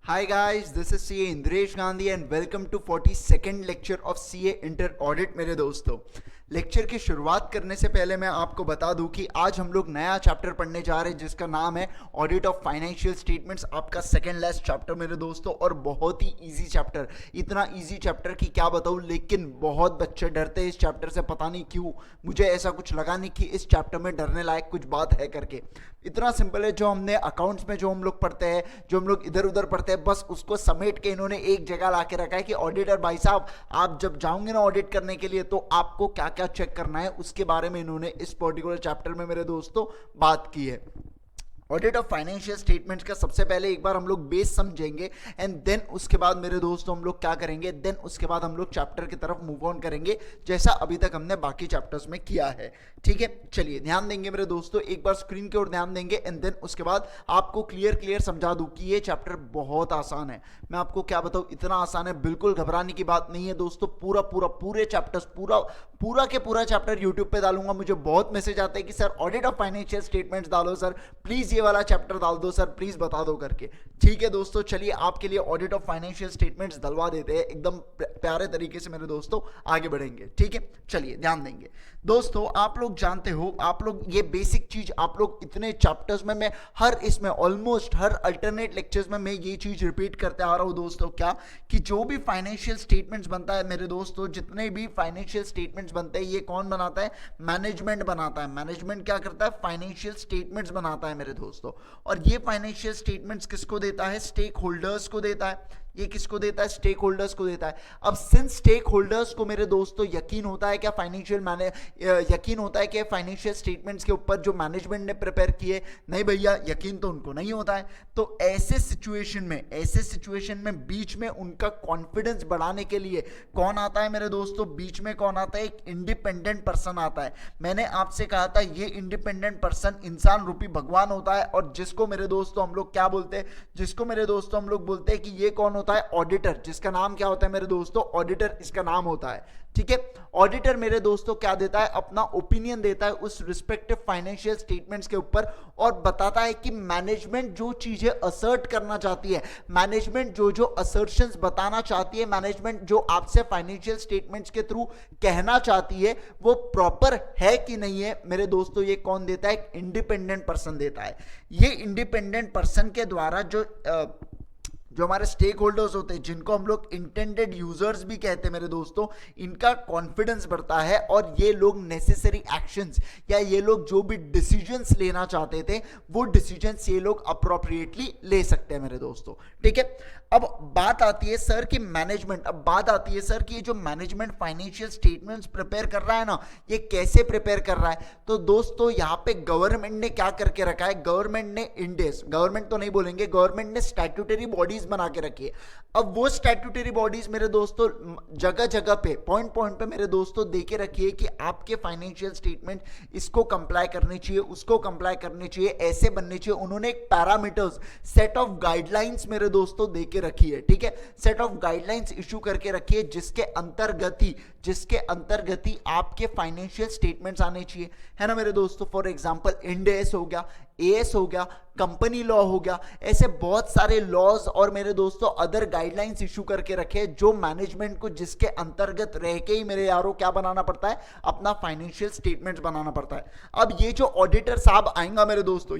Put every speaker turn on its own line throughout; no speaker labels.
Hi guys, this is CA Indresh Gandhi and welcome to 42nd lecture of CA Inter Audit मेरे दोस्तों। Lecture की शुरुआत करने से पहले मैं आपको बता दूं कि आज हम लोग नया चैप्टर पढ़ने जा रहे हैं जिसका नाम है ऑडिट ऑफ फाइनेंशियल स्टेटमेंट्स, आपका सेकंड लास्ट चैप्टर मेरे दोस्तों, और बहुत ही इजी चैप्टर। इतना इजी चैप्टर कि क्या बताऊं, लेकिन बहुत बच्चे डरते हैं इस चैप्टर से, पता नहीं क्यों। मुझे ऐसा कुछ लगा नहीं कि इस चैप्टर में डरने लायक कुछ बात है करके। इतना सिंपल है, जो हमने अकाउंट्स में जो हम लोग पढ़ते हैं, जो हम लोग इधर उधर पढ़ते हैं, बस उसको समेट के इन्होंने एक जगह ला के रखा है कि ऑडिटर भाई साहब आप जब जाओगे ना ऑडिट करने के लिए तो आपको क्या क्या चेक करना है, उसके बारे में इन्होंने इस पर्टिकुलर चैप्टर में मेरे दोस्तों बात की है। ऑडिट ऑफ फाइनेंशियल स्टेटमेंट्स का सबसे पहले एक बार हम लोग बेस समझेंगे एंड देन उसके बाद मेरे दोस्तों हम लोग क्या करेंगे, देन उसके बाद हम लोग चैप्टर की तरफ मूव ऑन करेंगे जैसा अभी तक हमने बाकी चैप्टर्स में किया है। ठीक है, चलिए ध्यान देंगे मेरे दोस्तों, एक बार स्क्रीन की ओर ध्यान देंगे एंड देन उसके बाद आपको क्लियर समझा दूं कि ये चैप्टर बहुत आसान है। मैं आपको क्या बताऊं, इतना आसान है, बिल्कुल घबराने की बात नहीं है दोस्तों। पूरे चैप्टर्स पूरा के पूरा चैप्टर यूट्यूब पे डालूंगा। मुझे बहुत मैसेज आते हैं कि sir audit of financial statements डालो सर, प्लीज ये वाला चैप्टर डाल दो सर, प्लीज बता दो करके। ठीक है दोस्तों, चलिए आपके लिए ऑडिट ऑफ फाइनेंशियल स्टेटमेंट्स डलवा देते हैं एकदम प्यारे तरीके से मेरे दोस्तों, आगे बढ़ेंगे। ठीक है, चलिए ध्यान देंगे दोस्तों। आप लोग जानते हो, आप लोग ये बेसिक चीज आप लोग इतने चैप्टर्स में, मैं हर इसमें ऑलमोस्ट हर अल्टरनेट लेक्चर्स में मैं ये चीज रिपीट करते आ रहा हूं दोस्तों, क्या कि जो भी फाइनेंशियल स्टेटमेंट्स बनता है मेरे दोस्तों, जितने भी फाइनेंशियल स्टेटमेंट्स बनते हैं ये कौन बनाता है? मैनेजमेंट बनाता है। मैनेजमेंट क्या करता है? फाइनेंशियल स्टेटमेंट्स बनाता है मेरे दोस्तों। और ये फाइनेंशियल स्टेटमेंट्स किसको देता है? स्टेक होल्डर्स को देता है। ये किसको देता है? स्टेक होल्डर्स को देता है। अब सिंस स्टेक होल्डर्स को मेरे दोस्तों यकीन होता है क्या यकीन होता है कि फाइनेंशियल स्टेटमेंट्स के ऊपर जो मैनेजमेंट ने प्रिपेयर किए? नहीं भैया, यकीन तो उनको नहीं होता है। तो ऐसे सिचुएशन में बीच में उनका कॉन्फिडेंस बढ़ाने के लिए कौन आता है मेरे दोस्तों? बीच में कौन आता है? एक इंडिपेंडेंट पर्सन आता है। मैंने आपसे कहा था ये इंडिपेंडेंट पर्सन इंसान रूपी भगवान होता है, और जिसको मेरे दोस्तों हम लोग क्या बोलते हैं? जिसको मेरे दोस्तों हम लोग बोलते हैं कि ये कौन होता है? ऑडिटर। जिसका नाम क्या होता है मेरे दोस्तों? ऑडिटर इसका नाम होता है। ठीक है, ऑडिटर मेरे दोस्तों क्या देता है? अपना ओपिनियन देता है उस रिस्पेक्टिव फाइनेंशियल स्टेटमेंट्स के ऊपर, और बताता है कि मैनेजमेंट जो चीजें असर्ट करना चाहती है, मैनेजमेंट जो असर्शंस बताना चाहती है, मैनेजमेंट जो आपसे फाइनेंशियल स्टेटमेंट्स के थ्रू कहना चाहती है, वो प्रॉपर है कि नहीं है मेरे दोस्तों, ये कौन देता है? एक इंडिपेंडेंट पर्सन देता है। ये इंडिपेंडेंट पर्सन के द्वारा जो हमारे स्टेक होल्डर्स होते हैं, जिनको हम लोग इंटेंडेड यूजर्स भी कहते हैं मेरे दोस्तों, इनका कॉन्फिडेंस बढ़ता है, और ये लोग नेसेसरी एक्शंस या ये लोग जो भी डिसीजंस लेना चाहते थे वो डिसीजंस ये लोग अप्रोप्रिएटली ले सकते हैं मेरे दोस्तों। ठीक है, अब बात आती है सर कि ये जो मैनेजमेंट फाइनेंशियल स्टेटमेंट्स प्रिपेयर कर रहा है ना, ये कैसे प्रिपेयर कर रहा है? तो दोस्तों यहाँ पे गवर्नमेंट ने क्या करके रखा है? गवर्नमेंट ने इंडेस, गवर्नमेंट तो नहीं बोलेंगे, गवर्नमेंट ने स्टैट्यूटरी बॉडीज बना के रखी है। अब वो स्टैट्यूटरी बॉडीज मेरे दोस्तों जगह जगह पे पॉइंट पे मेरे दोस्तों दे के रखी है कि आपके फाइनेंशियल स्टेटमेंट इसको कंप्लाई करनी चाहिए, उसको कंप्लाई करनी चाहिए, ऐसे बननी चाहिए। उन्होंने एक पैरामीटर्स, सेट ऑफ गाइडलाइंस मेरे दोस्तों दे के रखी है। ठीक है, सेट ऑफ गाइडलाइंस इशू करके रखी है जिसके अंतर्गत ही आपके फाइनेंशियल स्टेटमेंट्स आने चाहिए, है ना मेरे दोस्तों। फॉर एग्जांपल इंड एस हो गया, एएस हो गया, कंपनी लॉ हो गया, ऐसे बहुत सारे लॉज और मेरे दोस्तों अदर गाइडलाइंस इशू करके रखे, जो मैनेजमेंट को जिसके अंतर्गत रह के ही मेरे यारों क्या बनाना पड़ता है? अपना फाइनेंशियल स्टेटमेंट्स बनाना पड़ता है। अब ये जो ऑडिटर साहब आएगा मेरे दोस्तों,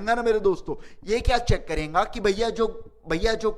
ना मेरे दोस्तों, ये क्या चेक करेगा कि भैया जो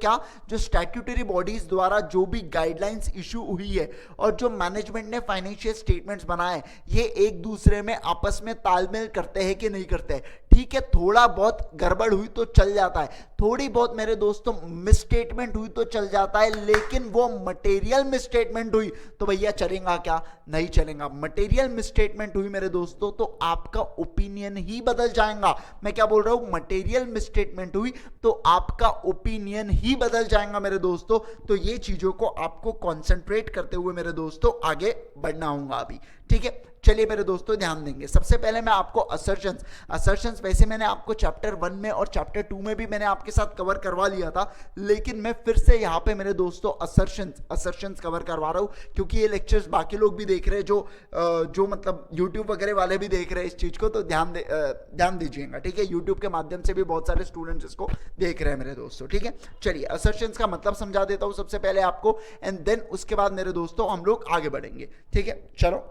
स्टैट्यूटरी बॉडीज द्वारा जो भी गाइडलाइंस इशू हुई है और जो मैनेजमेंट ने फाइनेंशियल स्टेटमेंट्स बनाए, ये एक दूसरे में आपस में तालमेल करते हैं कि नहीं करते हैं? ठीक है, थोड़ा बहुत गड़बड़ हुई तो चल जाता है, थोड़ी बहुत मेरे दोस्तों मिसस्टेटमेंट हुई तो चल जाता है, लेकिन वो मटेरियल मिसस्टेटमेंट हुई तो भैया चलेगा क्या? नहीं चलेगा। मटेरियल मिसस्टेटमेंट हुई मेरे दोस्तों तो आपका ओपिनियन ही बदल जाएगा। मैं क्या बोल रहा हूं? मटेरियल मिसस्टेटमेंट हुई तो आपका ओपिनियन ही बदल जाएगा मेरे दोस्तों। तो ये चीजों को आपको कॉन्सेंट्रेट करते हुए मेरे दोस्तों आगे बढ़ना होगा अभी। ठीक है, चलिए मेरे दोस्तों ध्यान देंगे। सबसे पहले मैं आपको असर्शंस वैसे मैंने आपको चैप्टर 1 में और चैप्टर 2 में भी मैंने आपके साथ कवर करवा लिया था, लेकिन मैं फिर से यहाँ पे मेरे दोस्तों असर्शंस कवर करवा रहा हूँ, क्योंकि ये लेक्चर्स बाकी लोग भी देख रहे हैं, जो मतलब यूट्यूब वगैरह वाले भी देख रहे हैं इस चीज को, तो ध्यान दीजिएगा, ठीक है। यूट्यूब के माध्यम से भी बहुत सारे स्टूडेंट्स इसको देख रहे हैं मेरे दोस्तों, ठीक है। चलिए असर्शंस का मतलब समझा देता हूँ सबसे पहले आपको, एंड देन उसके बाद मेरे दोस्तों हम लोग आगे बढ़ेंगे, ठीक है। चलो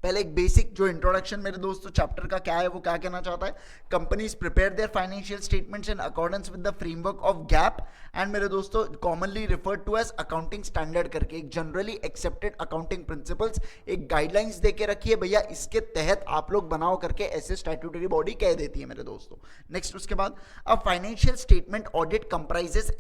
पहले एक बेसिक जो इंट्रोडक्शन मेरे दोस्तों चैप्टर का क्या है, वो क्या कहना चाहता है। Companies prepare their financial statements in accordance with the framework of GAAP and मेरे दोस्तों commonly referred to as accounting standard करके एक जनरली एक्सेप्टेड अकाउंटिंग प्रिंसिपल्स, एक गाइडलाइंस देके रखी है भैया, इसके तहत आप लोग बनाओ करके ऐसे स्टैट्यूटरी बॉडी कह देती है मेरे दोस्तों। नेक्स्ट उसके बाद a financial statement audit comprises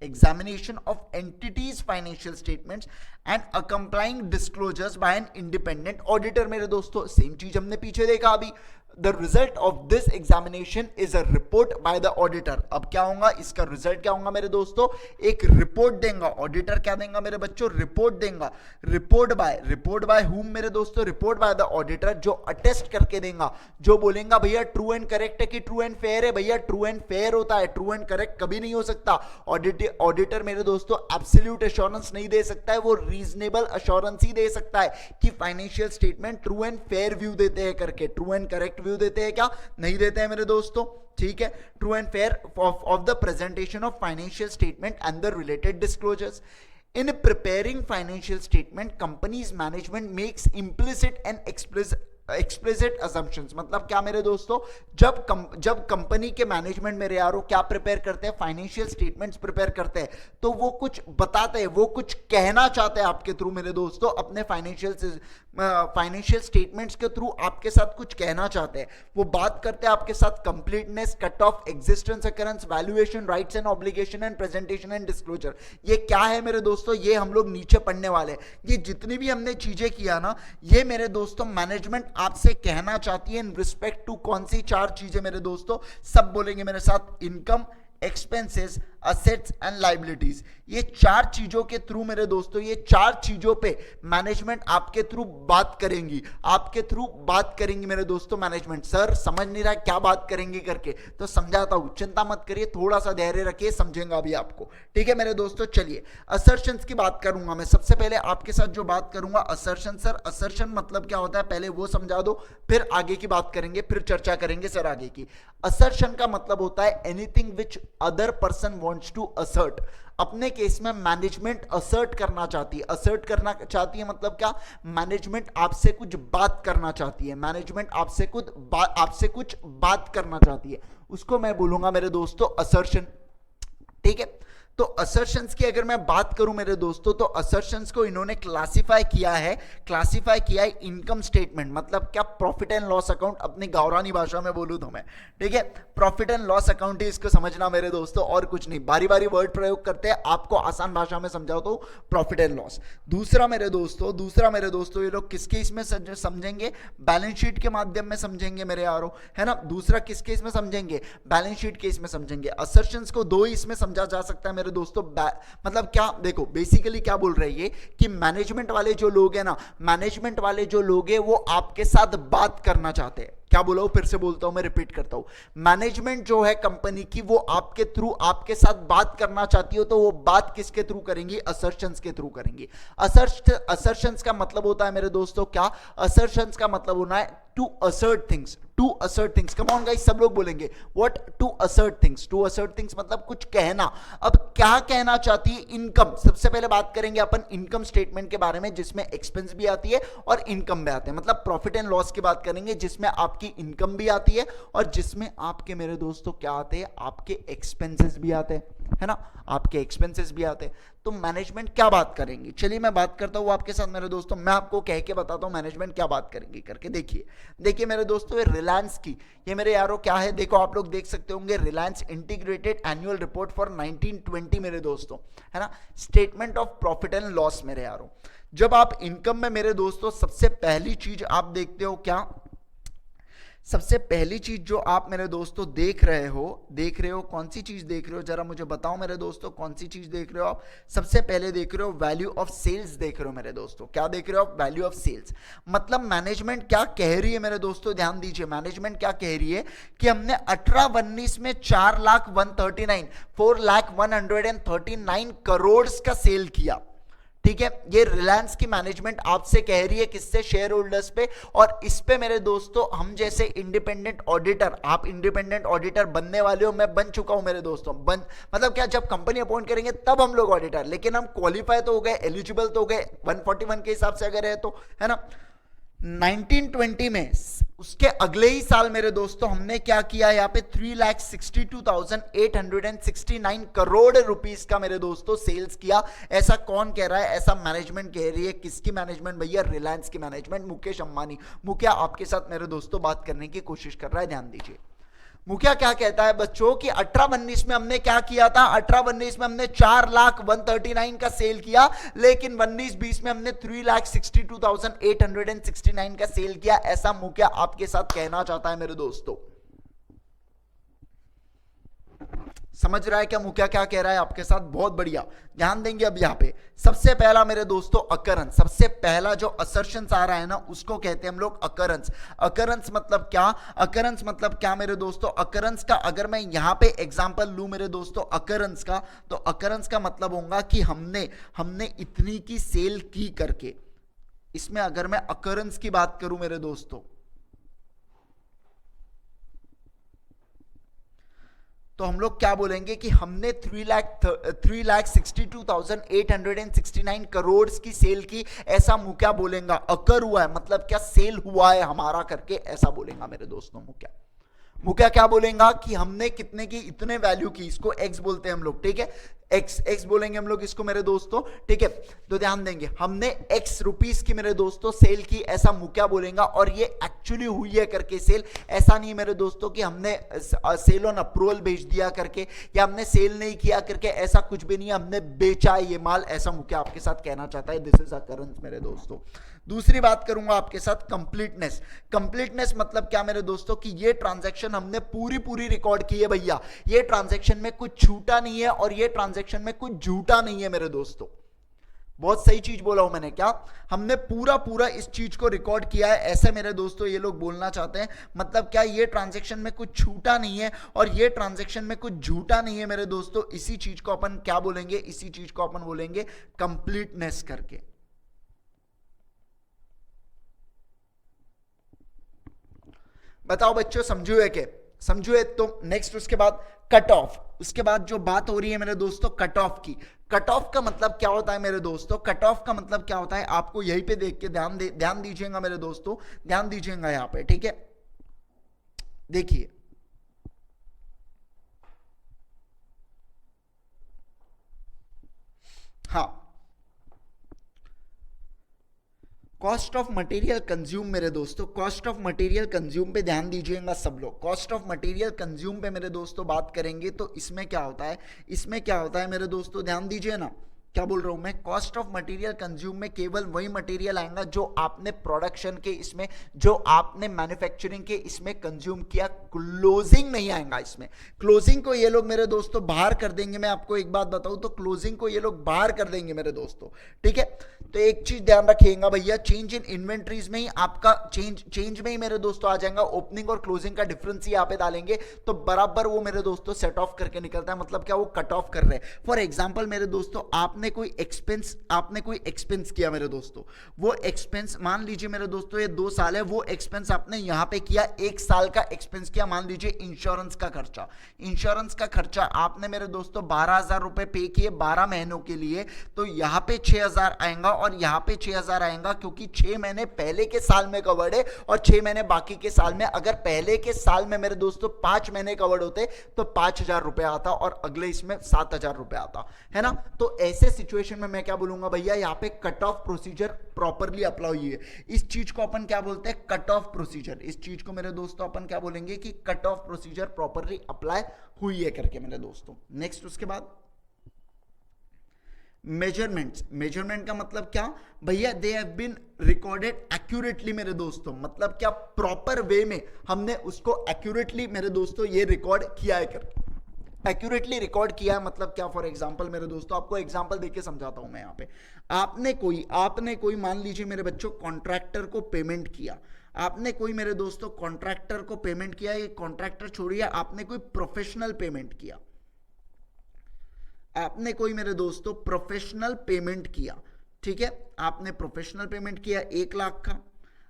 examination of entities financial statements and accompanying disclosures by an independent auditor। मेरे दोस्तों सेम चीज हमने पीछे देखा अभी। The result of this examination is a report by the auditor। अब क्या होगा, इसका रिजल्ट क्या होगा मेरे दोस्तों, एक रिपोर्ट देगा ऑडिटर। क्या देगा मेरे बच्चों, रिपोर्ट देगा। रिपोर्ट बाय whom मेरे दोस्तों, रिपोर्ट बाय द ऑडिटर, जो अटेस्ट करके देगा, जो बोलेगा भैया ट्रू एंड करेक्ट है कि ट्रू एंड फेयर है। भैया ट्रू एंड फेयर होता है, ट्रू एंड करेक्ट कभी नहीं हो सकता। ऑडिटर मेरे दोस्तों एब्सोल्यूट एश्योरेंस नहीं दे सकता है, वो रीजनेबल एश्योरेंस ही दे सकता है कि financial statement true and fair view देते हैं करके। ट्रू एंड करेक्ट व्यू देते हैं क्या, नहीं देते हैं मेरे दोस्तों, ठीक है। True and fair of the presentation of financial statement and the related disclosures. In preparing financial statement, company's management makes implicit and explicit assumptions। मतलब क्या मेरे दोस्तों, जब कंपनी के मैनेजमेंट मेरे यारों क्या प्रिपेयर करते हैं, फाइनेंशियल स्टेटमेंट्स प्रिपेयर करते हैं, तो वो कुछ बताते हैं, वो कुछ कहना चाहते हैं आपके थ्रू मेरे दोस्तों, अपने फाइनेंशियल स्टेटमेंट्स के थ्रू आपके साथ कुछ कहना चाहते हैं। वो बात करते हैं आपके साथ completeness, cut off, existence, occurrence, valuation, rights and obligation and presentation and disclosure. ये क्या है मेरे दोस्तों, ये हम लोग नीचे पढ़ने वाले हैं। ये जितनी भी हमने चीजें किया ना, ये मेरे दोस्तों मैनेजमेंट आपसे कहना चाहती है इन रिस्पेक्ट टू कौन सी 4 चीजें मेरे दोस्तों, सब बोलेंगे मेरे साथ, income, expenses, assets and liabilities. ये 4 चीजों के थ्रू मेरे दोस्तों, ये 4 चीजों पे मैनेजमेंट आपके थ्रू बात करेंगी मेरे दोस्तों मैनेजमेंट। सर समझ नहीं रहा क्या बात करेंगे करके, तो समझाता हूं, चिंता मत करिए, थोड़ा सा धैर्य रखिए, समझेंगे अभी आपको, ठीक है मेरे दोस्तों। चलिए असर्शंस की बात करूंगा मैं सबसे पहले आपके साथ, जो बात करूंगा असर्शन। सर असर्शन मतलब क्या होता है, पहले वो समझा दो, फिर आगे की बात करेंगे, फिर चर्चा करेंगे सर आगे की। असर्शन का मतलब होता है anything which other person wants to assert. अपने केस में मैनेजमेंट असर्ट करना चाहती है, मतलब क्या, मैनेजमेंट आपसे कुछ बात करना चाहती है, मैनेजमेंट आपसे कुछ बात करना चाहती है, उसको मैं बोलूंगा मेरे दोस्तों असर्शन, ठीक है। तो असर्शंस की अगर मैं बात करूं मेरे दोस्तों, तो असर्शंस को इन्होंने क्लासिफाई किया है इनकम स्टेटमेंट, मतलब क्या, प्रॉफिट एंड लॉस अकाउंट, अपनी गावरानी भाषा में बोलूं तो मैं, ठीक है, प्रॉफिट एंड लॉस अकाउंट ही इसको समझना मेरे दोस्तों, और कुछ नहीं। बारी बारी वर्ड प्रयोग करते हैं, आपको आसान भाषा में समझाओ तो प्रॉफिट एंड लॉस। दूसरा मेरे दोस्तों ये लोग किसके इसमें समझेंगे, बैलेंस शीट के माध्यम में समझेंगे मेरे यारों, है ना। दूसरा किसके इसमें समझेंगे, बैलेंस शीट के इसमें समझेंगे। असर्शंस को 2 इसमें समझा जा सकता है मेरे दोस्तों। मतलब क्या, देखो बेसिकली क्या बोल रही है कि मैनेजमेंट वाले जो लोग हैं वो आपके साथ बात करना चाहते हैं। क्या बोला हूं, फिर से बोलता हूं, मैं रिपीट करता हूं, मैनेजमेंट जो है कंपनी की, वो आपके थ्रू आपके साथ बात करना चाहती हो, तो वो बात किसके थ्रू करेंगी, असर्शंस के थ्रू करेंगी। असर्शंस का मतलब होता है मेरे दोस्तों क्या, असर्शंस का मतलब होना है to assert things, come on guys, सब लोग बोलेंगे व्हाट, टू असर्ट थिंग्स मतलब कुछ कहना। अब क्या कहना चाहती है, इनकम। सबसे पहले बात करेंगे अपन इनकम स्टेटमेंट के बारे में, जिसमें एक्सपेंस भी आती है और इनकम भी आते हैं, मतलब प्रॉफिट एंड लॉस की बात करेंगे, जिसमें आपकी इनकम भी आती है और जिसमें आपके मेरे दोस्तों क्या आते हैं, आपके एक्सपेंसेस भी आते हैं, है ना, आपके एक्सपेंसेस भी आते हैं। तो मैनेजमेंट क्या बात करेंगी, चलिए मैं बात करता हूं आपके साथ मेरे दोस्तों, मैं आपको कह के बताता हूं मैनेजमेंट क्या बात करेंगी करके। देखिए मेरे दोस्तों, ये रिलायंस की, ये मेरे यारों क्या है, देखो आप लोग देख सकते होंगे, Reliance integrated annual report for 1920 मेरे दोस्तों, है ना, statement of profit and loss मेरे यारों। जब आप इनकम में मेरे दोस्तों सबसे पहली चीज आप देखते हो क्या, सबसे पहली चीज जो आप मेरे दोस्तों देख रहे हो कौन सी चीज देख रहे हो, जरा मुझे बताओ मेरे दोस्तों, कौन सी चीज देख रहे हो आप? सबसे पहले देख रहे हो वैल्यू ऑफ सेल्स देख रहे हो मेरे दोस्तों। क्या देख रहे हो आप? Value of sales. मतलब मैनेजमेंट क्या कह रही है मेरे दोस्तों, ध्यान दीजिए, मैनेजमेंट क्या कह रही है कि हमने 18-19 में 4,139 करोड़ का सेल किया। ठीक है, ये रिलायंस की मैनेजमेंट आपसे कह रही है, किससे? शेयर होल्डर्स पे। और इस पे मेरे दोस्तों हम जैसे इंडिपेंडेंट ऑडिटर, आप इंडिपेंडेंट ऑडिटर बनने वाले हो, मैं बन चुका हूं मेरे दोस्तों। मतलब क्या, जब कंपनी अपॉइंट करेंगे तब हम लोग ऑडिटर, लेकिन हम क्वालिफाई तो हो गए, एलिजिबल तो हो गए 141 के हिसाब से अगर है तो, है ना। 1920 में उसके अगले ही साल मेरे दोस्तों हमने क्या किया, यहाँ पे 3,62,869 करोड़ रुपीस का मेरे दोस्तों सेल्स किया। ऐसा कौन कह रहा है? ऐसा मैनेजमेंट कह रही है। किसकी मैनेजमेंट भैया? रिलायंस की मैनेजमेंट, मुकेश अंबानी। मुखिया आपके साथ मेरे दोस्तों बात करने की कोशिश कर रहा है, ध्यान दीजिए। मुखिया क्या कहता है बच्चों कि 18-19 में हमने क्या किया था? 18-19 में हमने 4,139 का सेल किया, लेकिन 19-20 में हमने 3,62,869 का सेल किया। ऐसा मुखिया आपके साथ कहना चाहता है मेरे दोस्तों। समझ रहा है क्या मुखिया क्या कह रहा है आपके साथ? बहुत बढ़िया, ध्यान देंगे। अब यहां पे सबसे पहला मेरे दोस्तों अकरेंस, सबसे पहला जो असर्शंस आ रहा है ना, उसको कहते हैं हम लोग अकरेंस। अकरेंस मतलब क्या? अकरेंस मतलब क्या मेरे दोस्तों? अकरेंस का अगर मैं यहां पे एग्जांपल लूं मेरे दोस्तों अकरेंस का, तो अकरेंस का मतलब होगा कि हमने इतनी की सेल की करके। इसमें अगर मैं अकरेंस की बात करूं मेरे दोस्तों, तो हम लोग क्या बोलेंगे कि हमने 3,62,869 करोड़ की सेल की, ऐसा मुखिया बोलेगा। अकर हुआ है मतलब क्या? सेल हुआ है हमारा करके, ऐसा बोलेगा मेरे दोस्तों मुखिया। मुखिया क्या बोलेगा कि हमने कितने की, इतने वैल्यू की, इसको एक्स बोलते हैं हम लोग, ठीक है, एक्स बोलेंगे हम लोग इसको मेरे दोस्तों, ठीक है। तो ध्यान देंगे, हमने एक्स रुपीस की मेरे दोस्तों सेल की, ऐसा मुखिया बोलेगा। और ये एक्चुअली हुई है करके सेल, ऐसा नहीं मेरे दोस्तों कि हमने सेल ऑन अप्रूवल भेज दिया करके, या हमने सेल नहीं किया करके, ऐसा कुछ भी नहीं है, हमने बेचा है ये माल, ऐसा मुखिया आपके साथ कहना चाहता है। दिस इज अकरेंस मेरे दोस्तों। दूसरी बात करूंगा आपके साथ कंप्लीटनेस। कंप्लीटनेस मतलब क्या मेरे दोस्तों कि ये ट्रांजैक्शन हमने पूरी रिकॉर्ड की है भैया, ये ट्रांजैक्शन में कुछ छूटा नहीं है और ये ट्रांजैक्शन में कुछ झूठा नहीं है मेरे दोस्तों। बहुत सही चीज बोला हूं मैंने क्या? हमने पूरा इस चीज को रिकॉर्ड किया है, ऐसे मेरे दोस्तों ये लोग बोलना चाहते हैं। मतलब क्या? ये ट्रांजैक्शन में कुछ छूटा नहीं है और ये ट्रांजैक्शन में कुछ झूठा नहीं है मेरे दोस्तों। इसी चीज को अपन क्या बोलेंगे? इसी चीज को अपन बोलेंगे कंप्लीटनेस करके। बताओ बच्चों, समझो है क्या? समझो है तो नेक्स्ट उसके बाद कट ऑफ। उसके बाद जो बात हो रही है मेरे दोस्तों कट ऑफ की। कट ऑफ का मतलब क्या होता है मेरे दोस्तों? कट ऑफ का मतलब क्या होता है आपको यहीं पे देख के ध्यान दीजिएगा मेरे दोस्तों, ध्यान दीजिएगा यहां पे, ठीक है। देखिए, हाँ, कॉस्ट ऑफ मटेरियल कंज्यूम मेरे दोस्तों, कॉस्ट ऑफ मटेरियल कंज्यूम पे ध्यान दीजिएगा सब लोग। कॉस्ट ऑफ मटेरियल कंज्यूम पे मेरे दोस्तों बात करेंगे तो इसमें क्या होता है, इसमें क्या होता है मेरे दोस्तों, ध्यान दीजिए ना, क्या बोल रहा हूं मैं? कॉस्ट ऑफ मटेरियल कंज्यूम में केवल वही मटेरियल आएगा जो आपने प्रोडक्शन के इसमें, जो आपने मैन्युफैक्चरिंग के इसमें कंज्यूम किया। क्लोजिंग नहीं आएगा इसमें। क्लोजिंग को ये लोग मेरे दोस्तों बाहर कर देंगे। मैं आपको एक बात बताऊं तो क्लोजिंग को ये लोग बाहर कर देंगे मेरे दोस्तों, ठीक है। तो एक चीज ध्यान रखिएगा भैया, चेंज इन इन्वेंट्रीज में ही आपका चेंज में ही मेरे दोस्तों आ जाएगा। ओपनिंग और क्लोजिंग का डिफरेंस ही यहाँ पे डालेंगे तो बराबर वो मेरे दोस्तों सेट ऑफ करके निकलता है। मतलब क्या? वो कट ऑफ कर रहे हैं। फॉर एग्जाम्पल मेरे दोस्तों, आपने कोई एक्सपेंस किया मेरे दोस्तों, वो एक्सपेंस मान लीजिए मेरे दोस्तों ये 2 साल है, वो एक्सपेंस आपने यहां पे किया, 1 साल का एक्सपेंस किया। मान लीजिए इंश्योरेंस का खर्चा, इंश्योरेंस का खर्चा आपने मेरे दोस्तों 12,000 रुपए पे किए 12 महीनों के लिए, तो यहां पे 6,000 आएगा और यहां पे 6,000 आएगा, क्योंकि 6 महीने पहले के साल में कवर्ड है और 6 महीने बाकी के साल में। अगर पहले के साल में मेरे दोस्तों 5 महीने कवर्ड होते तो 5,000 रुपए आता और अगले इसमें 7,000 रुपए आता, है ना। तो ऐसे सिचुएशन में मैं क्या बोलूंगा भैया, यहां पे cut off procedure properly apply हुई है। इस चीज को अपन क्या बोलते हैं? Cut off procedure. इस चीज को मेरे दोस्तों अपन क्या बोलेंगे कि cut off procedure properly apply हुई है करके मेरे दोस्तों। नेक्स्ट उसके बाद मेजरमेंट का मतलब क्या भैया, they have been recorded accurately मेरे दोस्तों, मतलब क्या प्रॉपर वे में हमने उसको एक्यूरेटली मेरे दोस्तों ये रिकॉर्ड किया है करके, एक्यूरेटली रिकॉर्ड किया है मतलब क्या। फॉर एग्जांपल मेरे दोस्तों, आपको एग्जांपल देके समझाता हूं मैं यहाँ पे। आपने कोई मान लीजिए मेरे बच्चों कॉन्ट्रैक्टर को पेमेंट किया, आपने कोई मेरे दोस्तों कॉन्ट्रैक्टर को पेमेंट किया, ये कॉन्ट्रैक्टर छोड़िए, आपने कोई प्रोफेशनल पेमेंट किया, आपने कोई मेरे दोस्तों प्रोफेशनल पेमेंट किया, ठीक है, आपने प्रोफेशनल पेमेंट किया 1 लाख का,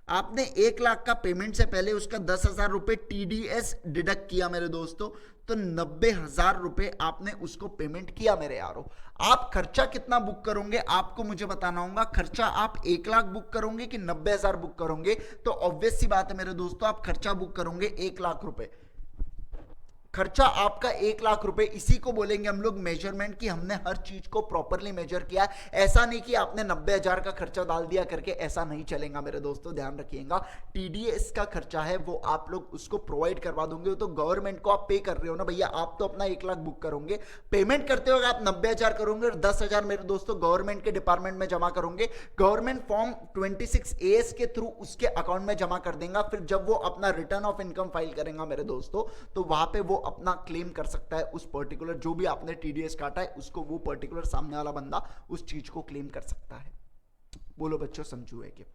आपने 1 लाख का पेमेंट से पहले उसका 10,000 रुपए टीडीएस डिडक्ट किया मेरे दोस्तों, तो 90,000 रुपए आपने उसको पेमेंट किया मेरे यारों। आप खर्चा कितना बुक करोगे आपको मुझे बताना होगा, खर्चा आप 1 लाख बुक करोगे कि 90,000 बुक करोगे, तो ऑब्वियस सी बात है मेरे दोस्तों आप खर्चा बुक करोगे 1 लाख रुपए, खर्चा आपका 1 लाख रुपए। इसी को बोलेंगे हम लोग मेजरमेंट, कि हमने हर चीज को प्रॉपरली मेजर किया। ऐसा नहीं कि आपने 90,000 का खर्चा डाल दिया करके, ऐसा नहीं चलेगा मेरे दोस्तों, ध्यान रखिएगा। टीडीएस का खर्चा है वो आप लोग उसको प्रोवाइड करवा दोगे, तो गवर्नमेंट को आप पे कर रहे हो ना भैया, आप तो अपना 1 लाख बुक करोगे, पेमेंट करते हो आप 90,000 करोगे और 10,000 मेरे दोस्तों गवर्नमेंट के डिपार्टमेंट में जमा करोगे, गवर्नमेंट फॉर्म 26AS के थ्रू उसके अकाउंट में जमा कर देगा। फिर जब वो अपना रिटर्न ऑफ इनकम फाइल करेगा मेरे दोस्तों, तो वहां पे वो अपना क्लेम कर सकता है उस पर्टिकुलर जो भी आपने टीडीएस काटा है उसको, वो पर्टिकुलर सामने वाला बंदा उस चीज को क्लेम कर सकता है। बोलो बच्चों समझू है कि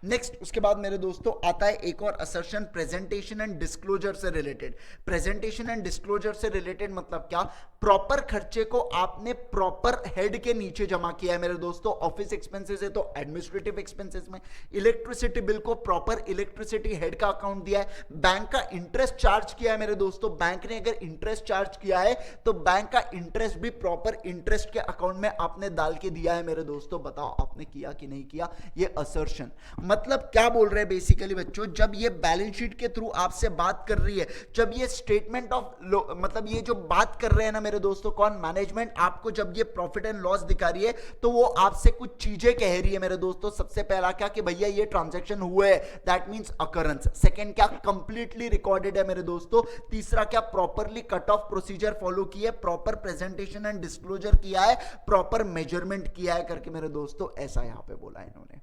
नेक्स्ट, उसके बाद मेरे दोस्तों आता है एक और असर्शन, प्रेजेंटेशन एंड डिस्क्लोजर से रिलेटेड। प्रेजेंटेशन एंड डिस्क्लोजर से रिलेटेड मतलब क्या, प्रॉपर खर्चे को आपने प्रॉपर हेड के नीचे जमा किया है मेरे दोस्तों। ऑफिस एक्सपेंसेस है तो एडमिनिस्ट्रेटिव एक्सपेंसेस में, इलेक्ट्रिसिटी बिल को प्रॉपर इलेक्ट्रिसिटी हेड का अकाउंट दिया है, बैंक का इंटरेस्ट चार्ज किया है मेरे दोस्तों, बैंक ने अगर इंटरेस्ट चार्ज किया है तो बैंक का इंटरेस्ट भी प्रॉपर इंटरेस्ट के अकाउंट में आपने डाल के दिया है मेरे दोस्तों। बताओ आपने किया कि नहीं किया, ये असर्शन मतलब क्या बोल रहे हैं बेसिकली बच्चों, जब ये बैलेंस शीट के थ्रू आपसे बात कर रही है, जब ये स्टेटमेंट ऑफ मतलब ये जो बात कर रहे हैं ना मेरे दोस्तों कौन, मैनेजमेंट, आपको जब ये प्रॉफिट एंड लॉस दिखा रही है तो वो आपसे कुछ चीजें कह रही है मेरे दोस्तों। सबसे पहला क्या कि भैया ये ट्रांजैक्शन हुए है, दैट मींस अकरेंस। सेकंड क्या, कंप्लीटली रिकॉर्डेड है मेरे दोस्तों। तीसरा क्या, properly cut off procedure follow की है, प्रॉपर प्रेजेंटेशन एंड डिस्क्लोजर किया है, प्रॉपर मेजरमेंट किया है करके मेरे दोस्तों, ऐसा यहां पे बोला है इन्होंने।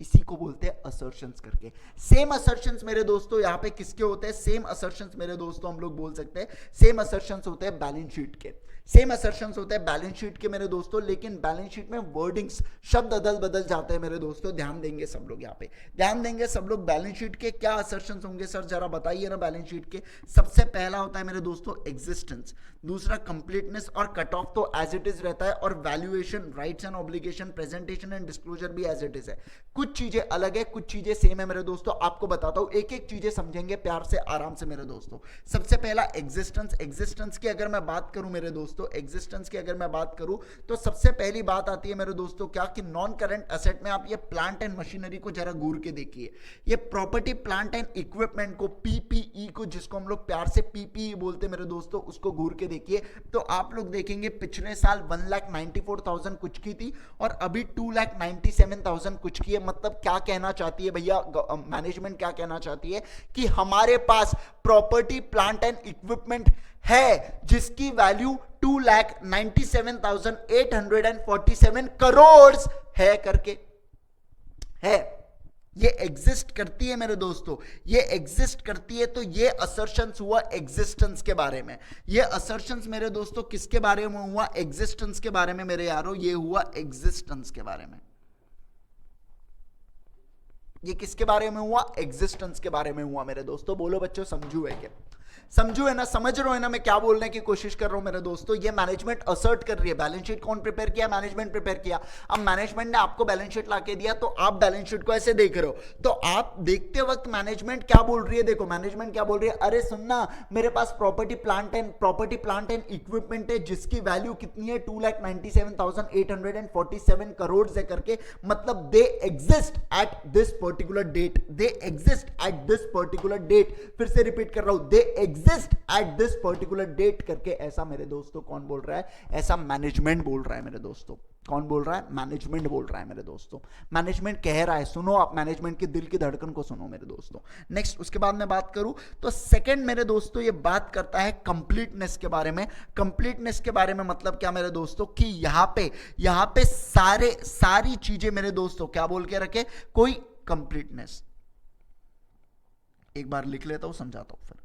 इसी को बोलते हैं असर्शंस करके। सेम असर्शंस मेरे दोस्तों यहाँ पे किसके होते हैं, सेम असर्शंस मेरे दोस्तों हम लोग बोल सकते हैं, सेम असर्शंस होते हैं बैलेंस शीट के, सेम असर्शंस होते हैं बैलेंस शीट के मेरे दोस्तों। लेकिन बैलेंस शीट में वर्डिंग्स, शब्द अदल बदल जाते हैं मेरे दोस्तों, ध्यान देंगे सब लोग यहाँ पे, ध्यान देंगे सब लोग। बैलेंस शीट के क्या असर्शंस होंगे सर, जरा बताइए ना। बैलेंस शीट के सबसे पहला होता है मेरे दोस्तों एग्जिस्टेंस, दूसरा कंप्लीटनेस और कट ऑफ तो एज इट इज रहता है, और valuation, rights and obligation, presentation and disclosure भी एज इट इज है। कुछ चीजें अलग है, कुछ चीजें सेम है मेरे दोस्तों। आपको बताता हूं, एक एक चीजें समझेंगे प्यार से आराम से मेरे दोस्तों। सबसे पहला एग्जिस्टेंस, एग्जिस्टेंस की अगर मैं बात करूं मेरे दोस्तों, एग्जिस्टेंस की अगर मैं बात करूं तो सबसे पहली बात आती है मेरे दोस्तों क्या, कि नॉन करंट एसेट में आप ये प्लांट एंड मशीनरी को जरा घूर के देखिए, ये प्रॉपर्टी प्लांट एंड इक्विपमेंट को, पीपीई को, जिसको हम लोग प्यार से पीपीई बोलते हैं मेरे दोस्तों, उसको घूर के देखिए तो आप लोग देखेंगे पिछले साल 1,94,000 कुछ की थी और अभी 2,97,000 कुछ की है। मतलब क्या कहना चाहती है भैया मैनेजमेंट, क्या कहना चाहती है कि हमारे पास प्रॉपर्टी प्लांट एंड इक्विपमेंट है जिसकी वैल्यू 2,97,847 करोड़ है करके है, ये एग्जिस्ट करती है मेरे दोस्तों, ये एग्जिस्ट करती है। तो ये असर्शंस हुआ एग्जिस्टेंस के बारे में, ये असर्शंस मेरे दोस्तों किसके बारे में हुआ, एग्जिस्टेंस के बारे में मेरे यारों, ये हुआ एग्जिस्टेंस के बारे में। ये किसके बारे में हुआ, एग्जिस्टेंस के बारे में हुआ मेरे दोस्तों। बोलो बच्चों समझू है क्या, समझू है ना, समझ रहे हो ना मैं क्या बोलने की कोशिश कर रहा हूं मेरे दोस्तों। ये मैनेजमेंट असर्ट कर रही है, बैलेंस शीट कौन प्रिपेयर किया, मैनेजमेंट प्रिपेयर किया। अब मैनेजमेंट ने आपको बैलेंस शीट लाके दिया तो आप बैलेंस शीट को ऐसे देख रहे हो, तो आप देखते वक्त मैनेजमेंट क्या बोल रही है, देखो मैनेजमेंट क्या बोल रही है, अरे सुनना मेरे पास प्रॉपर्टी प्लांट एंड इक्विपमेंट है जिसकी वैल्यू कितनी है 2,97,847 करोड़ है करके, मतलब they exist at this particular date, they exist at this particular date. फिर से रिपीट कर रहा हूं, they exist at this particular date करके, ऐसा मेरे दोस्तों कौन बोल रहा है? ऐसा मैनेजमेंट बोल रहा है मेरे दोस्तों। कौन बोल रहा है? मैनेजमेंट बोल रहा है मेरे दोस्तों। मैनेजमेंट कह रहा है, सुनो आप मैनेजमेंट के दिल की धड़कन को सुनो मेरे दोस्तों। नेक्स्ट उसके बाद मैं बात करूं तो सेकंड मेरे दोस्तों ये बात करता है कंप्लीटनेस के बारे में। कंप्लीटनेस के बारे में मतलब क्या मेरे दोस्तों कि यहां पे सारी चीजें मेरे दोस्तों क्या बोल के रखे? कोई कंप्लीटनेस। एक बार लिख लेता हूं, समझाता हूं फिर।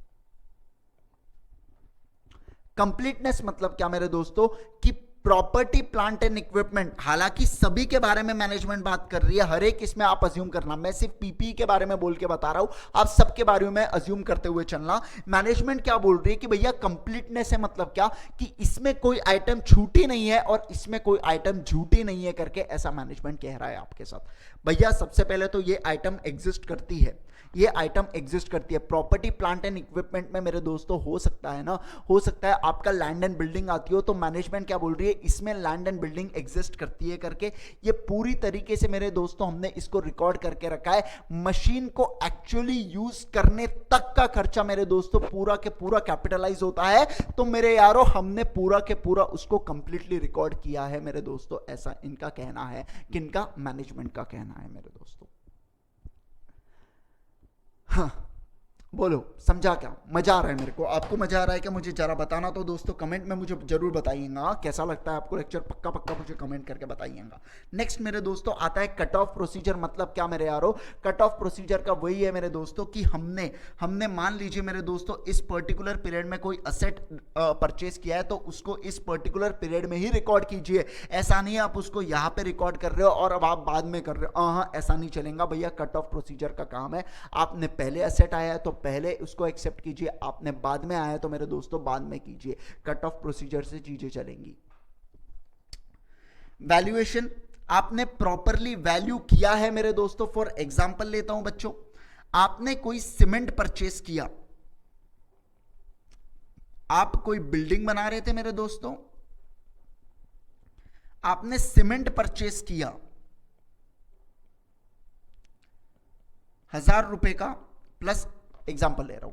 कंप्लीटनेस मतलब क्या मेरे दोस्तों कि प्रॉपर्टी प्लांट एंड इक्विपमेंट, हालांकि सभी के बारे में मैनेजमेंट बात कर रही है, हर एक इसमें आप अज्यूम करना, मैं सिर्फ पीपी के बारे में बोल के बता रहा हूं, आप सबके बारे में अज्यूम करते हुए चलना। मैनेजमेंट क्या बोल रही है कि भैया कंप्लीटनेस है मतलब क्या कि इसमें कोई आइटम छूटी नहीं है और इसमें कोई आइटम झूठी नहीं है करके, ऐसा मैनेजमेंट कह रहा है आपके साथ। भैया सबसे पहले तो ये आइटम एग्जिस्ट करती है, ये आइटम एग्जिस्ट करती है। प्रॉपर्टी प्लांट एंड इक्विपमेंट में मेरे दोस्तों हो सकता है ना, हो सकता है आपका लैंड एंड बिल्डिंग आती हो, तो मैनेजमेंट क्या बोल रही है? इसमें लैंड एंड बिल्डिंग एग्जिस्ट करती है करके। ये पूरी तरीके से मेरे दोस्तों हमने इसको रिकॉर्ड करके रखा है। मशीन को एक्चुअली यूज करने तक का खर्चा मेरे दोस्तों पूरा के पूरा कैपिटलाइज होता है, तो मेरे यारो हमने पूरा के पूरा उसको कंप्लीटली रिकॉर्ड किया है मेरे दोस्तों, ऐसा इनका कहना है। किनका? मैनेजमेंट का कहना है मेरे दोस्तों। हाँ बोलो, समझा क्या? मजा आ रहा है मेरे को? आपको मजा आ रहा है क्या? मुझे जरा बताना तो दोस्तों, कमेंट में मुझे जरूर बताइएगा कैसा लगता है आपको लेक्चर, पक्का पक्का मुझे कमेंट करके बताइएगा। नेक्स्ट मेरे दोस्तों आता है कट ऑफ प्रोसीजर। मतलब क्या मेरे यारो? कट ऑफ प्रोसीजर का वही है मेरे दोस्तों कि हमने मान लीजिए मेरे दोस्तों इस पर्टिकुलर पीरियड में कोई असेट परचेज किया है, तो उसको इस पर्टिकुलर पीरियड में ही रिकॉर्ड कीजिए। ऐसा नहीं है आप उसको यहाँ पे रिकॉर्ड कर रहे हो और अब आप बाद में कर रहे हो, हाँ ऐसा नहीं चलेगा भैया। कट ऑफ प्रोसीजर का काम है, आपने पहले असेट आया है तो पहले उसको एक्सेप्ट कीजिए, आपने बाद में आया तो मेरे दोस्तों बाद में कीजिए। कट ऑफ प्रोसीजर से चीजें चलेंगी। वैल्यूएशन, आपने प्रॉपरली वैल्यू किया है मेरे दोस्तों। फॉर एग्जांपल लेता हूं बच्चों, आपने कोई सीमेंट परचेस किया, आप कोई बिल्डिंग बना रहे थे मेरे दोस्तों, आपने सीमेंट परचेस किया 1000 रुपए का, प्लस एग्जांपल ले रहा हूं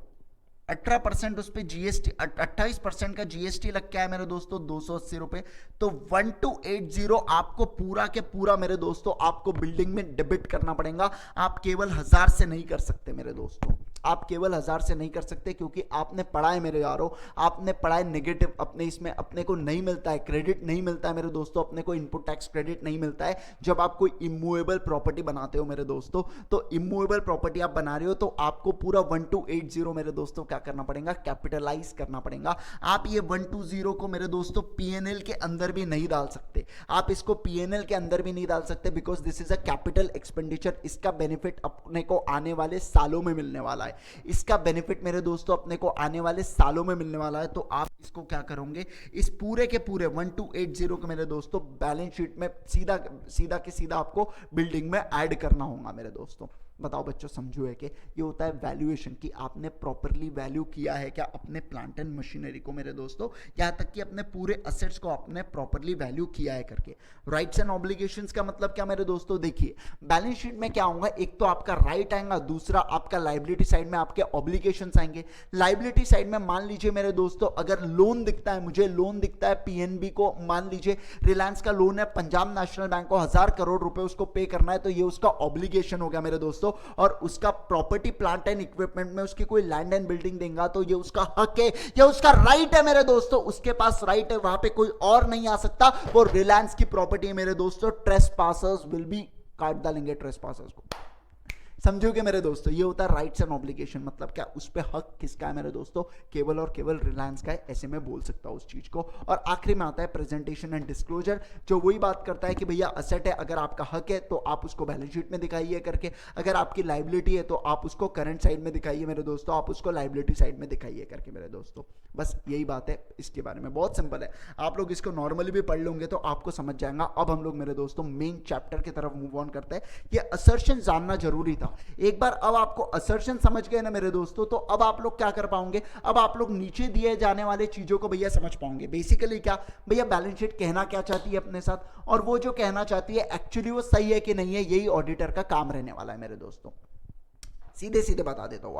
18% उस पर जीएसटी, 28% का जीएसटी लग के आया मेरे दोस्तों 280 रुपए, तो 1280 आपको पूरा के पूरा मेरे दोस्तों आपको बिल्डिंग में डेबिट करना पड़ेगा। आप केवल 1000 से नहीं कर सकते मेरे दोस्तों, आप केवल 1000 से नहीं कर सकते, क्योंकि आपने पढ़ा है मेरे यारों, आपने पढ़ा है नेगेटिव, अपने इसमें अपने को नहीं मिलता है क्रेडिट, नहीं मिलता है मेरे दोस्तों, अपने को इनपुट टैक्स क्रेडिट नहीं मिलता है जब आप कोई इमूवेबल प्रॉपर्टी बनाते हो मेरे दोस्तों। तो इमूवेबल प्रॉपर्टी आप बना रहे हो तो आपको पूरा 1280 मेरे दोस्तों क्या करना पड़ेगा? कैपिटलाइज करना पड़ेगा। आप ये 120 को मेरे दोस्तों पीएनएल के अंदर भी नहीं डाल सकते, आप इसको पीएनएल के अंदर भी नहीं डाल सकते, because this is a capital expenditure. इसका बेनिफिट अपने को आने वाले सालों में मिलने वाला है, इसका बेनिफिट मेरे दोस्तों अपने को आने वाले सालों में मिलने वाला है। तो आप इसको क्या करोगे? इस पूरे के पूरे 1280 को मेरे दोस्तों बैलेंस शीट में सीधा आपको बिल्डिंग में ऐड करना होगा मेरे दोस्तों। बताओ बच्चों, समझो है कि ये होता है वैल्यूएशन, कि आपने प्रॉपरली वैल्यू किया है क्या अपने प्लांट एंड मशीनरी को मेरे दोस्तों, यहाँ तक कि अपने पूरे असेट्स को आपने प्रॉपरली वैल्यू किया है करके। राइट्स एंड ऑब्लिगेशंस का मतलब क्या मेरे दोस्तों? देखिए बैलेंस शीट में क्या होगा, एक तो आपका राइट आएगा, दूसरा आपका लाइबिलिटी साइड में आपके ऑब्लिगेशंस आएंगे। लाइबिलिटी साइड में मान लीजिए मेरे दोस्तों अगर लोन दिखता है, मुझे लोन दिखता है पीएनबी को, मान लीजिए रिलायंस का लोन है पंजाब नेशनल बैंक को 1000 करोड़ रुपए उसको पे करना है, तो ये उसका ऑब्लिगेशन हो गया मेरे दोस्तों। और उसका प्रॉपर्टी प्लांट एंड इक्विपमेंट में उसकी कोई लैंड एंड बिल्डिंग देगा तो ये उसका हक है, ये उसका राइट है मेरे दोस्तों, उसके पास राइट है, वहां पे कोई और नहीं आ सकता। वो रिलायंस की प्रॉपर्टी है मेरे दोस्तों, ट्रेसपासर्स विल बी काट डालेंगे ट्रेसपासर्स को, समझोगे मेरे दोस्तों। ये होता है राइट्स एंड ऑब्लिगेशन, मतलब क्या उस पे हक किसका है मेरे दोस्तों? केवल और केवल रिलायंस का है, ऐसे में बोल सकता हूं उस चीज को। और आखिरी में आता है प्रेजेंटेशन एंड डिस्क्लोजर, जो वही बात करता है कि भैया असेट है, अगर आपका हक है तो आप उसको बैलेंस शीट में दिखाइए करके, अगर आपकी लाइबिलिटी है तो आप उसको करंट साइड में दिखाइए मेरे दोस्तों, आप उसको लाइबिलिटी साइड में दिखाइए करके मेरे दोस्तों। बस यही बात है इसके बारे में, बहुत सिंपल है, आप लोग इसको नॉर्मली भी पढ़ लोगे तो आपको समझ जाएगा। अब हम लोग मेरे दोस्तों मेन चैप्टर की तरफ मूव ऑन करते हैं। ये असर्शन जानना जरूरी था। एक बार अब आपको असर्शन समझ गए ना मेरे दोस्तों, तो अब आप लोग क्या कर पाओगे? अब आप लोग नीचे दिए जाने वाले चीजों को भैया समझ पाओगे। बेसिकली क्या भैया, बैलेंस शीट कहना क्या चाहती है अपने साथ, और वो जो कहना चाहती है एक्चुअली वो सही है कि नहीं है, यही ऑडिटर का काम रहने वाला है मेरे दोस्तों। सीधे सीधे बता देता हूं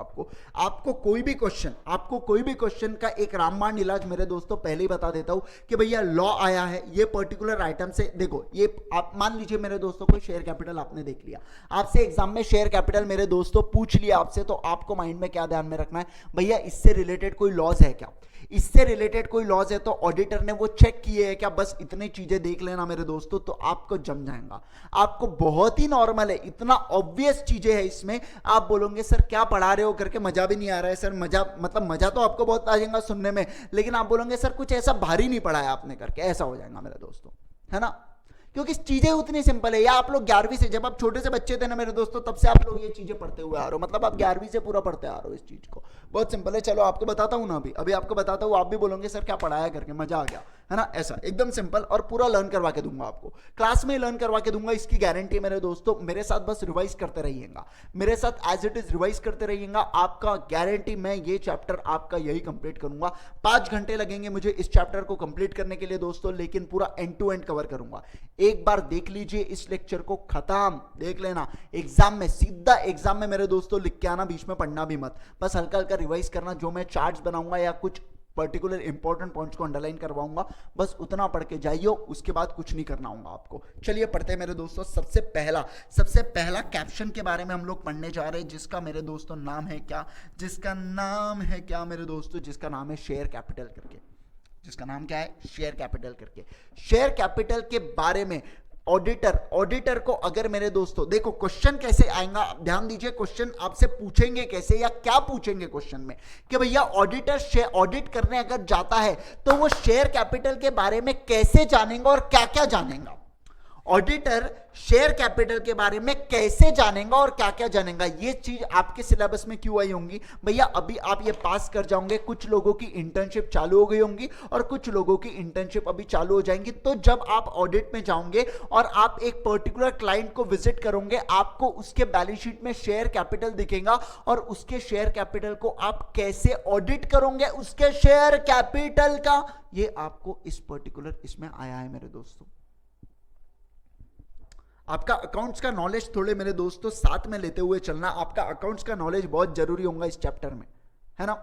आपको कोई भी क्वेश्चन का एक रामबाण इलाज मेरे दोस्तों पहले ही बता देता हूं कि भैया लॉ आया है, ये पर्टिकुलर आइटम से देखो, ये आप मान लीजिए मेरे दोस्तों कोई शेयर कैपिटल आपने देख लिया, आपसे एग्जाम में शेयर कैपिटल मेरे दोस्तों पूछ लिया आपसे, तो आपको माइंड में क्या ध्यान में रखना है, भैया इससे रिलेटेड कोई लॉज है क्या, इससे रिलेटेड कोई लॉज है तो ऑडिटर ने वो चेक किए है क्या, बस इतनी चीजें देख लेना मेरे दोस्तों, तो आपको जम जाएगा। आपको बहुत ही नॉर्मल है, इतना ऑब्वियस चीजें है इसमें, आप बोलोगे सर क्या पढ़ा रहे हो करके, मजा भी नहीं आ रहा है सर, मजा तो आपको बहुत आ जाएगा सुनने में, लेकिन आप बोलोगे सर कुछ ऐसा भारी नहीं पढ़ाया आपने करके, ऐसा हो जाएगा मेरे दोस्तों, है ना, क्योंकि चीजें उतनी सिंपल है। या आप लोग 11वीं से, जब आप छोटे से बच्चे थे ना मेरे दोस्तों, तब से आप लोग ये चीजें पढ़ते हुए आ रहे हो, मतलब आप 11वीं से पूरा पढ़ते आ रहे हो इस चीज को, बहुत सिंपल है। चलो आपको बताता हूं ना, अभी आपको बताता हूं, आप भी बोलोगे सर क्या पढ़ाया करके, मजा आ गया, है ना, ऐसा एकदम सिंपल, और पूरा लर्न करवा के दूंगा आपको, क्लास में लर्न करवा के दूंगा, इसकी गारंटी है मेरे दोस्तों। मेरे साथ बस रिवाइज करते रहिएगा, मेरे साथ एज इट इज रिवाइज करते रहिएगा, आपका गारंटी मैं ये चैप्टर आपका यही कंप्लीट करूंगा। 5 घंटे लगेंगे मुझे इस चैप्टर को कंप्लीट करने के लिए दोस्तों, लेकिन पूरा एंड टू एंड कवर करूंगा। एक बार देख लीजिए इस लेक्चर को, खत्म, देख लेना, एग्जाम में सीधा एग्जाम में मेरे दोस्तों लिख के आना, बीच में पढ़ना भी मत, बस हल्का हल्का रिवाइज करना, जो मैं चार्ट्स बनाऊंगा या कुछ पर्टिकुलर इंपॉर्टेंट पॉइंट्स को अंडरलाइन करवाऊंगा, बस उतना पढ़ के जाइए, उसके बाद कुछ नहीं करना होगा आपको। चलिए पढ़ते हैं मेरे दोस्तों। सबसे पहला कैप्शन के बारे में हम लोग पढ़ने जा रहे हैं, जिसका मेरे दोस्तों नाम है क्या, जिसका नाम है क्या मेरे दोस्तों, जिसका नाम है शेयर कैपिटल करके, जिसका नाम क्या है, शेयर कैपिटल करके। शेयर कैपिटल के बारे में ऑडिटर को अगर मेरे दोस्तों देखो क्वेश्चन कैसे आएगा, ध्यान दीजिए, क्वेश्चन आपसे पूछेंगे कैसे या क्या पूछेंगे क्वेश्चन में, कि भैया ऑडिटर ऑडिट करने अगर जाता है तो वो शेयर कैपिटल के बारे में कैसे जानेगा और क्या क्या जानेगा। ऑडिटर शेयर कैपिटल के बारे में कैसे जानेगा और क्या क्या जानेगा, ये चीज आपके सिलेबस में क्यों आई होंगी भैया, अभी आप ये पास कर जाओगे, कुछ लोगों की इंटर्नशिप चालू हो गई होंगी और कुछ लोगों की इंटर्नशिप अभी चालू हो जाएंगी, तो जब आप ऑडिट में जाओगे और आप एक पर्टिकुलर क्लाइंट को विजिट करोगे, आपको उसके बैलेंस शीट में शेयर कैपिटल दिखेगा और उसके शेयर कैपिटल को आप कैसे ऑडिट करोगे, उसके शेयर कैपिटल का, ये आपको इस पर्टिकुलर इसमें आया है मेरे दोस्तों। आपका अकाउंट्स का नॉलेज थोड़े मेरे दोस्तों साथ में लेते हुए चलना, आपका अकाउंट्स का नॉलेज बहुत जरूरी होगा इस चैप्टर में, है ना।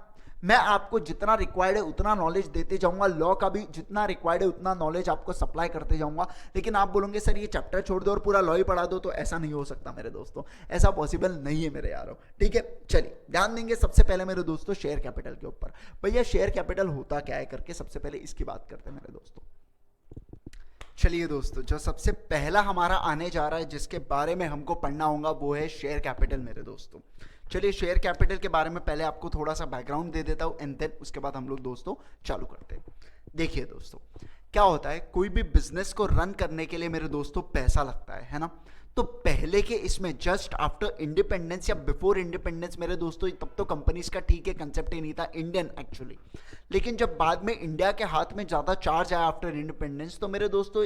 मैं आपको जितना रिक्वायर्ड है उतना नॉलेज देते जाऊंगा, लॉ का भी जितना रिक्वायर्ड है उतना नॉलेज आपको सप्लाई करते जाऊंगा, लेकिन आप बोलोगे सर ये चैप्टर छोड़ दो और पूरा लॉ ही पढ़ा दो, तो ऐसा नहीं हो सकता मेरे दोस्तों, ऐसा पॉसिबल नहीं है मेरे यारों, ठीक है। चलिए ध्यान देंगे सबसे पहले मेरे दोस्तों शेयर कैपिटल के ऊपर, भैया शेयर कैपिटल होता क्या है करके सबसे पहले इसकी बात करते हैं मेरे दोस्तों। चलिए दोस्तों, जो सबसे पहला हमारा आने जा रहा है जिसके बारे में हमको पढ़ना होगा वो है शेयर कैपिटल मेरे दोस्तों। चलिए शेयर कैपिटल के बारे में पहले आपको थोड़ा सा बैकग्राउंड दे देता हूं एंड देन उसके बाद हम लोग दोस्तों चालू करते हैं। देखिए दोस्तों क्या होता है, कोई भी बिजनेस को रन करने के लिए मेरे दोस्तों पैसा लगता है ना। तो पहले के इसमें जस्ट आफ्टर इंडिपेंडेंस या बिफोर इंडिपेंडेंस मेरे दोस्तों, तब तो कंपनीज का ठीक है कंसेप्ट ही नहीं था इंडियन एक्चुअली, लेकिन जब बाद में इंडिया के हाथ में ज़्यादा चार्ज आया आफ्टर इंडिपेंडेंस, तो मेरे दोस्तों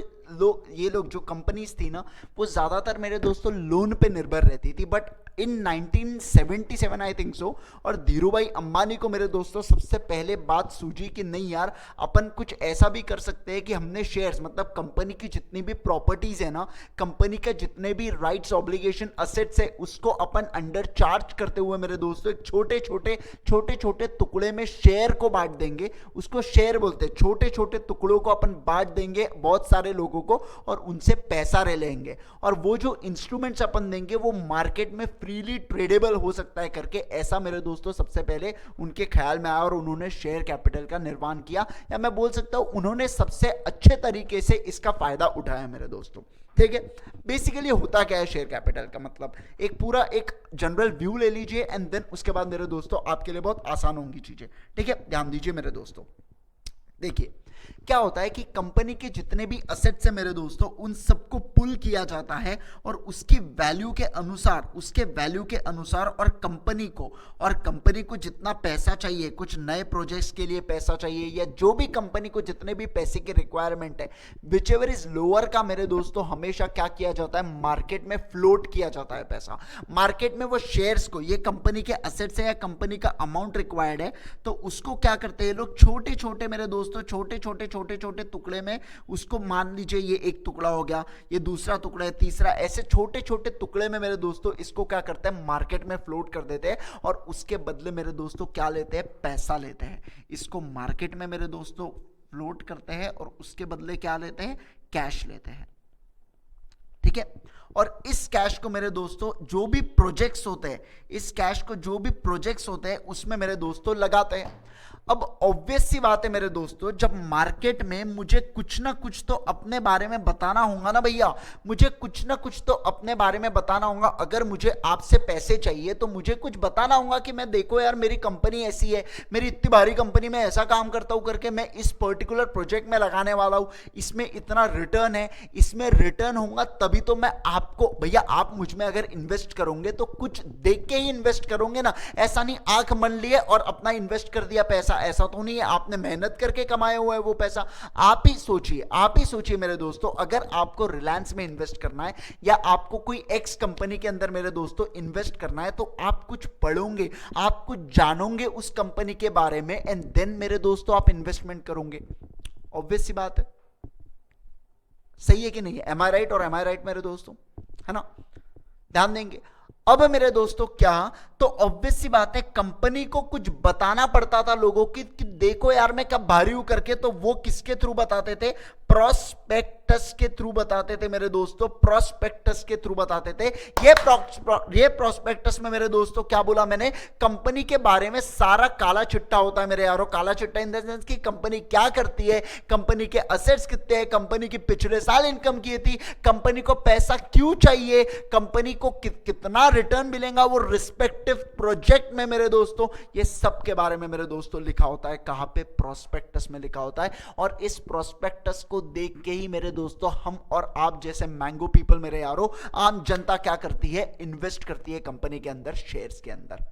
ये लोग जो कंपनीज थी ना, वो ज़्यादातर मेरे दोस्तों लोन पे निर्भर रहती थी। But in 1977 I think so, और धीरू भाई अंबानी को मेरे दोस्तों सबसे पहले बात सूझी कि नहीं यार, अपन कुछ ऐसा भी कर सकते हैं कि हमने शेयर्स, मतलब कंपनी की जितनी भी प्रॉपर्टीज है ना, कंपनी के जितने भी राइट्स ऑब्लिगेशन असेट्स है, उसको अपन अंडर चार्ज करते हुए मेरे दोस्तों एक छोटे छोटे टुकड़े में शेयर को बांट देंगे, उसको शेयर बोलते हैं, छोटे छोटे टुकड़ों को अपन बांट देंगे बहुत सारे लोगों को और उनसे पैसा ले लेंगे, और वो जो इंस्ट्रूमेंट्स अपन देंगे वो मार्केट में फ्रीली ट्रेडेबल हो सकता है करके, ऐसा मेरे दोस्तों सबसे पहले उनके ख्याल में आया और उन्होंने शेयर कैपिटल का निर्माण किया, या मैं बोल सकता हूं उन्होंने सबसे अच्छे तरीके से इसका फायदा उठाया मेरे दोस्तों, ठीक है। बेसिकली होता क्या है शेयर कैपिटल का, मतलब एक पूरा एक जनरल व्यू ले लीजिए एंड देन उसके बाद मेरे दोस्तों आपके लिए बहुत आसान होंगी चीजें, ठीक है। ध्यान दीजिए मेरे दोस्तों, देखिए क्या होता है कि कंपनी के जितने भी असेट्स हैं मेरे दोस्तों, उन सबको पुल किया जाता है और उसकी वैल्यू के अनुसार और कंपनी को जितना पैसा चाहिए, कुछ नए प्रोजेक्ट्स के लिए पैसा चाहिए या जो भी कंपनी को जितने भी पैसे की रिक्वायरमेंट है, विच एवर इज लोअर का मेरे दोस्तों हमेशा क्या किया जाता है, मार्केट में फ्लोट किया जाता है पैसा। मार्केट में वो शेयर्स को, ये कंपनी के असेट्स है या कंपनी का अमाउंट रिक्वायर्ड है, तो उसको क्या करते हैं लोग, छोटे छोटे मेरे दोस्तों छोटे छोटे छोटे छोटे टुकड़े में उसको, मान लीजिए ये एक टुकड़ा हो गया, ये दूसरा टुकड़ा है, तीसरा, ऐसे छोटे छोटे टुकड़े में मेरे दोस्तों इसको क्या करते हैं, मार्केट में फ्लोट कर देते हैं और उसके बदले मेरे दोस्तों क्या लेते हैं, पैसा लेते हैं। इसको मार्केट में मेरे दोस्तों फ्लोट करते हैं और उसके बदले क्या लेते हैं, कैश लेते हैं। ठीक है, और इस कैश को मेरे दोस्तों जो भी प्रोजेक्ट्स होते हैं, इस कैश को जो भी प्रोजेक्ट्स होते हैं उसमें मेरे दोस्तों लगाते हैं। अब ऑब्वियस सी बात है मेरे दोस्तों, जब मार्केट में मुझे कुछ ना कुछ तो अपने बारे में बताना होगा ना भैया, मुझे कुछ ना कुछ तो अपने बारे में बताना होगा। अगर मुझे आपसे पैसे चाहिए तो मुझे कुछ बताना होगा कि मैं, देखो यार मेरी कंपनी ऐसी है, मेरी इतनी भारी कंपनी में ऐसा काम करता हूं करके मैं इस पर्टिकुलर प्रोजेक्ट में लगाने वाला हूं, इसमें इतना रिटर्न है, इसमें रिटर्न होगा तभी तो मैं आपको, भैया आप मुझ में अगर इन्वेस्ट करोगे तो कुछ देख के ही इन्वेस्ट करोगे ना, ऐसा नहीं आंख मन लिए और अपना इन्वेस्ट कर दिया पैसा, ऐसा तो नहीं है। आपने मेहनत करके कमाया हुआ है वो पैसा। आप ही सोचिए मेरे दोस्तों, अगर आपको रिलायंस में इन्वेस्ट करना है या आपको कोई एक्स कंपनी के अंदर मेरे दोस्तों इन्वेस्ट करना है, तो आप कुछ पढ़ोगे, आप कुछ जानोगे उस कंपनी के बारे में, एंड देन मेरे दोस्तों आप इन्वेस्टमेंट करोगे। ऑब्वियस सी बात है, सही है कि नहीं है? एम आई राइट? और एम आई राइट मेरे दोस्तों, है ना? ध्यान देंगे। अब मेरे दोस्तों क्या, तो ऑब्वियस सी बात है कंपनी को कुछ बताना पड़ता था लोगों की कि देखो यार मैं कब भारी हूं करके, तो वो किसके थ्रू बताते थे, प्रोस्पेक्टस के थ्रू बताते थे मेरे दोस्तों, प्रोस्पेक्टस के थ्रू बताते थे। ये प्रोस्पेक्टस में मेरे दोस्तों क्या बोला मैंने, कंपनी के बारे में सारा काला चिट्टा होता है मेरे यारों। काला चिट्टा इन द सेंस कि कंपनी क्या करती है, कंपनी के असेट्स कितने हैं, कंपनी की पिछले साल इनकम की थी, कंपनी को पैसा क्यों चाहिए, कंपनी को कितना रिटर्न मिलेगा वो रिस्पेक्टिव प्रोजेक्ट में मेरे दोस्तों, ये सब के बारे में मेरे दोस्तों लिखा होता है। कहां पे, प्रोस्पेक्टस में लिखा होता है। और इस प्रोस्पेक्टस को देख के ही मेरे दोस्तों हम और आप जैसे मैंगो पीपल मेरे यारों, आम जनता क्या करती है, इन्वेस्ट करती है कंपनी के अंदर, शेयर्स के अंदर।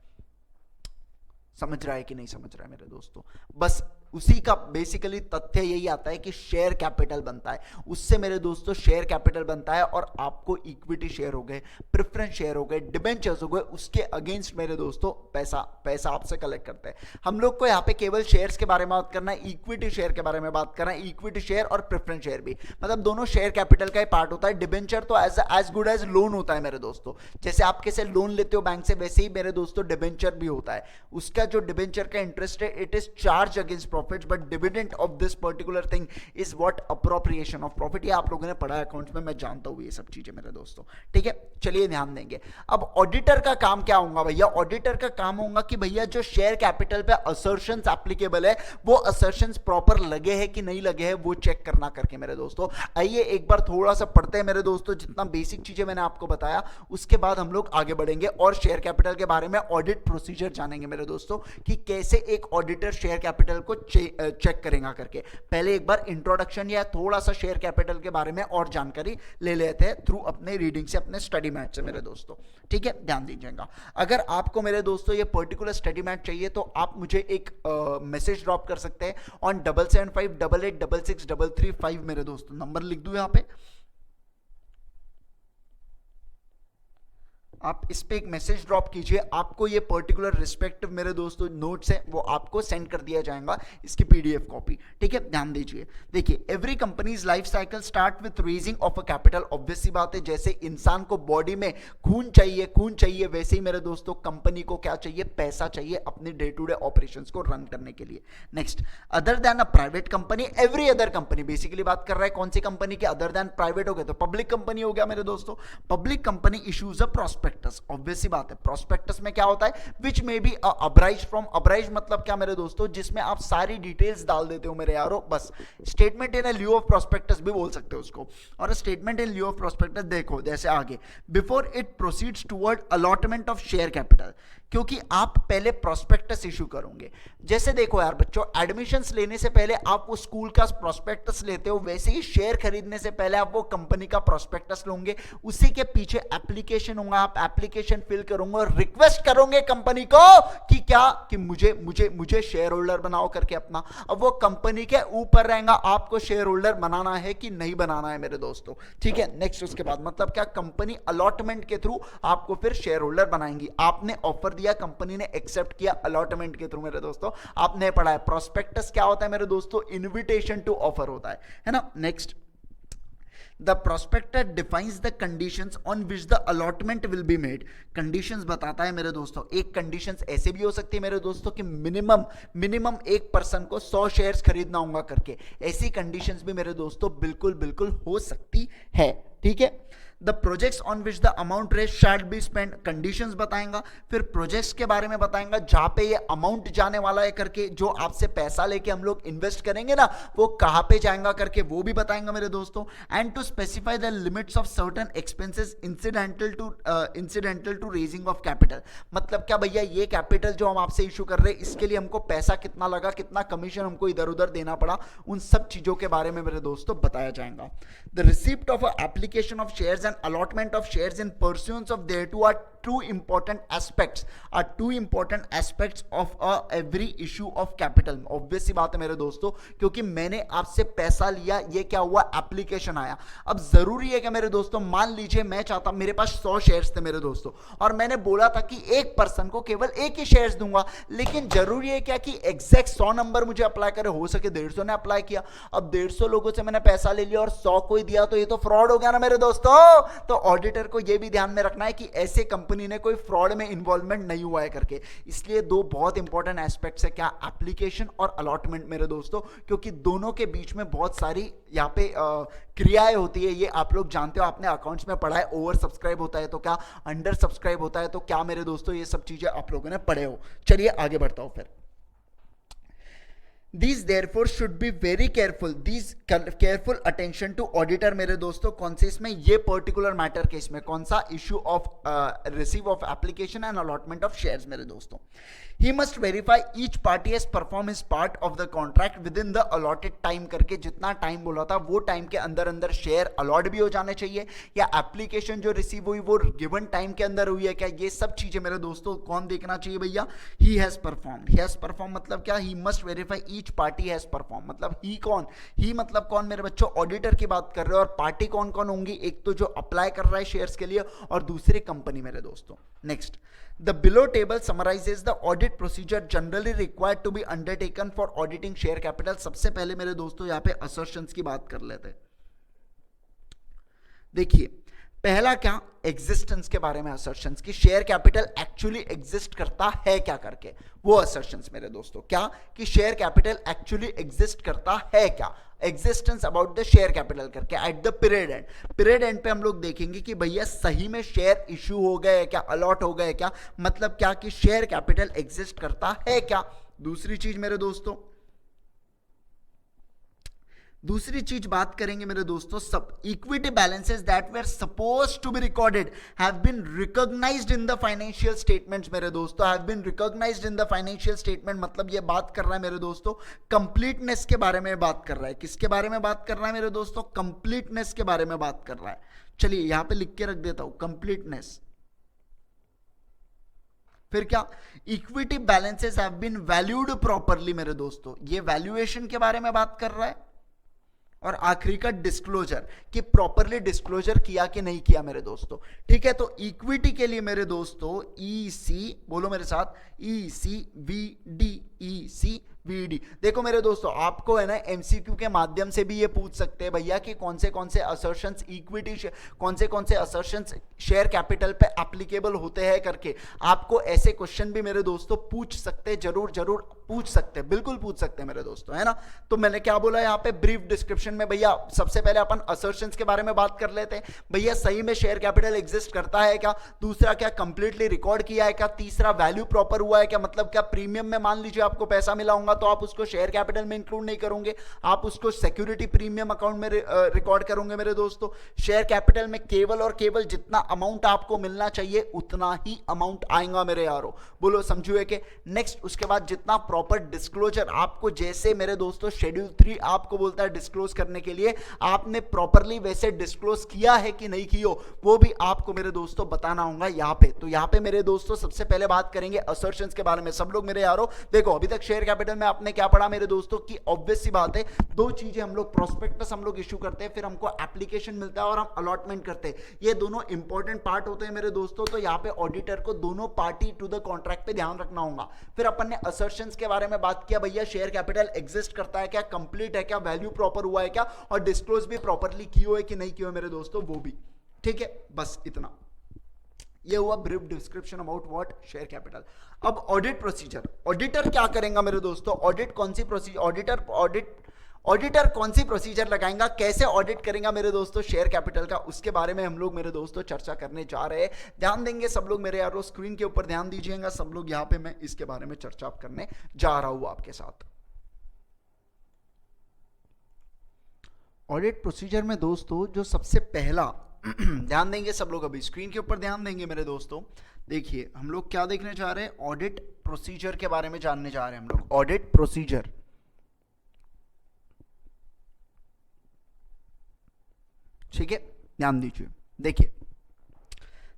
समझ रहा है कि नहीं समझ रहा है मेरे दोस्तों? बस उसी का बेसिकली तथ्य यही आता है कि शेयर कैपिटल बनता है, उससे मेरे दोस्तों शेयर कैपिटल बनता है और आपको इक्विटी शेयर हो गए, प्रेफरेंस शेयर हो गए, डिबेंचर्स हो गए, उसके अगेंस्ट मेरे दोस्तों पैसा आपसे कलेक्ट करते हैं। हम लोग को यहाँ पे केवल शेयर्स के बारे में बात करना है, इक्विटी शेयर के बारे में बात करना है। इक्विटी शेयर और प्रेफरेंस शेयर भी मतलब दोनों शेयर कैपिटल का ही पार्ट होता है। डिबेंचर तो एज गुड एज लोन होता है मेरे दोस्तों, जैसे आप कैसे लोन लेते हो बैंक से, वैसे ही मेरे दोस्तों डिबेंचर भी होता है। उसका जो डिबेंचर का इंटरेस्ट है, it is charge against profits, but dividend of this particular thing is what, appropriation of profit. ये आप लोगों ने पढ़ा है अकाउंट्स में, मैं जानता हूं ये सब चीजें मेरे दोस्तों। ठीक है, चलिए ध्यान देंगे। अब ऑडिटर का काम क्या होगा भैया, ऑडिटर का काम होगा कि भैया जो शेयर कैपिटल पे असर्शंस एप्लीकेबल है, वो असर्शंस प्रॉपर लगे हैं कि नहीं लगे हैं, वो चेक करना करके मेरे दोस्तों। आइए एक बार थोड़ा सा पढ़ते हैं मेरे दोस्तों, जितना बेसिक चीजें मैंने आपको बताया, उसके बाद हम लोग आगे बढ़ेंगे और शेयर कैपिटल के बारे में ऑडिट प्रोसीजर जानेंगे मेरे दोस्तों, कि कैसे एक ऑडिटर शेयर कैपिटल को चेक करेगा करके। पहले एक बार इंट्रोडक्शन या थोड़ा सा शेयर कैपिटल के बारे में और जानकारी ले लेते हैं थ्रू अपने रीडिंग से, अपने स्टडी मैच से मेरे दोस्तों। ठीक है, ध्यान दीजिएगा। अगर आपको मेरे दोस्तों ये पर्टिकुलर स्टडी मैच चाहिए तो आप मुझे एक मैसेज ड्रॉप कर सकते हैं ऑन 7758866335 मेरे दोस्तों। नंबर लिख दूं यहां पे, आप इस पे एक मैसेज ड्रॉप कीजिए, आपको ये पर्टिकुलर रिस्पेक्टिव मेरे दोस्तों नोट्स है वो आपको सेंड कर दिया जाएगा, इसकी पीडीएफ कॉपी। ठीक है, ध्यान दीजिए। देखिए, every company's life cycle start with raising of a capital. Obvious सी बात है, जैसे इंसान को बॉडी में खून चाहिए, वैसे ही मेरे दोस्तों कंपनी को क्या चाहिए, पैसा चाहिए अपने डे टू डे ऑपरेशंस को रन करने के लिए। Next, other than a private company, every other company, basically बात कर रहा है कौन सी कंपनी के, अदर देन प्राइवेट हो गए तो पब्लिक कंपनी हो गया मेरे दोस्तों। Public company issues a prospect, obvious सी बात है। प्रोस्पेक्टस में क्या होता है, विच में बी अब्राइज फ्रॉम, अब्राइज मतलब क्या मेरे दोस्तों, जिसमें आप सारी डिटेल्स डाल देते हो मेरे यारों, बस। स्टेटमेंट इन लिeu ऑफ प्रोस्पेक्टस भी बोल सकते हो उसको। और स्टेटमेंट इन लिeu ऑफ प्रोस्पेक्टस देखो जैसे आगे, before it proceeds toward allotment of share capital, क्योंकि आप पहले प्रोस्पेक्टस इशू करोगे। जैसे देखो यार बच्चों, एडमिशंस लेने से पहले आप वो स्कूल का प्रोस्पेक्टस लेते हो, वैसे ही शेयर खरीदने से पहले आप वो कंपनी का प्रोस्पेक्टस लोगे, उसी के पीछे एप्लीकेशन होगा, आप एप्लीकेशन फिल करोगे और रिक्वेस्ट करोगे कंपनी को कि क्या, कि मुझे शेयर होल्डर बनाओ करके अपना। अब वो कंपनी के ऊपर रहेगा आपको शेयर होल्डर बनाना है कि नहीं बनाना है मेरे दोस्तों। ठीक है, नेक्स्ट उसके बाद मतलब क्या, कंपनी अलॉटमेंट के थ्रू आपको फिर शेयर होल्डर बनाएंगी। आपने ऑफर दिया, कंपनी ने एक्सेप्ट किया अलॉटमेंट के थ्रू मेरे दोस्तों। आपने पढ़ा है प्रोस्पेक्टस क्या होता है मेरे दोस्तों, इन्विटेशन टू ऑफर होता है ना। Next, The prospectus defines the conditions on which the allotment will be made. Conditions बताता है मेरे दोस्तों। एक conditions ऐसे भी हो सकती है मेरे दोस्तों कि मिनिमम एक पर्सन को 100 शेयर्स खरीदना होगा करके, ऐसी conditions भी मेरे दोस्तों बिल्कुल हो सकती है, ठीक है। The projects on which the amount raise shall be spend, conditions बताएंगा। फिर प्रोजेक्ट्स के बारे में बताएंगा जहां पे ये अमाउंट जाने वाला है करके, जो आपसे पैसा लेके हम लोग इन्वेस्ट करेंगे ना, वो कहां पे जाएगा करके वो भी बताएंगा मेरे दोस्तों। And to specify the limits of certain expenses incidental to raising of capital. मतलब क्या भैया, ये कैपिटल जो हम आपसे इशू कर रहे हैं इसके लिए हमको पैसा कितना लगा, कितना कमीशन हमको इधर उधर देना पड़ा, उन सब चीजों के बारे में मेरे दोस्तों बताया जाएगा। The receipt of application of shares and allotment of shares in pursuance of thereto are two important aspects of every issue of capital। obvious सी बात है मेरे दोस्तों, क्योंकि मैंने आपसे पैसा लिया, ये क्या हुआ, एप्लीकेशन आया। अब जरूरी है कि मेरे दोस्तों, मान लीजिए मैं चाहता, मेरे पास 100 शेयर्स थे मेरे दोस्तों, और मैंने बोला था कि एक पर्सन को केवल एक ही शेयर्स दूंगा, लेकिन जरूरी है क्या कि एग्जैक्ट 100 नंबर मुझे अप्लाई करे, हो सके 150 ने अप्लाई किया। अब 150 लोगों से मैंने पैसा ले लिया और 100 को ही दिया, तो ये तो फ्रॉड हो गया ना मेरे दोस्तों। तो ऑडिटर को ये भी ध्यान में रखना है कि ऐसे कंपनी ने कोई फ्रॉड में इन्वॉल्वमेंट नहीं हुआ है करके। इसलिए दो बहुत इंपॉर्टेंट एस्पेक्ट्स है, क्या, एप्लीकेशन और अलॉटमेंट मेरे दोस्तों, क्योंकि दोनों के बीच में बहुत सारी यहाँ पे क्रियाएं होती है। ये आप लोग जानते हो, आपने अकाउंट्स में पढ़ा है, ओवर सब्सक्राइब होता है तो क्या, अंडर सब्सक्राइब होता है तो क्या मेरे दोस्तों, ये सब चीजें आप लोगों ने पढ़े हो। चलिए आगे बढ़ता हूं फिर। These therefore should be very careful, these careful attention to auditor मेरे दोस्तों। कौन से इसमें, ये पर्टिकुलर मैटर केस में, कौन सा, issue of receive of application and allotment of shares मेरे दोस्तों। He must verify each party has performed his part of the contract within the allotted time करके, जितना टाइम बोला था वो टाइम के अंदर शेयर अलॉट भी हो जाने चाहिए, या एप्लीकेशन जो रिसीव हुई वो गिवन टाइम के अंदर हुई है क्या, ये सब चीजें मेरे दोस्तों कौन देखना चाहिए भैया, he has performed मतलब क्या, he must verify each party has performed, मतलब ही कौन, ही मतलब कौन मेरे बच्चों, ऑडिटर की बात कर रहे हो, और पार्टी कौन कौन होंगी, एक तो जो अप्लाई कर रहा है शेयर्स के लिए, और दूसरी कंपनी मेरे दोस्तों। Next, the below table summarizes the audit procedure generally required to be undertaken for auditing share capital। सबसे पहले मेरे दोस्तों यहाँ पे assertions की बात कर लेते हैं। देखिए, पहला क्या, एग्जिस्टेंस के बारे में असर्शंस, कि शेयर कैपिटल एक्चुअली एग्जिस्ट करता है क्या करके, वो असर्शंस मेरे दोस्तों। क्या, कि शेयर कैपिटल एक्चुअली एग्जिस्ट करता है क्या, existence about the share capital करके एट द पीरियड एंड पे हम लोग देखेंगे कि भैया सही में शेयर इश्यू हो गए क्या, अलॉट हो गए क्या, मतलब क्या कि शेयर कैपिटल एग्जिस्ट करता है क्या। दूसरी चीज मेरे दोस्तों, दूसरी चीज बात करेंगे मेरे दोस्तों, सब equity balances that were supposed to be recorded have been recognised in the financial statements मेरे दोस्तों, have been recognised in the financial statement. मतलब ये बात कर रहा है मेरे दोस्तों कंप्लीटनेस के बारे में बात कर रहा है, किसके बारे में बात कर रहा है मेरे दोस्तों, कंप्लीटनेस के बारे में बात कर रहा है। चलिए यहां पे लिख के रख देता हूं कंप्लीटनेस। फिर क्या, equity balances have been valued properly मेरे दोस्तों, ये वैल्यूएशन के बारे में बात कर रहा है। और आखिरी का डिस्क्लोजर, कि प्रॉपरली डिस्क्लोजर किया कि नहीं किया मेरे दोस्तों, ठीक है। तो इक्विटी के लिए मेरे दोस्तों EC, बोलो मेरे साथ, ECVD। देखो मेरे दोस्तों, आपको है ना MCQ के माध्यम से भी ये पूछ सकते हैं भैया कि कौन से असर्शंस इक्विटी, कौन से असर्शंस शेयर कैपिटल पे एप्लीकेबल होते हैं करके, आपको ऐसे क्वेश्चन भी मेरे दोस्तों पूछ सकते, जरूर पूछ सकते, बिल्कुल पूछ सकते हैं मेरे दोस्तों, है ना। तो मैंने क्या बोला यहाँ पे ब्रीफ डिस्क्रिप्शन में, भैया सबसे पहले अपन असर्शंस के बारे में बात कर लेते हैं। भैया सही में शेयर कैपिटल एग्जिस्ट करता है क्या, दूसरा क्या कंप्लीटली रिकॉर्ड किया है क्या, तीसरा वैल्यू प्रॉपर हुआ है क्या, मतलब क्या प्रीमियम में मान लीजिए आपको पैसा मिला होगा तो आप उसको शेयर कैपिटल में इंक्लूड नहीं करोगे, आप उसको सिक्योरिटी प्रीमियम अकाउंट में रिकॉर्ड करोगे मेरे दोस्तों। शेयर कैपिटल में केवल और केवल जितना अमाउंट आपको मिलना चाहिए उतना ही अमाउंट आएगा मेरे यारो, बोलो समझुए के। नेक्स्ट, उसके बाद जितना प्रॉपर डिस्क्लोजर आपको, जैसे मेरे दोस्तों शेड्यूल 3 आपको बोलता है डिस्क्लोज करने के लिए, आपने प्रॉपरली वैसे डिस्क्लोज किया है कि नहीं किया, वो भी आपको मेरे दोस्तों बताना होगा यहाँ पे। तो यहाँ पे मेरे दोस्तों सबसे पहले बात करेंगे असर्शंस के बारे में। सब लोग मेरे यारो देखो, अभी तक शेयर कैपिटल में आपने क्या पढ़ा मेरे दोस्तों कि ऑब्वियस सी बात है, दो चीजें हम लोग, प्रोस्पेक्टस हम लोग इशू करते हैं, फिर हमको एप्लीकेशन मिलता है और हम अलॉटमेंट करते हैं। ये दोनों इंपॉर्टेंट पार्ट होते हैं मेरे दोस्तों। तो यहाँ पे ऑडिटर को दोनों पार्टी टू द कॉन्ट्रैक्ट पे ध्यान रखना होगा। फिर अपन ने असर्शंस के बारे में बात किया, भैया शेयर कैपिटल एग्जिस्ट करता है क्या, कंप्लीट है क्या, वैल्यू प्रॉपर हुआ है क्या, और डिस्क्लोज भी प्रॉपरली की हो है कि नहीं की हो मेरे दोस्तों, वो भी। ठीक है, बस इतना। ये हुआ brief description about what share capital. अब ऑडिट प्रोसीजर, ऑडिटर क्या करेगा मेरे दोस्तों, ऑडिट कौन सी प्रोसीजर, ऑडिटर कौन सी प्रोसीजर लगाएगा, कैसे ऑडिट करेगा मेरे दोस्तों शेयर कैपिटल का, उसके बारे में हम लोग मेरे दोस्तों चर्चा करने जा रहे हैं। ध्यान देंगे सब लोग मेरे यारों, स्क्रीन के ऊपर ध्यान दीजिएगा सब लोग, यहां पे मैं इसके बारे में चर्चा करने जा रहा हूं आपके साथ। ऑडिट प्रोसीजर में दोस्तों जो सबसे पहला ध्यान देंगे सब लोग, अभी स्क्रीन के ऊपर ध्यान देंगे मेरे दोस्तों। देखिए हम लोग क्या देखने जा रहे हैं, ऑडिट प्रोसीजर के बारे में जानने जा रहे हैं हम लोग, ऑडिट प्रोसीजर। ठीक है, ध्यान दीजिए। देखिए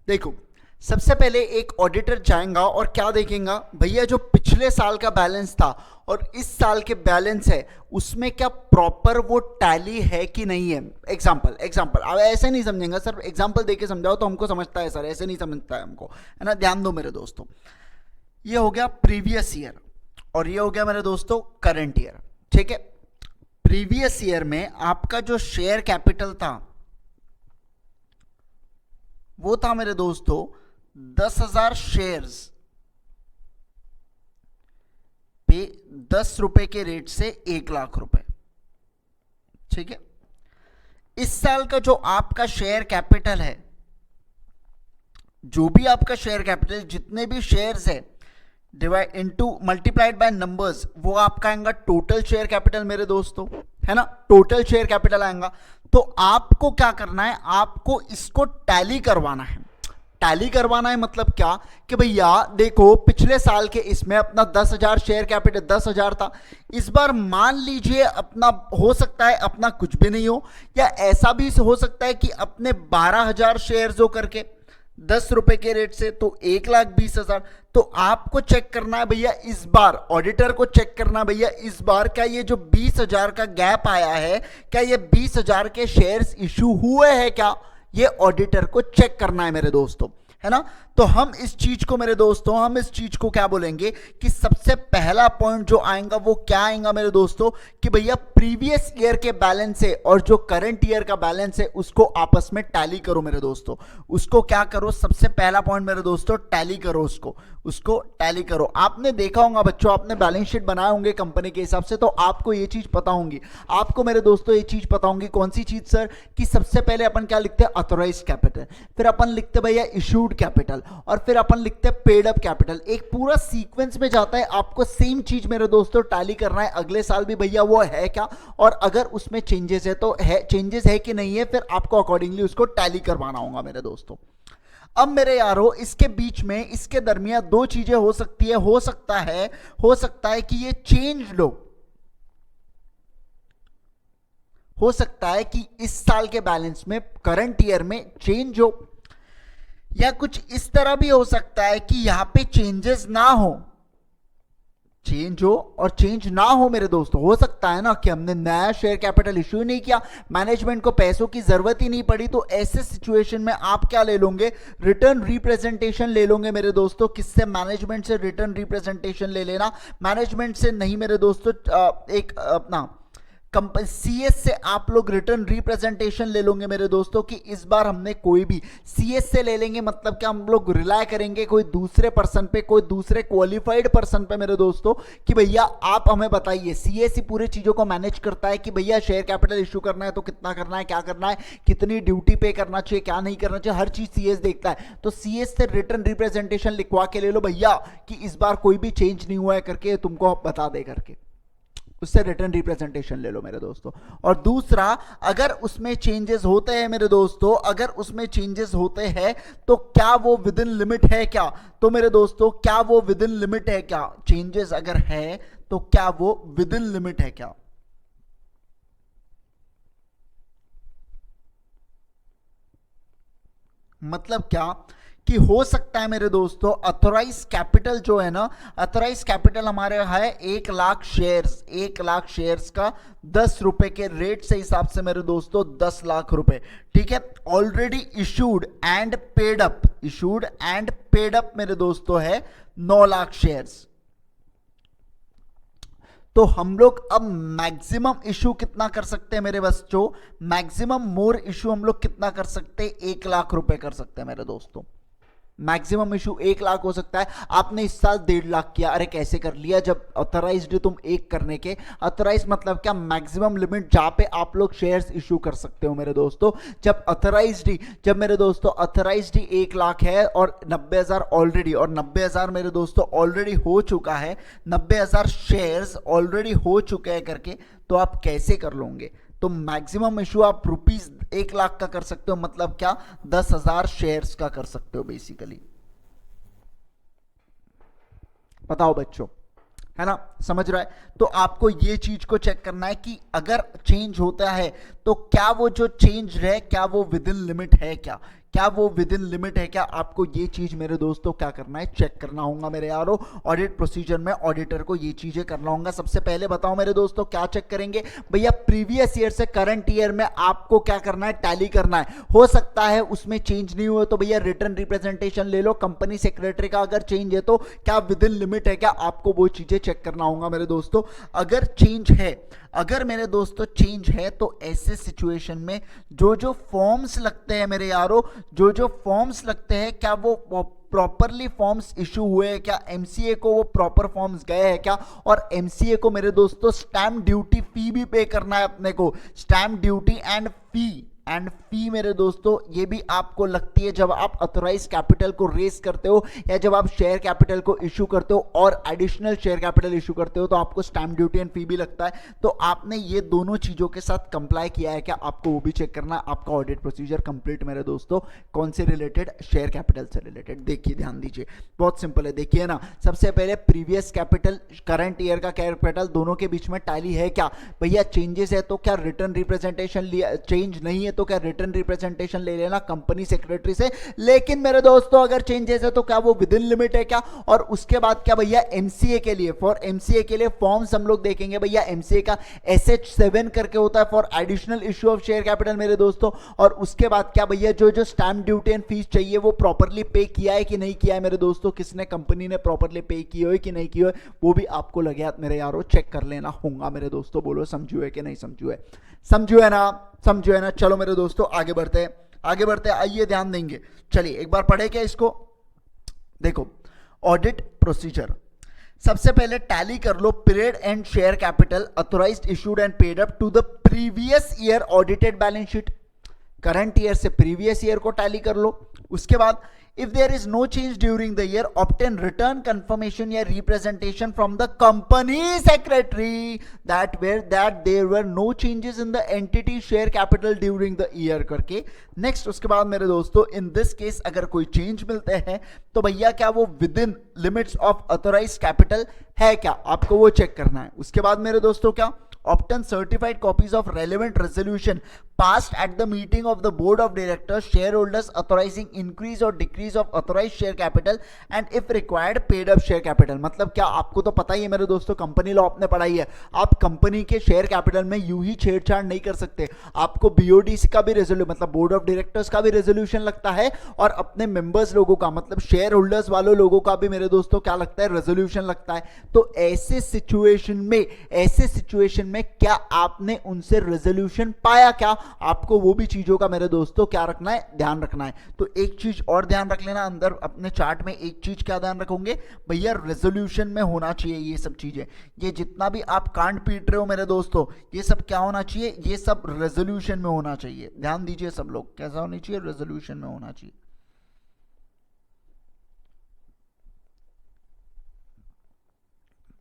देखो, सबसे पहले एक ऑडिटर जाएगा और क्या देखेगा, भैया जो पिछले साल का बैलेंस था और इस साल के बैलेंस है उसमें क्या प्रॉपर वो टैली है कि नहीं है। एग्जांपल अब ऐसे नहीं समझेंगे सर, एग्जांपल देके समझाओ तो हमको समझता है सर, ऐसे नहीं समझता है हमको, है ना। ध्यान दो मेरे दोस्तों, ये हो गया प्रीवियस ईयर और ये हो गया मेरे दोस्तों करंट ईयर। ठीक है, प्रीवियस ईयर में आपका जो शेयर कैपिटल था वो था मेरे दोस्तों 10,000 शेयर्स पे 10 रुपए के रेट से 1 लाख रुपए। ठीक है, इस साल का जो आपका शेयर कैपिटल है, जो भी आपका शेयर कैपिटल, जितने भी शेयर्स है divide into multiplied by numbers, वो आपका आएगा टोटल शेयर कैपिटल मेरे दोस्तों, है ना। टोटल शेयर कैपिटल आएगा। तो आपको क्या करना है, आपको इसको टैली करवाना है। टैली करवाना है मतलब क्या कि भैया देखो पिछले साल के इसमें अपना 10,000 शेयर कैपिटल 10,000 था, इस बार मान लीजिए अपना हो सकता है अपना कुछ भी नहीं हो, या ऐसा भी हो सकता है कि अपने 12,000 शेयर हो करके 10 रुपए के रेट से, तो 1,20,000। तो आपको चेक करना है भैया इस बार, ऑडिटर को चेक करना है भैया इस बार क्या ये जो 20,000 का गैप आया है, क्या ये 20,000 के शेयर्स इशू हुए हैं क्या, ये ऑडिटर को चेक करना है मेरे दोस्तों, है ना। तो हम इस चीज को मेरे दोस्तों, हम इस चीज को क्या बोलेंगे कि सबसे पहला पॉइंट जो आएगा वो क्या आएगा मेरे दोस्तों कि भैया प्रीवियस ईयर के बैलेंस है और जो करंट ईयर का बैलेंस है उसको आपस में टैली करो मेरे दोस्तों। उसको क्या करो, सबसे पहला पॉइंट मेरे दोस्तों टैली करो, उसको टैली करो। आपने देखा होगा बच्चों, आपने बैलेंस शीट बनाए होंगे कंपनी के हिसाब से, तो आपको ये चीज पता होंगी। आपको मेरे दोस्तों ये चीज पता होंगी, कौन सी चीज सर, कि सबसे पहले अपन क्या लिखते हैं, ऑथोराइज कैपिटल, फिर अपन लिखते भैया इशूड कैपिटल, और फिर अपन लिखते हैं पेड अप कैपिटल। एक पूरा सीक्वेंस में जाता है। आपको सेम चीज मेरे दोस्तों टैली करना है अगले साल भी, भैया वो है क्या, और अगर उसमें चेंजेस है तो है, चेंजेस है कि नहीं है, फिर आपको अकॉर्डिंगली उसको टैली करवाना होगा मेरे दोस्तों। अब मेरे यारों इसके बीच में, इसके दरमियान दो चीजें हो सकती है, हो सकता है कि ये चेंज लो, हो सकता है कि इस साल के बैलेंस में करंट ईयर में चेंज हो, या कुछ इस तरह भी हो सकता है कि यहां पे चेंजेस ना हो, चेंज हो और चेंज ना हो मेरे दोस्तों। हो सकता है ना कि हमने नया शेयर कैपिटल इश्यू नहीं किया, मैनेजमेंट को पैसों की जरूरत ही नहीं पड़ी, तो ऐसे सिचुएशन में आप क्या ले लोगे, रिटर्न रिप्रेजेंटेशन ले लोगे मेरे दोस्तों। किससे, मैनेजमेंट से रिटर्न रिप्रेजेंटेशन ले लेना, मैनेजमेंट से नहीं मेरे दोस्तों, एक अपना सीएस से आप लोग रिटर्न रिप्रेजेंटेशन ले लोगे मेरे दोस्तों कि इस बार हमने कोई भी, सीएस से ले लेंगे मतलब क्या, हम लोग रिलाय करेंगे कोई दूसरे पर्सन पे, कोई दूसरे क्वालिफाइड पर्सन पे मेरे दोस्तों, कि भैया आप हमें बताइए। सीएस ही पूरी चीजों को मैनेज करता है कि भैया शेयर कैपिटल इशू करना है तो कितना करना है, क्या करना है, कितनी ड्यूटी पे करना चाहिए, क्या नहीं करना चाहिए, हर चीज सीएस देखता है। तो सीएस से रिटर्न रिप्रेजेंटेशन लिखवा के ले लो भैया कि इस बार कोई भी चेंज नहीं हुआ है करके, तुमको बता दे करके, उससे रिटर्न रिप्रेजेंटेशन ले लो मेरे दोस्तों। और दूसरा, अगर उसमें चेंजेस होते हैं मेरे दोस्तों, अगर उसमें चेंजेस होते हैं तो क्या वो विद इन लिमिट है क्या, तो मेरे दोस्तों क्या वो विद इन लिमिट है क्या, चेंजेस अगर है तो क्या वो विद इन लिमिट है क्या। मतलब क्या कि हो सकता है मेरे दोस्तों ऑथोराइज कैपिटल जो है ना, ऑथोराइज कैपिटल हमारे है 1 लाख शेयर्स, 1 लाख शेयर्स का 10 रुपए के रेट से हिसाब से मेरे दोस्तों 10 लाख रुपए, ठीक है। Already issued and paid up, issued and paid up मेरे दोस्तों है 9 लाख शेयर्स। तो हम लोग अब मैक्सिमम इशू कितना कर सकते हैं मेरे बच्चों, मैक्सिमम मोर इशू हम लोग कितना कर सकते हैं, 1 लाख रुपए कर सकते हैं मेरे दोस्तों। मैक्सिमम इशू 1 लाख हो सकता है। आपने इस साल 1.5 लाख किया, अरे कैसे कर लिया, जब ऑथराइज्ड तुम एक करने के, ऑथराइज मतलब क्या, मैक्सिमम लिमिट जहां पे आप लोग शेयर्स इशू कर सकते हो मेरे दोस्तों। जब ऑथराइज्ड ही, जब मेरे दोस्तों ऑथराइज्ड ही 1 लाख है और 90,000 ऑलरेडी, और 90,000 मेरे दोस्तों ऑलरेडी हो चुका है, 90,000 शेयर्स ऑलरेडी हो चुके हैं करके, तो आप कैसे कर लोगे। तो मैक्सिमम इशू आप रुपीज 1 लाख का कर सकते हो, मतलब क्या 10,000 शेयर्स का कर सकते हो बेसिकली। बताओ बच्चों, है ना, समझ रहा है। तो आपको ये चीज को चेक करना है कि अगर चेंज होता है तो क्या वो जो चेंज है क्या वो विद इन लिमिट है, क्या वो विद इन लिमिट है क्या। आपको ये चीज मेरे दोस्तों क्या करना है, चेक करना होगा मेरे यारों। ऑडिट प्रोसीजर में ऑडिटर को ये चीजें करना होगा। सबसे पहले बताओ मेरे दोस्तों क्या चेक करेंगे भैया, प्रीवियस ईयर से करंट ईयर में आपको क्या करना है, टैली करना है। हो सकता है उसमें चेंज नहीं हुआ तो भैया रिटर्न रिप्रेजेंटेशन ले लो, कंपनी सेक्रेटरी का अगर चेंज है तो क्या विद इन लिमिट है क्या, आपको वो चीजें चेक करना होगा मेरे दोस्तों। अगर चेंज है, अगर मेरे दोस्तों चेंज है तो ऐसे सिचुएशन में जो जो फॉर्म्स लगते हैं मेरे यारों, जो जो फॉर्म्स लगते हैं क्या वो प्रॉपरली फॉर्म्स इशू हुए हैं क्या, एमसीए को वो प्रॉपर फॉर्म्स गए हैं क्या। और एमसीए को मेरे दोस्तों स्टैम्प ड्यूटी फी भी पे करना है अपने को, स्टैम्प ड्यूटी एंड फी मेरे दोस्तों ये भी आपको लगती है जब आप ऑथराइज कैपिटल को रेस करते हो या जब आप शेयर कैपिटल को इशू करते हो और एडिशनल शेयर कैपिटल इशू करते हो तो आपको स्टैम्प ड्यूटी एंड फी भी लगता है। तो आपने ये दोनों चीजों के साथ कंप्लाई किया है क्या, आपको वो भी चेक करना है। आपका ऑडिट प्रोसीजर कंप्लीट मेरे दोस्तों, कौन से रिलेटेड, शेयर कैपिटल से रिलेटेड। देखिए ध्यान दीजिए, बहुत सिंपल है, देखिए ना। सबसे पहले प्रीवियस कैपिटल करंट ईयर का कैपिटल दोनों के बीच में टैली है क्या, भैया चेंजेस है तो क्या रिटर्न रिप्रेजेंटेशन लिया, चेंज नहीं है तो क्या रिटर्न रिप्रेजेंटेशन ले लेना कंपनी सेक्रेटरी से। लेकिन मेरे दोस्तों अगर चेंजेस है तो क्या वो विद इन लिमिट है क्या। और उसके बाद क्या भैया एमसीए के लिए, फॉर एमसीए के लिए फॉर्म्स हम लोग देखेंगे भैया, एमसीए का SH7 करके होता है for additional issue of share capital मेरे दोस्तों। और उसके बाद क्या भैया जो जो स्टैम्प ड्यूटी एंड फीस चाहिए वो प्रॉपरली पे किया है कि नहीं किया है मेरे दोस्तों, किसने, कंपनी ने प्रॉपरली पे किए हो कि नहीं किए हो, वो भी आपको लगे हाथ मेरे यारों चेक कर लेना होगा मेरे दोस्तों। बोलो समझू है कि नहीं समझू है, समझू है ना, समझो है ना। चलो मेरे दोस्तों आगे बढ़ते हैं, आगे बढ़ते हैं, आइए ध्यान देंगे। चलिए एक बार पढ़े क्या इसको, देखो ऑडिट प्रोसीजर। सबसे पहले टैली कर लो period end share capital authorised issued and paid up to the previous year audited balance sheet. Current year से प्रीवियस ईयर को टैली कर लो। उसके बाद if there is no change during the year, obtain return confirmation या representation from the company secretary that there were no changes in the entity share capital during the year करके। Next उसके बाद मेरे दोस्तों इन दिस केस अगर कोई change मिलते हैं तो भैया क्या वो with in limits of authorised capital है क्या, आपको वो चेक करना है। उसके बाद मेरे दोस्तों क्या, obtain certified copies of relevant resolution passed at the meeting of the board of directors, shareholders authorizing increase or decrease of authorized share capital and if required paid up share capital। मतलब क्या, आपको तो पता ही है मेरे दोस्तों, company law आपने पढ़ाई है, आप कंपनी के शेयर कैपिटल में यूं ही छेड़छाड़ नहीं कर सकते। आपको बीओडीसी का भी रेजोल्यूशन, मतलब बोर्ड ऑफ डायरेक्टर्स का भी रेजोल्यूशन लगता है और अपने मेंबर्स लोगों का, मतलब शेयर होल्डर्स वालों लोगों का भी मेरे दोस्तों क्या लगता है, रेजोल्यूशन लगता है। तो ऐसे सिचुएशन में क्या आपने उनसे रेजोल्यूशन पाया क्या, आपको वो भी चीजों का मेरे दोस्तों क्या रखना है, ध्यान रखना है। तो एक चीज और ध्यान रख लेना अंदर अपने चार्ट में, एक चीज क्या ध्यान रखोगे भैया, रेजोल्यूशन में होना चाहिए ये सब चीजें। ये जितना भी आप कांड पीट रहे हो मेरे दोस्तों, ये सब क्या होना चाहिए, ये सब रेजोल्यूशन में होना चाहिए। ध्यान दीजिए सब लोग, कैसा होना चाहिए, रेजोल्यूशन में होना चाहिए।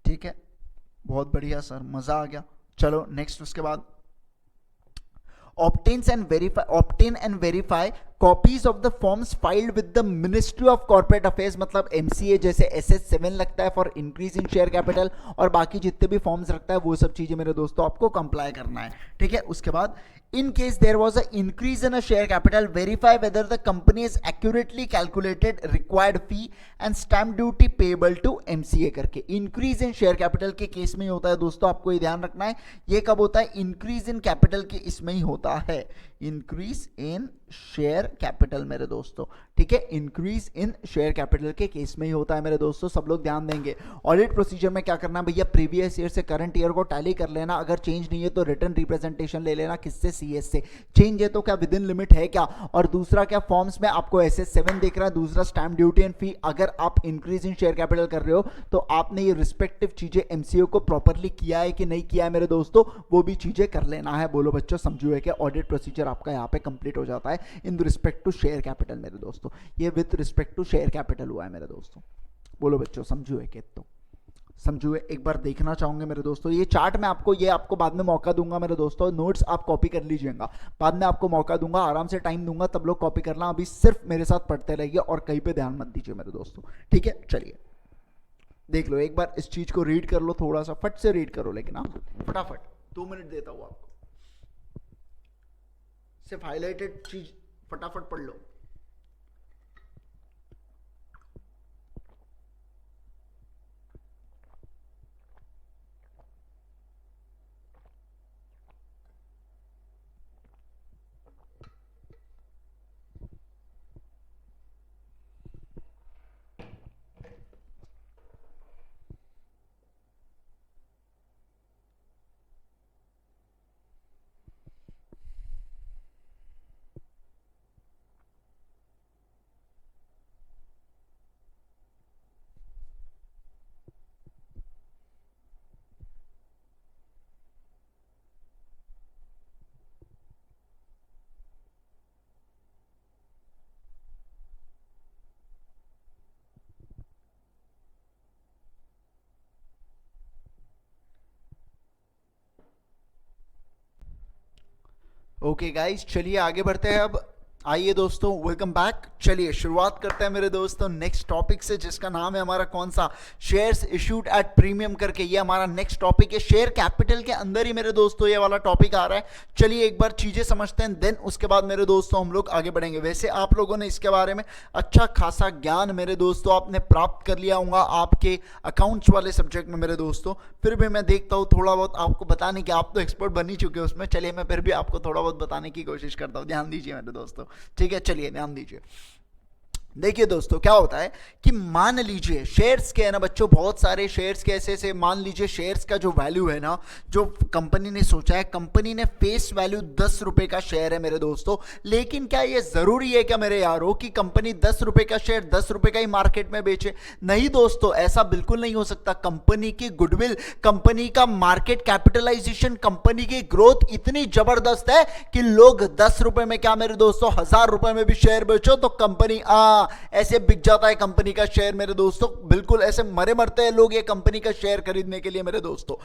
ठीक है, बहुत बढ़िया सर, मजा आ गया। चलो नेक्स्ट उसके बाद obtain and verify copies of the forms filed with the ministry of corporate affairs, मतलब एमसीए जैसे SS7 लगता है for increase in share capital, और बाकी जितने भी फॉर्म्स रखता है वो सब चीजें मेरे दोस्तों आपको कंप्लाई करना है, ठीक है। उसके बाद in case there was a increase in a share capital, verify whether the company has accurately calculated required fee and stamp duty payable to MCA करके। increase in share capital के केस में ही होता है दोस्तों, आपको ये ध्यान रखना है। ये कब होता है? increase in capital के इसमें ही होता है, increase in share capital मेरे दोस्तों, ठीक है। इंक्रीज इन शेयर कैपिटल के केस में ही होता है मेरे दोस्तों, सब लोग ध्यान देंगे। ऑडिट प्रोसीजर में क्या करना है भैया? प्रीवियस ईयर से करंट ईयर को टैली कर लेना, अगर चेंज नहीं है तो रिटर्न रिप्रेजेंटेशन ले लेना, किससे? CS से। चेंज है तो क्या विद इन लिमिट है क्या? और दूसरा क्या, फॉर्म्स में आपको SS7 दिख रहा है, दूसरा स्टैम्प ड्यूटी एंड फी। अगर आप इंक्रीज इन शेयर कैपिटल कर रहे हो तो आपने ये रिस्पेक्टिव चीजें MCO को प्रॉपरली किया है कि नहीं किया है मेरे दोस्तों, वो भी चीजें कर लेना है। बोलो बच्चों, समझो है कि ऑडिट प्रोसीजर आपका यहाँ पे कंप्लीट हो जाता है in respect to share capital मेरे दोस्तों। ये with respect to share capital हुआ है मेरे दोस्तों। बोलो बच्चों, समझो है कि? तो समझो है, एक बार देखना चाहूंगे मेरे दोस्तों। ये चार्ट मैं आपको बाद में मौका दूंगा मेरे दोस्तों, नोट्स आप कॉपी कर लीजिएगा, बाद में आपको मौका दूंगा, आराम से टाइम दूंगा, तब लोग कॉपी करना। अभी सिर्फ मेरे साथ पढ़ते रहिए और कहीं पे ध्यान मत दीजिए मेरे दोस्तों, ठीक है। चलिए देख लो, एक बार इस चीज को रीड कर लो, थोड़ा सा फट से रीड करो, लेकिन हाँ फटाफट, 2 मिनट देता हूं आपको, सिर्फ हाईलाइटेड चीज फटाफट पढ़ लो। ओके गाइस, चलिए आगे बढ़ते हैं। अब आइए दोस्तों, वेलकम बैक। चलिए शुरुआत करते हैं मेरे दोस्तों नेक्स्ट टॉपिक से, जिसका नाम है हमारा कौन सा? शेयर्स इशूड एट प्रीमियम करके। ये हमारा नेक्स्ट टॉपिक है। शेयर कैपिटल के अंदर ही मेरे दोस्तों ये वाला टॉपिक आ रहा है। चलिए एक बार चीजें समझते हैं, देन उसके बाद मेरे दोस्तों हम लोग आगे बढ़ेंगे। वैसे आप लोगों ने इसके बारे में अच्छा खासा ज्ञान मेरे दोस्तों आपने प्राप्त कर लिया होगा आपके अकाउंट्स वाले सब्जेक्ट में मेरे दोस्तों। फिर भी मैं देखता हूँ थोड़ा बहुत आपको बताने की, आप तो एक्सपर्ट बन ही चुके हो उसमें। चलिए मैं फिर भी आपको थोड़ा बहुत बताने की कोशिश करता हूँ, ध्यान दीजिए मेरे दोस्तों, ठीक है। चलिए ध्यान दीजिए। देखिए दोस्तों क्या होता है कि मान लीजिए शेयर्स के है ना बच्चों, बहुत सारे शेयर्स के ऐसे मान लीजिए शेयर्स का जो वैल्यू है ना, जो कंपनी ने सोचा है, कंपनी ने फेस वैल्यू 10 रुपए का शेयर है मेरे दोस्तों। लेकिन क्या ये जरूरी है क्या मेरे यारों कि कंपनी 10 रुपए का शेयर 10 रुपए का ही मार्केट में बेचे? नहीं दोस्तों, ऐसा बिल्कुल नहीं हो सकता। कंपनी की गुडविल, कंपनी का मार्केट कैपिटलाइजेशन, कंपनी की ग्रोथ इतनी जबरदस्त है कि लोग 10 रुपए में क्या मेरे दोस्तों 1000 रुपए में भी शेयर बेचो तो कंपनी ऐसे बिक जाता है कंपनी का शेयर मेरे दोस्तों। बिल्कुल ऐसे मरे मरते हैं लोग ये कंपनी का शेयर खरीदने के लिए मेरे दोस्तों।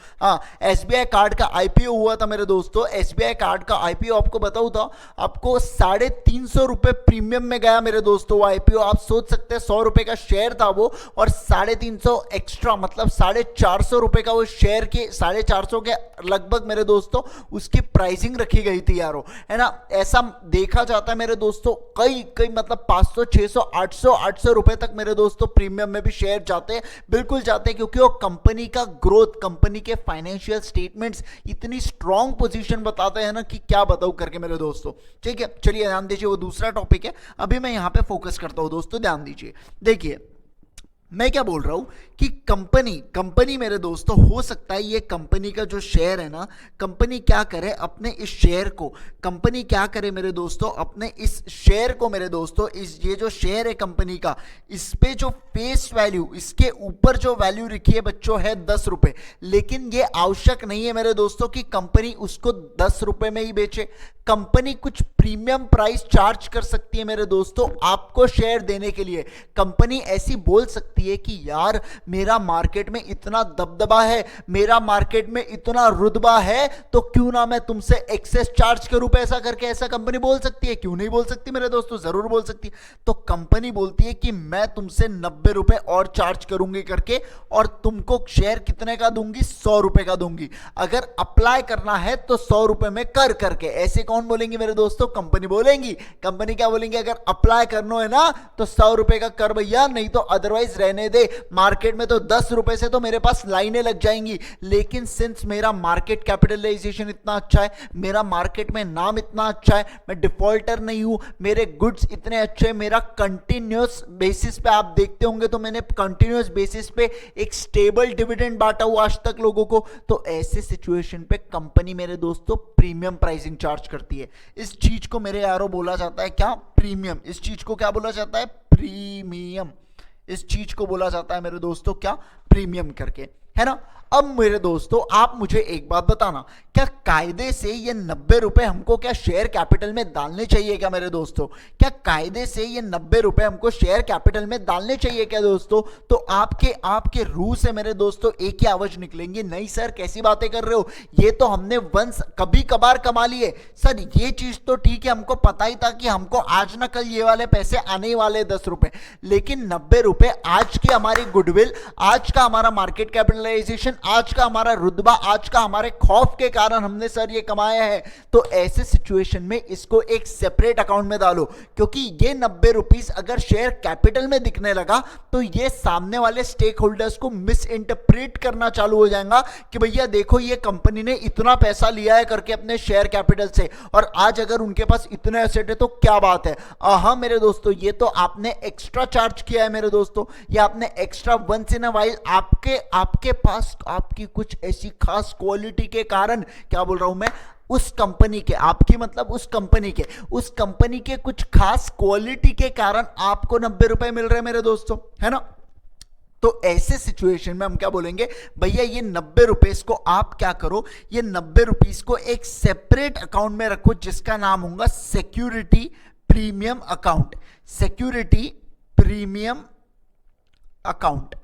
SBI कार्ड का IPO हुआ था मेरे दोस्तों। SBI कार्ड का IPO आपको बताऊं था, आपको 350 रुपए प्रीमियम में गया मेरे दोस्तों वो IPO। आप सोच सकते हैं 100 रुपए का शेयर था वो, और 350 एक्स्ट्रा मतलब 450 रुपए का वो शेयर के 450 के लगभग मेरे दोस्तों उसकी प्राइसिंग रखी गई थी यारो, है ना। ऐसा देखा जाता है मेरे दोस्तों, कई मतलब 500 600 800 रुपए तक मेरे दोस्तों प्रीमियम में भी शेयर जाते हैं, बिल्कुल जाते हैं, क्योंकि वो कंपनी का ग्रोथ, कंपनी के फाइनेंशियल स्टेटमेंट्स इतनी स्ट्रॉन्ग पोजीशन बताते हैं ना कि क्या बताऊं करके मेरे दोस्तों, ठीक है। चलिए ध्यान दीजिए, वो दूसरा टॉपिक है, अभी मैं यहां पे फोकस करता हूं दोस्तों, ध्यान दीजिए। देखिए मैं क्या बोल रहा हूं कि कंपनी मेरे दोस्तों, हो सकता है ये कंपनी का जो शेयर है ना, कंपनी क्या करे अपने इस शेयर को, कंपनी क्या करे मेरे दोस्तों अपने इस शेयर को मेरे दोस्तों, इस ये जो शेयर है कंपनी का, इस पे जो फेस वैल्यू, इसके ऊपर जो वैल्यू लिखी है बच्चों है 10 रुपए। लेकिन ये आवश्यक नहीं है मेरे दोस्तों कि कंपनी उसको 10 रुपए में ही बेचे। कंपनी कुछ प्रीमियम प्राइस चार्ज कर सकती है मेरे दोस्तों आपको शेयर देने के लिए। कंपनी ऐसी बोल सकती सकती है कि यार मेरा मार्केट में इतना दबदबा है, मेरा मार्केट में इतना रुतबा है, तो क्यों ना मैं तुमसे एक्सेस चार्ज करूं पैसा करके। ऐसा कंपनी बोल सकती है, क्यों नहीं बोल सकती मेरे दोस्तों, जरूर बोल सकती है। तो कंपनी बोलती है कि मैं तुमसे 90 रुपए और चार्ज करूंगी करके, और तुमको शेयर कितने का दूंगी, 100 रुपए का दूंगी। अगर अप्लाई करना है तो 100 रुपए में कर करके। ऐसे कौन बोलेंगे मेरे दोस्तों, कंपनी बोलेंगी। कंपनी क्या बोलेंगे, अगर अप्लाई करना है ना तो 100 रुपए का कर भैया, नहीं तो अदरवाइज रहने दे। मार्केट में तो 10 रुपए से तो मेरे पास लाइनें लग जाएंगी, लेकिन सिंस मेरा मार्केट कैपिटलाइजेशन इतना अच्छा है, मेरा मार्केट में नाम इतना अच्छा है, मैं डिफॉल्टर नहीं हूं, मेरे गुड्स इतने अच्छे, मेरा कंटिन्यूअस बेसिस पे आप देखते होंगे तो मैंने कंटिन्यूअस बेसिस पे एक स्टेबल डिविडेंड बांटा हुआ आज तक लोगों को। तो ऐसे सिचुएशन पे कंपनी मेरे दोस्तों प्रीमियम प्राइसिंग चार्ज करती है। इस चीज को मेरे यारो बोला जाता है क्या, प्रीमियम। इस चीज को क्या बोला जाता है, प्रीमियम। इस चीज को बोला जाता है मेरे दोस्तों क्या, प्रीमियम करके, है ना। अब मेरे दोस्तों आप मुझे एक बात बताना, क्या कायदे से ये 90 रुपए हमको क्या शेयर कैपिटल में डालने चाहिए क्या मेरे दोस्तों, क्या कायदे से ये 90 रुपए हमको शेयर कैपिटल में डालने चाहिए क्या दोस्तों। तो आपके रूह से मेरे दोस्तों एक ही आवाज निकलेंगी, नहीं सर कैसी बातें कर रहे हो, ये तो हमने वंस कभी कभार कमा लिए। सर ये चीज तो ठीक है, हमको पता ही था कि हमको आज ना कल ये वाले पैसे आने ही वाले 10 रुपए, लेकिन 90 रुपए आज की हमारी गुडविल, आज का हमारा मार्केट कैपिटलाइजेशन, आज का हमारा रुतबा, आज का हमारे खौफ के कारण हमने सर ये कमाया है। तो ऐसे सिचुएशन में इसको एक सेपरेट अकाउंट में डालो, क्योंकि ये 90 रुपीस अगर शेयर कैपिटल में दिखने लगा तो ये सामने वाले स्टेक होल्डर्स को मिस इंटरप्रेट करना चालू हो जाएगा कि भैया देखो ये कंपनी ने इतना पैसा लिया है करके अपने शेयर कैपिटल से, और आज अगर उनके पास इतने एसेट है तो क्या बात है। हाँ मेरे दोस्तों, ये तो आपने एक्स्ट्रा चार्ज किया है मेरे दोस्तों, ये आपने extra once in a while आपके पास आपकी कुछ ऐसी खास क्वालिटी के कारण, क्या बोल रहा हूं मैं, उस कंपनी के, आपकी मतलब उस कंपनी के कुछ खास क्वालिटी के कारण आपको 90 रुपए मिल रहे हैं मेरे दोस्तों, है ना। तो ऐसे सिचुएशन में हम क्या बोलेंगे, भैया ये 90 रुपीस को आप क्या करो, ये 90 रुपीस को एक सेपरेट अकाउंट में रखो जिसका नाम होगा security premium account, security premium account.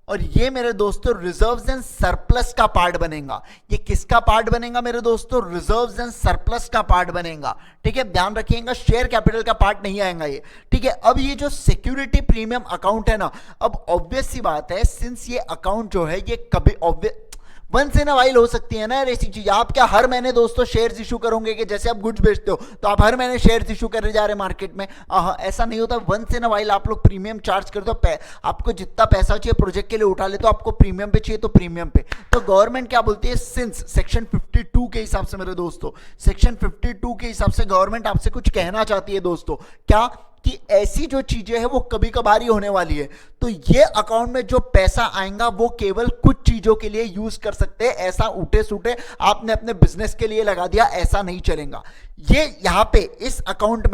और ये मेरे दोस्तों रिजर्व्स एंड सरप्लस का पार्ट बनेगा। ये किसका पार्ट बनेगा मेरे दोस्तों, रिजर्व्स एंड सरप्लस का पार्ट बनेगा, ठीक है, ध्यान रखिएगा, शेयर कैपिटल का पार्ट नहीं आएगा ये, ठीक है। अब ये जो सिक्योरिटी प्रीमियम अकाउंट है ना, अब ऑब्वियस सी बात है, सिंस ये अकाउंट जो है ये कभी वंस इन अ वाइल हो सकती है ना यार ऐसी चीज। आप क्या हर महीने दोस्तों शेयर्स इशू करोगे कि जैसे आप गुड्स बेचते हो तो आप हर महीने शेयर्स इशू करने जा रहे हैं मार्केट में, ऐसा नहीं होता। वंस इन अ वाइल आप लोग प्रीमियम चार्ज करते हो, आपको जितना पैसा चाहिए प्रोजेक्ट के लिए उठा ले, तो आपको प्रीमियम पे चाहिए तो प्रीमियम पे। तो गवर्नमेंट क्या बोलती है, सिंस सेक्शन 52 के हिसाब से मेरे दोस्तों, सेक्शन 52 के हिसाब से गवर्नमेंट आपसे कुछ कहना चाहती है दोस्तों, क्या कि ऐसी जो चीजें हैं वो कभी कभार ही होने वाली है, तो ये अकाउंट में जो पैसा आएगा वो केवल कुछ चीजों के लिए यूज कर सकते हैं। ऐसा उठे सूटे आपने अपने बिजनेस के लिए लगा दिया, ऐसा नहीं चलेगा। ये यहां पे इस अकाउंट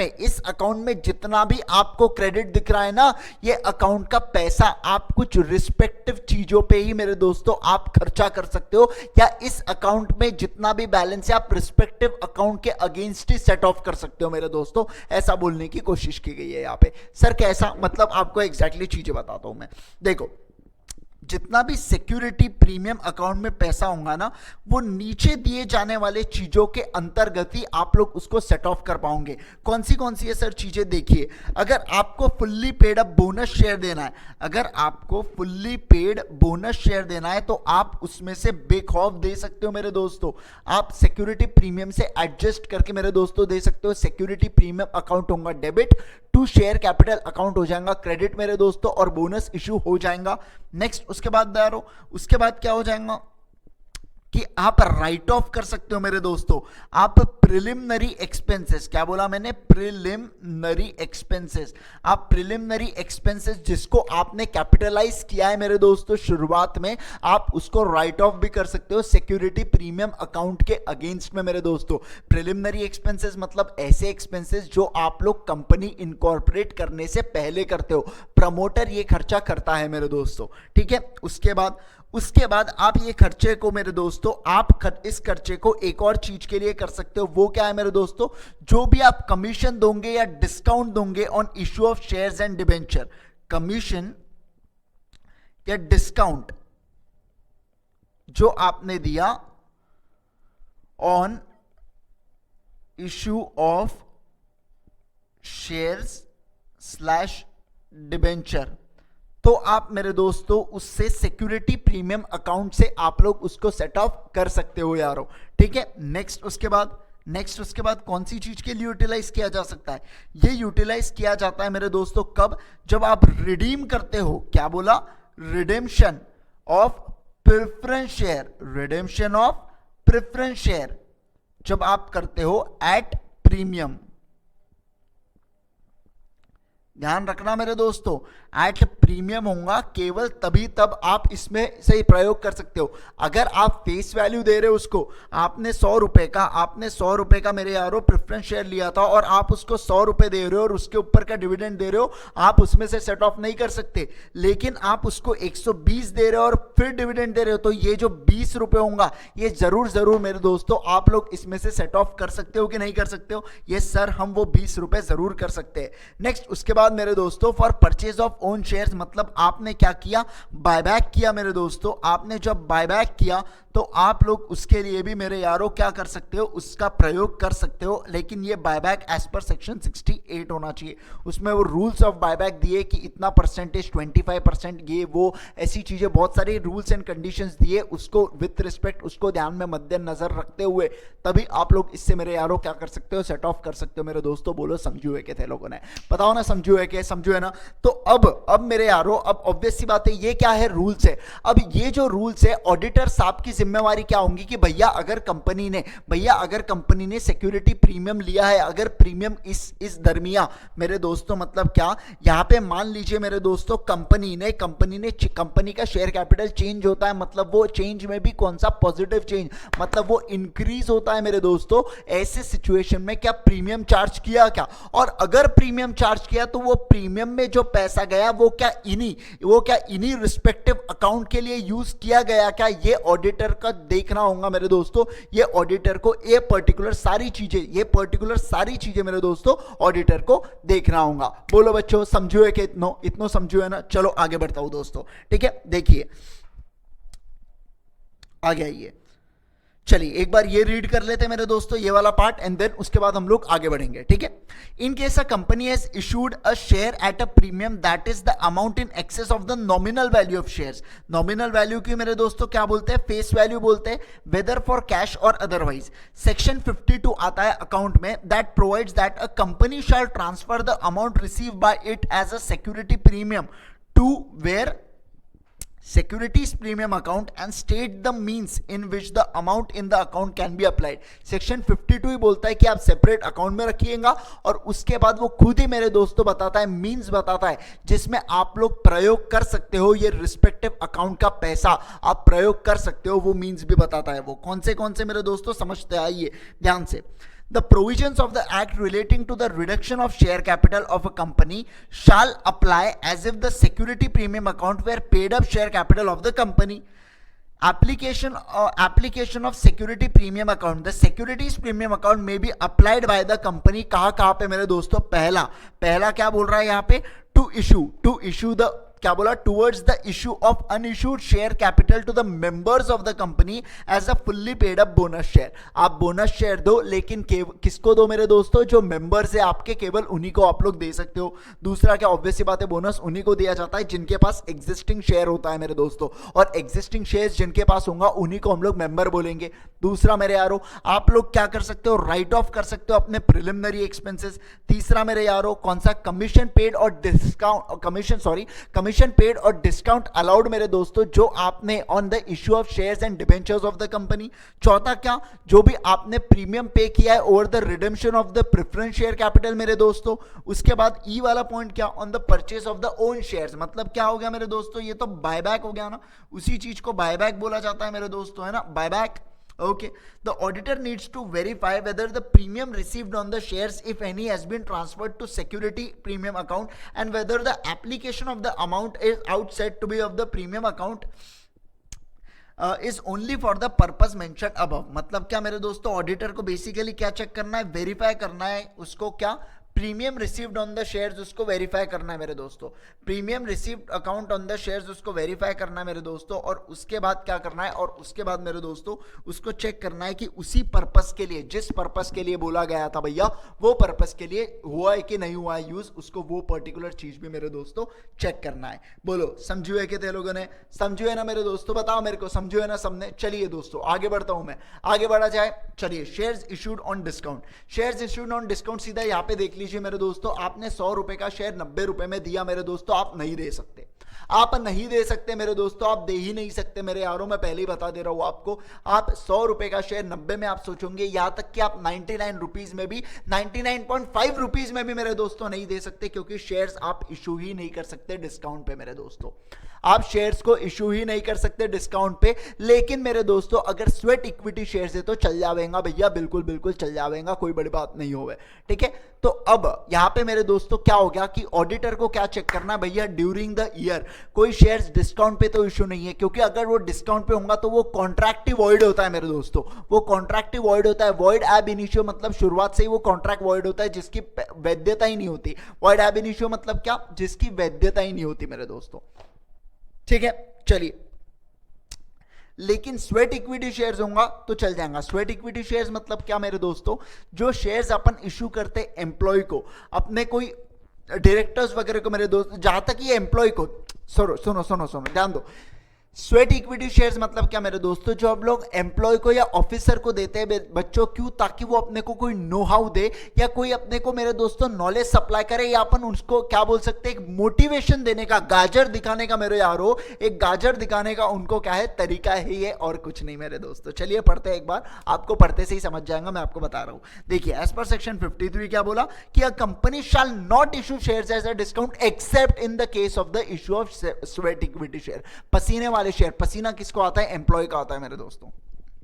में जितना भी आपको क्रेडिट दिख रहा है ना, ये अकाउंट का पैसा आप कुछ रिस्पेक्टिव चीजों पे ही मेरे दोस्तों आप खर्चा कर सकते हो, या इस अकाउंट में जितना भी बैलेंस है आप रिस्पेक्टिव अकाउंट के अगेंस्ट ही सेट ऑफ कर सकते हो मेरे दोस्तों। ऐसा बोलने की कोशिश की गई है यहाँ पे। सर कैसा, मतलब आपको एग्जैक्टली चीजें बताता हूं मैं। देखो, जितना भी सिक्योरिटी प्रीमियम अकाउंट में पैसा होगा ना, वो नीचे दिए जाने वाले चीजों के अंतर्गत ही आप लोग उसको सेट ऑफ कर पाओगे। कौन सी है सर चीजें, देखिए, अगर आपको fully paid up bonus share देना है, अगर आपको फुल्ली पेड बोनस शेयर देना है तो आप उसमें से बेखौफ दे सकते हो मेरे दोस्तों। आप सिक्योरिटी प्रीमियम से एडजस्ट करके मेरे दोस्तों दे सकते हो। सिक्योरिटी प्रीमियम अकाउंट होगा debit, to share capital account हो जाएगा क्रेडिट मेरे दोस्तों, और बोनस इशू हो जाएगा। नेक्स्ट उसके बाद उसके बाद क्या हो जाएगा कि आप राइट ऑफ कर सकते हो मेरे दोस्तों। आप प्रिलिमिनरी एक्सपेंसेस, क्या बोला मैंने, प्रिलिमिनरी एक्सपेंसेस, आप प्रिलिमिनरी एक्सपेंसेस जिसको आपने कैपिटलाइज किया है मेरे दोस्तों शुरुआत में, आप उसको राइट ऑफ भी कर सकते हो सिक्योरिटी प्रीमियम अकाउंट के अगेंस्ट में मेरे दोस्तों। प्रिलिमिनरी एक्सपेंसेस मतलब ऐसे एक्सपेंसेस जो आप लोग कंपनी इनकॉर्पोरेट करने से पहले करते हो, प्रमोटर ये खर्चा करता है मेरे दोस्तों, ठीक है। उसके बाद आप ये खर्चे को मेरे दोस्तों, इस खर्चे को एक और चीज के लिए कर सकते हो। वो क्या है मेरे दोस्तों, जो भी आप कमीशन दोगे या डिस्काउंट दोगे on issue of shares and debenture, commission या डिस्काउंट जो आपने दिया on issue of shares slash debenture, तो आप मेरे दोस्तों उससे सिक्योरिटी प्रीमियम अकाउंट से आप लोग उसको सेट ऑफ कर सकते हो यारो, ठीक है। नेक्स्ट उसके बाद कौन सी चीज के लिए यूटिलाइज किया जा सकता है? ये यूटिलाइज किया जाता है मेरे दोस्तों कब? जब आप रिडीम करते हो, क्या बोला? Redemption of preference share, redemption of preference share जब आप करते हो एट प्रीमियम। ध्यान रखना मेरे दोस्तों, एट प्रीमियम होगा केवल तभी तब आप इसमें से प्रयोग कर सकते हो। अगर आप फेस वैल्यू दे रहे हो उसको, आपने 100 रुपए का मेरे यारो प्रेफरेंस शेयर लिया था और आप उसको 100 रुपए दे रहे हो और उसके ऊपर का डिविडेंड दे रहे हो, आप उसमें से सेट ऑफ नहीं कर सकते। लेकिन आप उसको 120 दे रहे हो और फिर डिविडेंड दे रहे हो, तो ये जो 20 रुपए होगा ये जरूर मेरे दोस्तों आप लोग इसमें से सेट ऑफ कर सकते हो कि नहीं कर सकते हो? ये सर हम वो 20 रुपए जरूर कर सकते हैं। नेक्स्ट उसके बाद मेरे दोस्तों for purchase of own shares, मतलब आपने क्या किया? बायबैक किया मेरे दोस्तों। आपने जब बायबैक किया तो आप लोग उसके लिए भी मेरे यारों क्या कर सकते हो? उसका प्रयोग कर सकते हो, लेकिन ये बायबैक एज पर सेक्शन 68 होना चाहिए। उसमें वो रूल्स ऑफ बायबैक दिए कि इतना परसेंटेज, 25%, ये वो ऐसी चीजें, बहुत सारे रूल्स एंड कंडीशंस दिए, उसको विथ रिस्पेक्ट उसको ध्यान में मद्देनजर रखते हुए तभी आप लोग इससे मेरे यारों क्या कर सकते हो? सेट ऑफ कर सकते हो मेरे दोस्तों। बोलो समझे हुए के थे लोगों ने? बताओ ना समझे हुए के? समझो है ना? तो अब मेरे यारों, अब ऑब्वियस सी बात है, ये क्या है? रूल्स है। अब ये जो रूल्स है, ऑडिटर साहब की जिम्मेवारी क्या होगी कि भैया अगर कंपनी ने सिक्योरिटी प्रीमियम लिया है, अगर प्रीमियम इस दरमिया मेरे दोस्तों, मतलब क्या, यहां पे मान लीजिए मेरे दोस्तों कंपनी का शेयर कैपिटल चेंज होता है, मतलब वो चेंज में भी कौन सा? पॉजिटिव चेंज, मतलब वो इंक्रीज होता है मेरे दोस्तों। ऐसे सिचुएशन में क्या प्रीमियम चार्ज किया क्या? और अगर प्रीमियम चार्ज किया तो वो प्रीमियम में जो पैसा गया वो क्या इन्हीं रिस्पेक्टिव अकाउंट के लिए यूज किया गया क्या? ये ऑडिटर का देखना होगा मेरे दोस्तों। ये ऑडिटर को ये पर्टिकुलर सारी चीजें मेरे दोस्तों ऑडिटर को देखना होगा। बोलो बच्चों समझो है कि इतनो समझो है ना? चलो आगे बढ़ता हूं दोस्तों, ठीक है। देखिए आगे आइए, चलिए एक बार ये रीड कर लेते हैं मेरे दोस्तों, ये वाला पार्ट, एंड देन उसके बाद हम लोग आगे बढ़ेंगे, ठीक है। In case a company has issued a share at a premium that is the amount in excess of the nominal value of shares. Nominal value की मेरे दोस्तों क्या बोलते हैं? फेस वैल्यू बोलते हैं, वेदर फॉर कैश और अदरवाइज। सेक्शन 52 आता है अकाउंट में, that provides that a company shall transfer the amount receive by it as a security premium to where securities premium account and state the means in which the amount in the account can be applied। Section 52 ही बोलता है कि आप separate account में रखिएगा और उसके बाद वो खुद ही मेरे दोस्तों बताता है, मींस बताता है जिसमें आप लोग प्रयोग कर सकते हो, ये रिस्पेक्टिव अकाउंट का पैसा आप प्रयोग कर सकते हो, वो मींस भी बताता है। वो कौन से मेरे दोस्तों समझते आइए ध्यान से। The provisions of the act relating to the reduction of share capital of a company shall apply as if the security premium account were paid up share capital of the company. Application of security premium account, the securities premium account may be applied by the company। कहाँ पे मेरे दोस्तों? पहला क्या बोल रहा है यहाँ पे? to issue the, क्या बोला? Towards the issue of unissued share capital to the members of the company as a fully paid up bonus share. आप बोनस शेयर दो, लेकिन किसको दो मेरे दोस्तों? जो मेंबर्स है आपके, केवल उन्हीं को आप लोग दे सकते हो। दूसरा क्या, ऑब्वियस सी बात है, बोनस उन्हीं को दिया जाता है जिनके पास एग्जिस्टिंग शेयर होता है मेरे दोस्तों, और एग्जिस्टिंग शेयर जिनके पास होगा उन्हीं को हम लोग मेंबर बोलेंगे। दूसरा मेरे यारो, आप लोग क्या कर सकते हो? राइट ऑफ कर सकते हो अपने प्रिलिमिनरी एक्सपेंसेस। तीसरा मेरे यारो कौन सा? कमीशन पेड और कमीशन पेड और डिस्काउंट अलाउड मेरे दोस्तों, जो आपने on the issue of shares and debentures of the company. चौथा क्या? जो भी आपने प्रीमियम पे किया है over the redemption of the preference share capital मेरे दोस्तों। उसके बाद ई वाला पॉइंट क्या? On the purchase of the own shares. मतलब क्या हो गया मेरे दोस्तों? ये तो बायबैक हो गया ना, उसी चीज को बायबैक बोला जाता है मेरे दोस्तों, है ना, buyback. Okay, the auditor needs to verify whether the premium received on the shares, if any, has been transferred to security premium account and whether the application of the amount is outside to be of the premium account is only for the purpose mentioned above। मतलब क्या मेरे दोस्तों? Auditor को basically क्या check करना है? Verify करना है उसको, क्या premium received on the shares उसको वेरीफाई करना है मेरे दोस्तों, premium received account on the shares उसको वेरीफाई करना है मेरे दोस्तों, और उसके बाद क्या करना है, और उसके बाद मेरे दोस्तों उसको चेक करना है कि उसी पर्पस के लिए, जिस पर्पस के लिए बोला गया था भैया, वो पर्पस के लिए हुआ है कि नहीं हुआ है यूज, उसको वो पर्टिकुलर चीज भी मेरे दोस्तों चेक करना है। बोलो समझे हुए कि लोगों ने, समझे हुए ना मेरे दोस्तों, बताओ मेरे को, समझे हुए ना सबने। चलिए दोस्तों आगे बढ़ता हूं मैं, आगे बढ़ा जाए। चलिए shares issued on discount, shares issued on discount सीधा यहां पे देख लीजिए मेरे दोस्तों, आपने 100 रुपए का शेयर 90 रुपए में दिया मेरे दोस्तों, आप नहीं दे सकते, आप नहीं दे सकते मेरे दोस्तों, आप दे ही नहीं सकते मेरे यारों, मैं पहले ही बता दे रहा हूं आपको। आप 100 रुपए का शेयर 90 में आप सोचोगे, यहां तक कि आप 99 रुपीज में भी, 99.5 रुपीज में भी मेरे दोस्तों नहीं दे सकते, क्योंकि शेयर्स आप इशू ही नहीं कर सकते डिस्काउंट पे मेरे दोस्तों, आप शेयर्स को इशू ही नहीं कर सकते डिस्काउंट पे। लेकिन मेरे दोस्तों अगर स्वेट इक्विटी शेयर्स है तो चल जाएगा भैया, बिल्कुल बिल्कुल चल जाएगा, कोई बड़ी बात नहीं होवे, ठीक है। तो अब यहां पे मेरे दोस्तों क्या हो गया कि ऑडिटर को क्या चेक करना भैया, ड्यूरिंग द ईयर कोई शेयर्स डिस्काउंट पे तो इशू नहीं है, क्योंकि अगर वो डिस्काउंट पे होगा तो वो कॉन्ट्रैक्टिव वॉइड होता है मेरे दोस्तों, वो कॉन्ट्रैक्टिव वॉइड होता है। वॉइड एब इनिशियो मतलब शुरुआत से ही वो कॉन्ट्रैक्ट वॉइड होता है, जिसकी वैधता ही नहीं होती। वॉइड एब इनिशियो मतलब क्या, जिसकी वैधता ही नहीं होती मेरे दोस्तों, ठीक है। चलिए, लेकिन स्वेट इक्विटी शेयर्स होगा तो चल जाएगा। स्वेट इक्विटी शेयर्स मतलब क्या मेरे दोस्तों, जो शेयर्स अपन इशू करते एम्प्लॉय को, अपने कोई डायरेक्टर्स वगैरह को मेरे दोस्त, जहां तक ये एम्प्लॉय को, सुनो सुनो सुनो सुनो ध्यान दो, स्वेट इक्विटी शेयर्स मतलब क्या मेरे दोस्तों, जो हम लोग एम्प्लॉय को या ऑफिसर को देते हैं बच्चों, क्यों, ताकि वो अपने को कोई नो हाउ दे, या कोई अपने को मेरे दोस्तों नॉलेज सप्लाई करे, या अपन उसको क्या बोल सकते हैं, एक मोटिवेशन देने का, गाजर दिखाने का मेरे यारो, एक गाजर दिखाने का उनको क्या है, तरीका है ये, और कुछ नहीं मेरे दोस्तों। चलिए पढ़ते हैं एक बार, आपको पढ़ते से ही समझ जाएगा, मैं आपको बता रहा हूं। देखिए एज पर सेक्शन 53 क्या बोला कि a company shall not issue shares as a discount except in the case of the issue of sweat equity share, पसीने वाले शेयर। पसीना किसको आता है, एम्प्लॉय का आता है मेरे दोस्तों।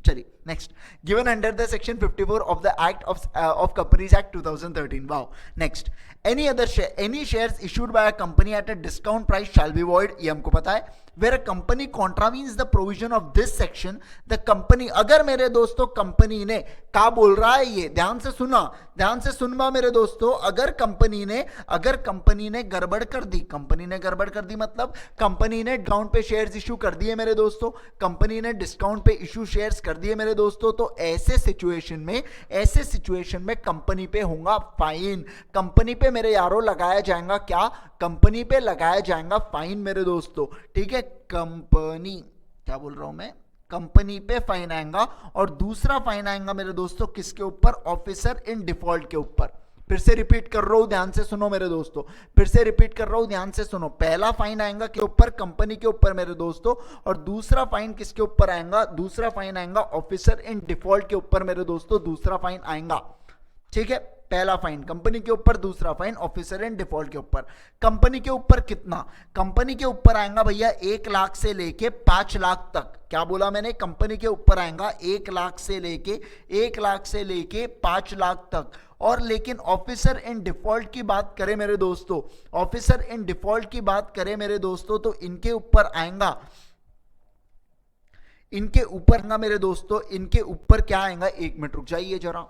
चलिए next, given under the section 54 of the act of companies act 2013। Wow. Next, any other share, any shares issued by a company at a discount price shall be void, ये हमको पता है। Where a company contravenes the provision of this section, the company, अगर मेरे दोस्तों company ने, क्या बोल रहा है ये, ध्यान से सुना, ध्यान से सुनवा मेरे दोस्तों, अगर कंपनी ने गड़बड़ कर दी, कंपनी ने गड़बड़ कर दी मतलब कंपनी ने डिस्काउंट पे शेयर्स इशू कर दिए मेरे दोस्तों, कंपनी ने डिस्काउंट पे इशू शेयर्स कर दिए मेरे दोस्तों, तो ऐसे सिचुएशन में कंपनी पे होगा फाइन, कंपनी पे मेरे यारों लगाया जाएगा क्या, कंपनी पे लगाया जाएगा फाइन मेरे दोस्तों, ठीक है। कंपनी, क्या बोल रहा हूं मैं, कंपनी पे फाइन आएगा, और दूसरा फाइन आएगा मेरे दोस्तों किसके ऊपर, ऑफिसर इन डिफॉल्ट के ऊपर। फिर से रिपीट कर रहा हूं, ध्यान से सुनो मेरे दोस्तों, फिर से रिपीट कर रहा हूं, ध्यान से सुनो। पहला फाइन आएगा के ऊपर, कंपनी के ऊपर मेरे दोस्तों, और दूसरा फाइन किसके ऊपर आएगा, दूसरा फाइन आएगा ऑफिसर इन डिफॉल्ट के ऊपर मेरे दोस्तों, दूसरा फाइन आएगा, ठीक है। पहला फाइन कंपनी के ऊपर, दूसरा फाइन ऑफिसर इन डिफॉल्ट के ऊपर। कंपनी के ऊपर कितना, कंपनी के ऊपर आएगा भैया 1 लाख से लेके 5 लाख तक। क्या बोला मैंने, कंपनी के ऊपर आएगा 1 लाख से लेके 5 लाख तक। और लेकिन ऑफिसर इन डिफॉल्ट की बात करें मेरे दोस्तों, ऑफिसर इन डिफॉल्ट की बात करें मेरे दोस्तों, तो इनके ऊपर आएगा, इनके ऊपर आएगा मेरे दोस्तों, इनके ऊपर क्या आएगा, 1 मिनट रुक जाइए जरा।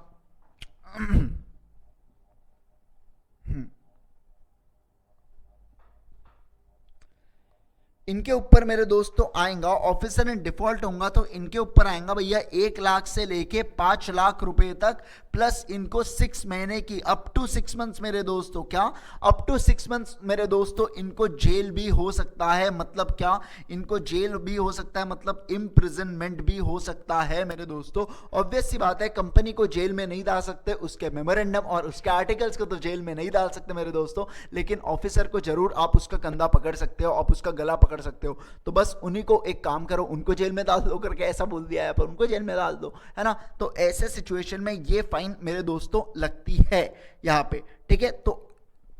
इनके ऊपर मेरे दोस्तों आएगा, ऑफिसर इन डिफॉल्ट होगा तो इनके ऊपर आएगा भैया 1 लाख से लेके 5 लाख रुपए तक, प्लस इनको 6 महीने की, अप टू 6 मंथ्स मेरे दोस्तों, क्या, अप टू 6 मंथ्स मेरे दोस्तों, इनको जेल भी हो सकता है, मतलब क्या, इनको जेल भी हो सकता है, मतलब इम्प्रिजनमेंट भी हो सकता है मेरे दोस्तों। ऑब्वियस सी बात है, कंपनी को जेल में नहीं डाल सकते, उसके मेमोरेंडम और उसके आर्टिकल्स को तो जेल में नहीं डाल सकते मेरे दोस्तों, लेकिन ऑफिसर को जरूर आप उसका कंधा पकड़ सकते हो, आप उसका गला पकड़ सकते हो। तो बस उन्हीं को एक काम करो, उनको जेल में डाल दो करके ऐसा बोल दिया है, पर उनको जेल में डाल दो, है ना। तो ऐसे सिचुएशन में ये फाइन मेरे दोस्तों लगती है यहां पे, ठीक है।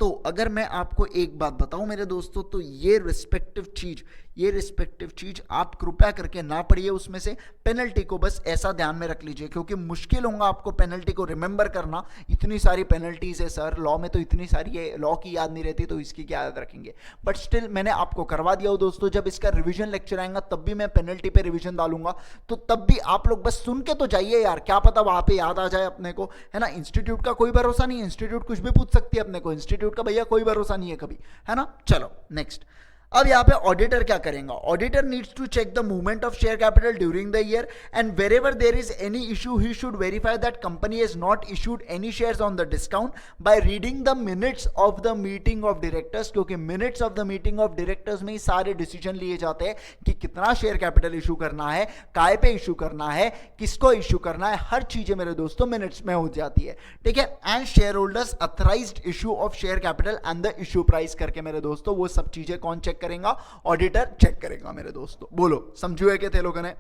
तो अगर मैं आपको एक बात बताऊं मेरे दोस्तों, तो ये रिस्पेक्टिव चीज, ये रिस्पेक्टिव चीज आप कृपया करके ना पढ़िए उसमें से, पेनल्टी को बस ऐसा ध्यान में रख लीजिए क्योंकि मुश्किल होगा आपको पेनल्टी को रिमेंबर करना। इतनी सारी पेनल्टीज है सर, लॉ में तो इतनी सारी है, लॉ की याद नहीं रहती तो इसकी क्या याद रखेंगे। बट स्टिल मैंने आपको करवा दिया हो दोस्तों, जब इसका रिवीजन लेक्चर आएगा तब भी मैं पेनल्टी पे रिवीजन डालूंगा, तो तब भी आप लोग बस सुन के तो जाइए यार, क्या पता वहां पे याद आ जाए अपने को, है ना। इंस्टीट्यूट का कोई भरोसा नहीं है, इंस्टीट्यूट कुछ भी पूछ सकती है अपने को, इंस्टीट्यूट का भैया कोई भरोसा नहीं है कभी, है ना। चलो नेक्स्ट। अब यहाँ पे ऑडिटर क्या करेगा, auditor needs to check the movement of share capital during the year and wherever there is any issue he should verify that company has not issued any shares on the discount by reading the minutes of the meeting of directors, क्योंकि minutes of the meeting of directors में ही सारे decision लिए जाते हैं कि कितना share capital issue करना है, काय पे इशू करना है, किसको इशू करना है, हर चीजें मेरे दोस्तों मिनट्स में हो जाती है, ठीक है। And share holders authorised issue of share capital and the issue price करके मेरे दोस्तों वो सब चीजें कौन चेक करेगा, ऑडिटर चेक करेगा मेरे दोस्तों। बोलो समझो है क्या थे लोगों ने,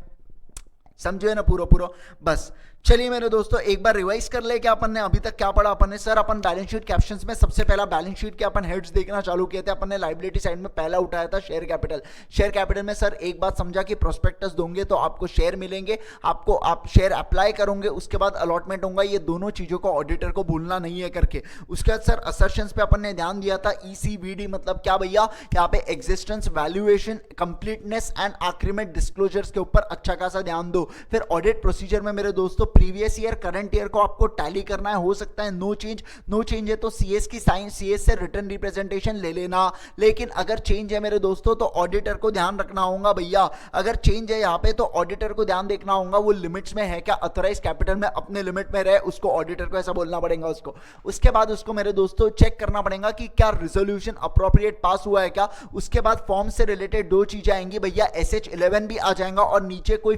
समझो है ना पूरा पूरा। बस चलिए मेरे दोस्तों एक बार रिवाइज कर ले कि अपन ने अभी तक क्या पढ़ा। अपन ने सर अपन बैलेंस शीट कैप्शंस में सबसे पहला बैलेंस शीट के अपन हेड्स देखना चालू किए थे। अपन ने लायबिलिटी साइड में पहला उठाया था शेयर कैपिटल। शेयर कैपिटल में सर एक बात समझा कि प्रोस्पेक्टस दोगे तो आपको शेयर मिलेंगे, आपको आप शेयर अप्लाई करोगे उसके बाद अलॉटमेंट होगा, ये दोनों चीजों को ऑडिटर को भूलना नहीं है करके। उसके बाद सर असर्शंस पे अपन ने ध्यान दिया था, ईसीवीडी मतलब क्या भैया, यहाँ पे एग्जिस्टेंस, वैल्यूएशन, कंप्लीटनेस एंड आखिरी में डिस्क्लोजर्स के ऊपर अच्छा खासा ध्यान दो। फिर ऑडिट प्रोसीजर में मेरे दोस्तों प्रीवियस ईयर करंट ईयर को आपको टैली करना है, हो सकता है नो चेंज, नो चेंज है तो सीएस की साइन, सीएस से रिटर्न रिप्रेजेंटेशन ले लेना। लेकिन अगर चेंज है मेरे दोस्तों तो ऑडिटर को ध्यान रखना होगा भैया, अगर चेंज है यहाँ पे तो ऑडिटर को ध्यान देखना होगा वो लिमिट्स में है क्या, अथोराइज कैपिटल में अपने लिमिट में रहे, उसको ऑडिटर को ऐसा बोलना पड़ेगा उसको। उसके बाद उसको मेरे दोस्तों चेक करना पड़ेगा कि क्या रिजोल्यूशन अप्रोप्रिएट पास हुआ है क्या। उसके बाद फॉर्म से रिलेटेड दो चीजें आएंगी भैया, SH11 भी आ जाएगा और नीचे कोई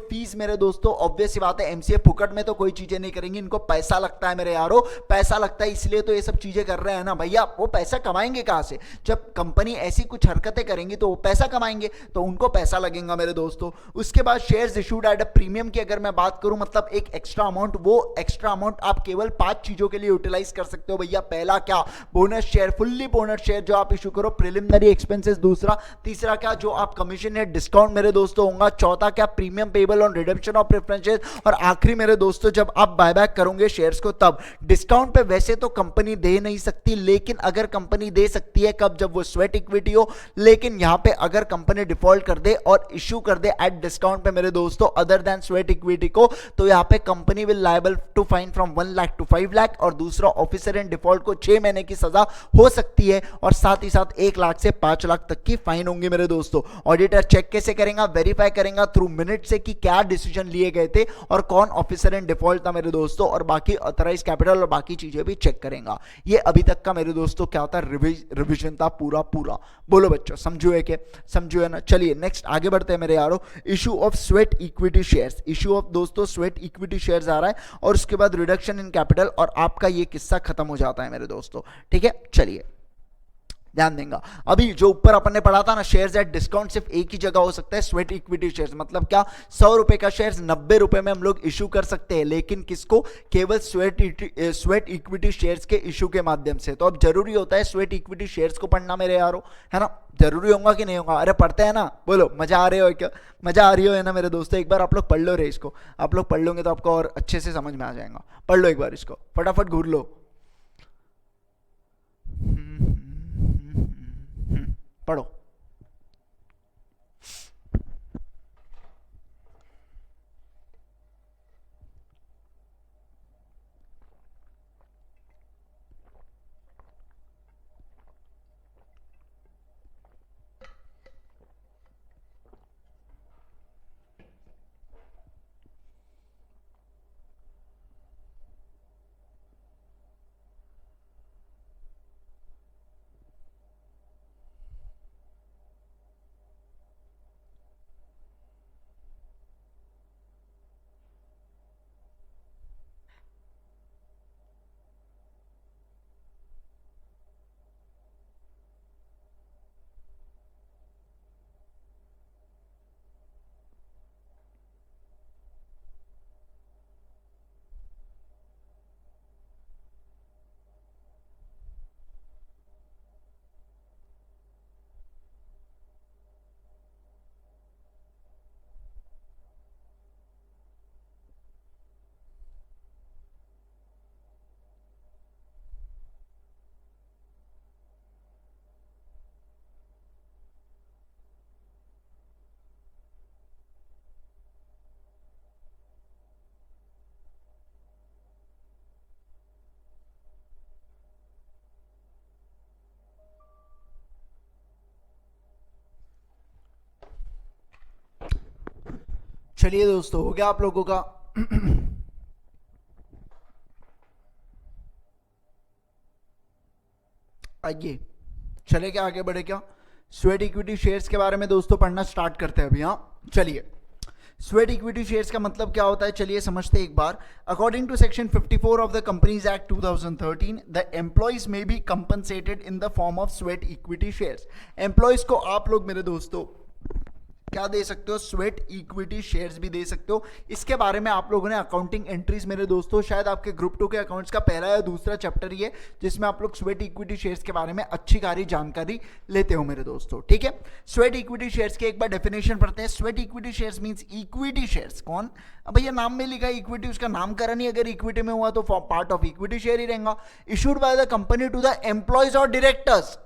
फीस मेरे दोस्तों ऑब्वियस सी बात है, एमसीए फुकट में तो कोई चीजें नहीं करेंगी, इनको पैसा लगता है मेरे यारो, पैसा लगता है इसलिए तो ये सब चीजें कर रहे हैं ना भैया। वो पैसा कमाएंगे कहां से, जब कंपनी ऐसी कुछ हरकतें करेंगी तो वो पैसा कमाएंगे, तो उनको पैसा लगेगा मेरे दोस्तों। उसके बाद shares issued at a premium की अगर मैं बात करूं मतलब एक एक्स्ट्रा अमाउंट, वो एक्स्ट्रा अमाउंट आप केवल 5 चीजों के लिए यूटिलाइज कर सकते हो भैया। पहला क्या, bonus share, fully bonus share जो आप इशू करो, प्रिलिमिनरी एक्सपेंसेस दूसरा, तीसरा क्या जो आप कमीशन है डिस्काउंट मेरे दोस्तों होगा, चौथा क्या premium payable on redemption of preferences, और आखिरी मेरे दोस्तों जब आप बायबैक करोगे शेयर्स को तब। डिस्काउंट पे वैसे तो कंपनी दे नहीं सकती, लेकिन अगर कंपनी दे सकती है कब, जब वो स्वेट इक्विटी हो। लेकिन यहां पे अगर कंपनी डिफॉल्ट कर दे और इश्यू कर दे एट डिस्काउंट पे मेरे दोस्तों अदर देन स्वेट इक्विटी को, तो यहां पे company will liable to fine from 1 lakh to 5 lakh, और दूसरा ऑफिसर इन डिफॉल्ट को 6 महीने की सजा हो सकती है, और साथ ही साथ 1 लाख से 5 लाख तक की फाइन होंगी मेरे दोस्तों। ऑडिटर चेक कैसे करेगा, वेरीफाई करेगा थ्रू मिनट से कि क्या डिसीजन लिए गए थे और कौन ऑफिसर इन डिफॉल्ट था मेरे दोस्तों, और बाकी ऑथराइज कैपिटल और बाकी चीजें भी चेक करेगा। ये अभी तक का मेरे दोस्तों क्या था, रिवीजन था पूरा पूरा। बोलो बच्चों समझो है क्या, समझो है ना। चलिए नेक्स्ट आगे बढ़ते हैं मेरे यारों। Issue of sweat equity shares, issue of दोस्तों स्वेट इक्विटी शेयर्स आ रहा है, और उसके बाद रिडक्शन इन कैपिटल, और आपका ये किस्सा खत्म हो जाता है मेरे दोस्तों, ठीक है। चलिए ध्यान देंगे। अभी जो ऊपर अपन ने पढ़ा था ना, शेयर्स एट डिस्काउंट सिर्फ एक ही जगह हो सकता है, स्वेट इक्विटी शेयर्स, मतलब क्या 100 रुपए का शेयर्स 90 रुपए में हम लोग इशू कर सकते हैं, लेकिन किसको, केवल स्वेट इक्विटी शेयर्स के इशू के माध्यम से। तो अब जरूरी होता है स्वेट इक्विटी शेयर्स को पढ़ना मेरे यारो, है ना। जरूरी होगा कि नहीं होगा, अरे पढ़ते हैं ना, बोलो मजा आ रहे हो क्या, मजा आ रही हो है ना मेरे दोस्तों। एक बार आप लोग पढ़ लो रे इसको, आप लोग पढ़ लोगे तो आपको और अच्छे से समझ में आ जाएगा। पढ़ लो एक बार इसको, फटाफट घूर लो, पढ़ो। चलिए दोस्तों, हो गया आप लोगों का? आइए चले क्या, आगे बढ़े क्या? स्वेट इक्विटी शेयर्स के बारे में दोस्तों पढ़ना स्टार्ट करते हैं अभी। हाँ चलिए, स्वेट इक्विटी शेयर्स का मतलब क्या होता है चलिए समझते हैं एक बार। According to section 54 of the companies act 2013, the employees may be compensated in the form of sweat equity shares. Employees को आप लोग मेरे दोस्तों क्या दे सकते हो? स्वेट इक्विटी शेयर्स भी दे सकते हो। इसके बारे में आप लोगों ने अकाउंटिंग एंट्रीज मेरे दोस्तों, शायद आपके ग्रुप 2 के अकाउंट्स का पहला या दूसरा चैप्टर ये, जिसमें आप लोग स्वेट इक्विटी शेयर्स के बारे में अच्छी खासी जानकारी लेते हो मेरे दोस्तों, ठीक है। स्वेट इक्विटी शेयर्स के एक बार डेफिनेशन पढ़ते हैं। Sweat equity shares means equity shares. कौन? अब भैया नाम में लिखा है इक्विटी, उसका नामकरण ही अगर इक्विटी में हुआ तो पार्ट ऑफ इक्विटी शेयर ही रहेगा। Issued by the company to the employees और डायरेक्टर्स।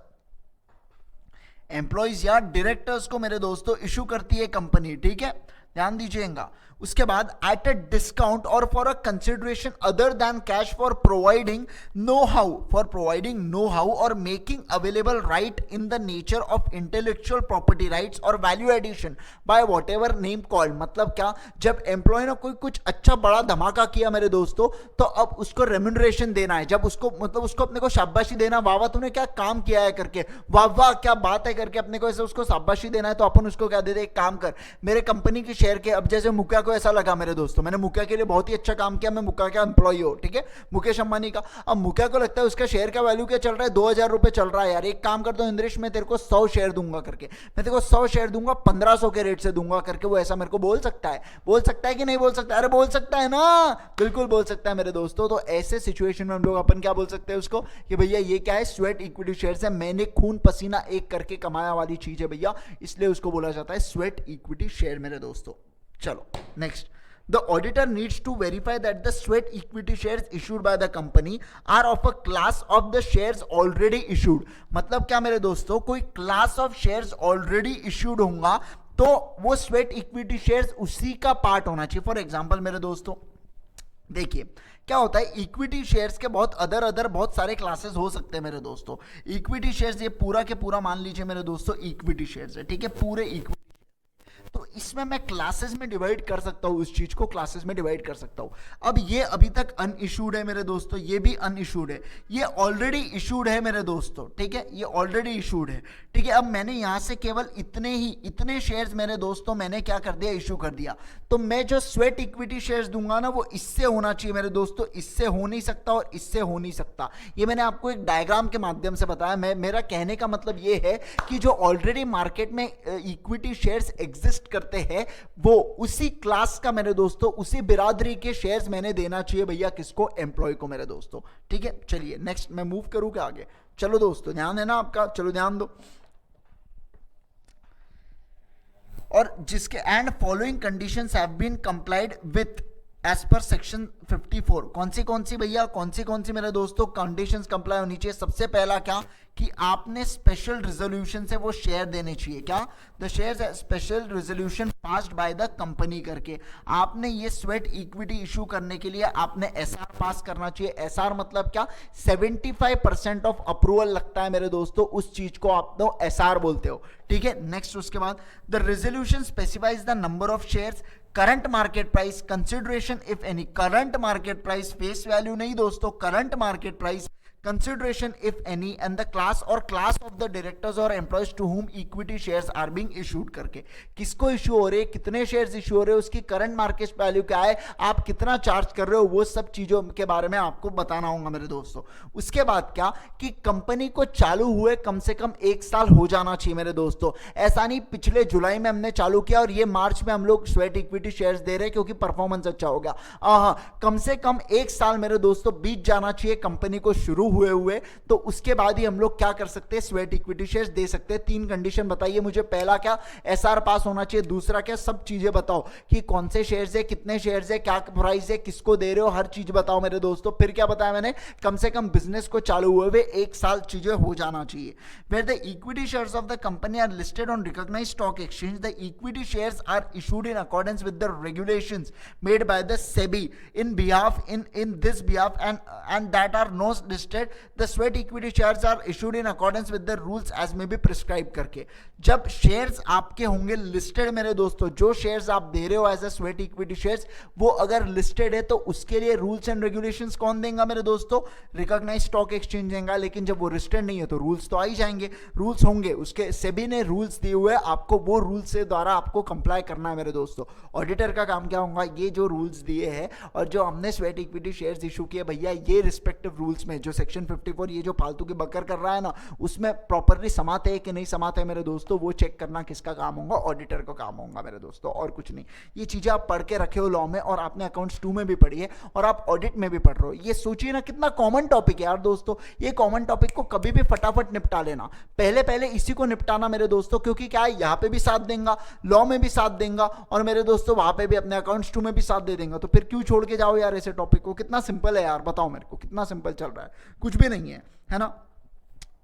एम्प्लॉइज या डायरेक्टर्स को मेरे दोस्तों इशू करती है कंपनी, ठीक है, ध्यान दीजिएगा। उसके बाद एट अ डिस्काउंट और for a consideration other than cash for providing know how और making available right in the nature of intellectual property rights और value addition by whatever name called. मतलब क्या, जब एम्प्लॉय ने कोई कुछ अच्छा बड़ा धमाका किया मेरे दोस्तों, तो अब उसको रेम्यूनरेशन देना है। जब उसको मतलब उसको अपने को शाबाशी देना, वाह वाह तूने क्या काम किया है करके, वाह वाह क्या बात है करके अपने को ऐसे उसको शाबाशी देना है, तो अपन उसको क्या दे दे, एक काम कर, मेरे कंपनी के शेयर के, अब जैसे मुक्का को ऐसा लगा मेरे दोस्तों मैंने मुक्का के लिए बहुत ही अच्छा काम किया, मैं मुक्का का एम्प्लॉय हूं, ठीक है, मुकेश अंबानी का। अब मुक्का को लगता है उसका शेयर का वैल्यू क्या चल रहा है, 2000 रुपए चल रहा है, यार एक काम कर दो इंद्रेश, मैं तेरे को 100 शेयर दूंगा करके, मैं तेरे को 100 शेयर दूंगा 1500 के रेट से दूंगा करके, वो ऐसा मेरे को बोल सकता है कि नहीं बोल सकता? अरे बोल सकता है ना, बिल्कुल बोल सकता है मेरे दोस्तों। तो ऐसे सिचुएशन में हम लोग अपन क्या बोल सकते हैं उसको, कि भैया ये क्या है, स्वेट इक्विटी शेयर है, मैंने खून पसीना एक करके कमाया वाली चीज है भैया, इसलिए उसको बोला जाता है स्वेट इक्विटी शेयर मेरे दोस्तों। चलो next, the auditor needs to verify that the sweat equity shares issued by the company are of a class of the shares already issued। मतलब क्या मेरे दोस्तों, कोई class of shares already issued होगा तो वो स्वेट इक्विटी शेयर्स उसी का पार्ट होना चाहिए। फॉर एग्जांपल मेरे दोस्तों देखिए क्या होता है, इक्विटी शेयर्स के बहुत सारे क्लासेस हो सकते हैं मेरे दोस्तों। इक्विटी शेयर्स ये पूरा के पूरा मान लीजिए मेरे दोस्तों इक्विटी शेयर्स है, ठीक है, पूरे इक्विटी, तो इसमें मैं क्लासेस में डिवाइड कर सकता हूं, उस चीज को क्लासेस में डिवाइड कर सकता हूं। अब ये अभी तक अनइशूड है मेरे दोस्तों, ये भी अनइशूड है, ये ऑलरेडी इशूड है मेरे दोस्तों, ठीक है, ये ऑलरेडी इशूड है, ठीक है। अब मैंने यहां से केवल इतने शेयर्स मेरे दोस्तों मैंने क्या कर दिया, इशू कर दिया, तो मैं जो स्वेट इक्विटी शेयर्स दूंगा ना वो इससे होना चाहिए मेरे दोस्तों, इससे हो नहीं सकता और इससे हो नहीं सकता। ये मैंने आपको एक डायग्राम के माध्यम से बताया। मेरा कहने का मतलब ये है कि जो ऑलरेडी मार्केट में इक्विटी शेयर्स एग्जिस्ट करते हैं वो उसी क्लास का मेरे दोस्तों, उसी बिरादरी के शेयर्स मैंने देना चाहिए भैया, किसको, एम्प्लॉय को मेरे दोस्तों, ठीक है। चलिए नेक्स्ट मैं मूव करूं क्या आगे? चलो दोस्तों ध्यान है ना आपका, चलो ध्यान दो। और जिसके and following conditions have been complied with as per section 54। कौन सी भैया, कौन सी मेरे दोस्तों कंडीशंस कंप्लाई होनी चाहिए? सबसे पहला क्या, कि आपने स्पेशल रिजोल्यूशन से वो शेयर देने चाहिए। क्या? The shares special resolution passed by the company करके आपने ये स्वेट इक्विटी इशू करने के लिए आपने एसआर पास करना चाहिए। एसआर मतलब क्या, 75% ऑफ अप्रूवल लगता है मेरे दोस्तों, उस चीज को आप तो एसआर बोलते हो, ठीक है। नेक्स्ट उसके बाद the resolution specifies the number of shares, current market price, consideration if any, current market price, face value नहीं दोस्तों, current market price, consideration if any and the class of the directors or employees to whom equity shares are being issued करके किसको issue हो रहे हैं, कितने shares issue हो रहे हैं, उसकी करंट मार्केट वैल्यू क्या है, आप कितना चार्ज कर रहे हो, वो सब चीजों के बारे में आपको बताना होगा मेरे दोस्तों। उसके बाद क्या, कि कंपनी को चालू हुए कम से कम 1 साल हो जाना चाहिए मेरे दोस्तों। ऐसा नहीं पिछले जुलाई में हमने चालू किया और ये मार्च में हम लोग स्वेट इक्विटी शेयर्स दे रहे हैं क्योंकि परफॉर्मेंस अच्छा हो गया। कम से कम 1 साल मेरे दोस्तों बीत जाना चाहिए कंपनी को शुरू हुए, तो उसके बाद ही हम लोग क्या कर सकते हैं, स्वेट इक्विटी शेयर्स दे सकते हैं। 3 कंडीशन बताइए मुझे, पहला क्या, एसआर पास होना चाहिए, दूसरा क्या, सब चीजें बताओ कि कौन से शेयर्स है, कितने शेयर्स है, क्या प्राइस है, किसको दे रहे हो, हर चीज बताओ मेरे दोस्तों। फिर क्या बताया मैंने, कम से कम बिजनेस को चालू हुए 1 साल चीजें हो जाना चाहिए। Where the equity shares of the company are listed on recognised stock exchange, the equity shares are issued in accordance with the regulations made by the SEBI in this behalf and that are not listed share the sweat equity shares are issued in accordance with the rules as may be prescribe करके। जब shares आपके होंगे listed मेरे दोस्तों, जो shares आप दे रहे हो as a sweat equity shares, वो अगर लिस्टेड है तो उसके लिए रूल्स एंड रेगुलेशंस कौन देगा मेरे दोस्तों? रिकॉग्नाइज स्टॉक एक्सचेंज देगा। लेकिन जब वो लिस्टेड नहीं है तो रूल्स तो आ ही जाएंगे, रूल्स होंगे, उसके सेबी ने रूल्स दिए हुए, आपको वो रूल्स से द्वारा आपको कंप्लाई करना है मेरे दोस्तों। ऑडिटर का काम क्या होगा? ये जो रूल्स दिए हैं और जो हमने स्वेट इक्विटी शेयर्स इशू किए भैया, ये रिस्पेक्टिव रूल्स में जो सेक्शन 54 ये जो फालतू की बकर कर रहा है ना, उसमें प्रॉपरली समाते है कि नहीं समाते है मेरे दोस्तों, वो चेक करना किसका काम होगा? ऑडिटर का काम होगा मेरे दोस्तों, और कुछ नहीं। ये चीजें आप पढ़ के रखे हो लॉ में, और आपने अकाउंट्स 2 में भी पढ़ी है और आप ऑडिट में भी पढ़ रहे हो। ये सोचिए ना कितना कॉमन टॉपिक है यार दोस्तों। ये कॉमन टॉपिक को कभी भी फटाफट निपटा लेना, पहले पहले इसी को निपटाना मेरे दोस्तों, क्योंकि क्या है, यहाँ पे भी साथ देगा, लॉ में भी साथ देगा, और मेरे दोस्तों वहां पे भी अपने अकाउंट्स 2 में भी साथ दे देगा। तो फिर क्यों छोड़ के जाओ यार ऐसे टॉपिक को? कितना सिंपल है यार, बताओ मेरे को, कितना सिंपल चल रहा है? कुछ भी नहीं है ना।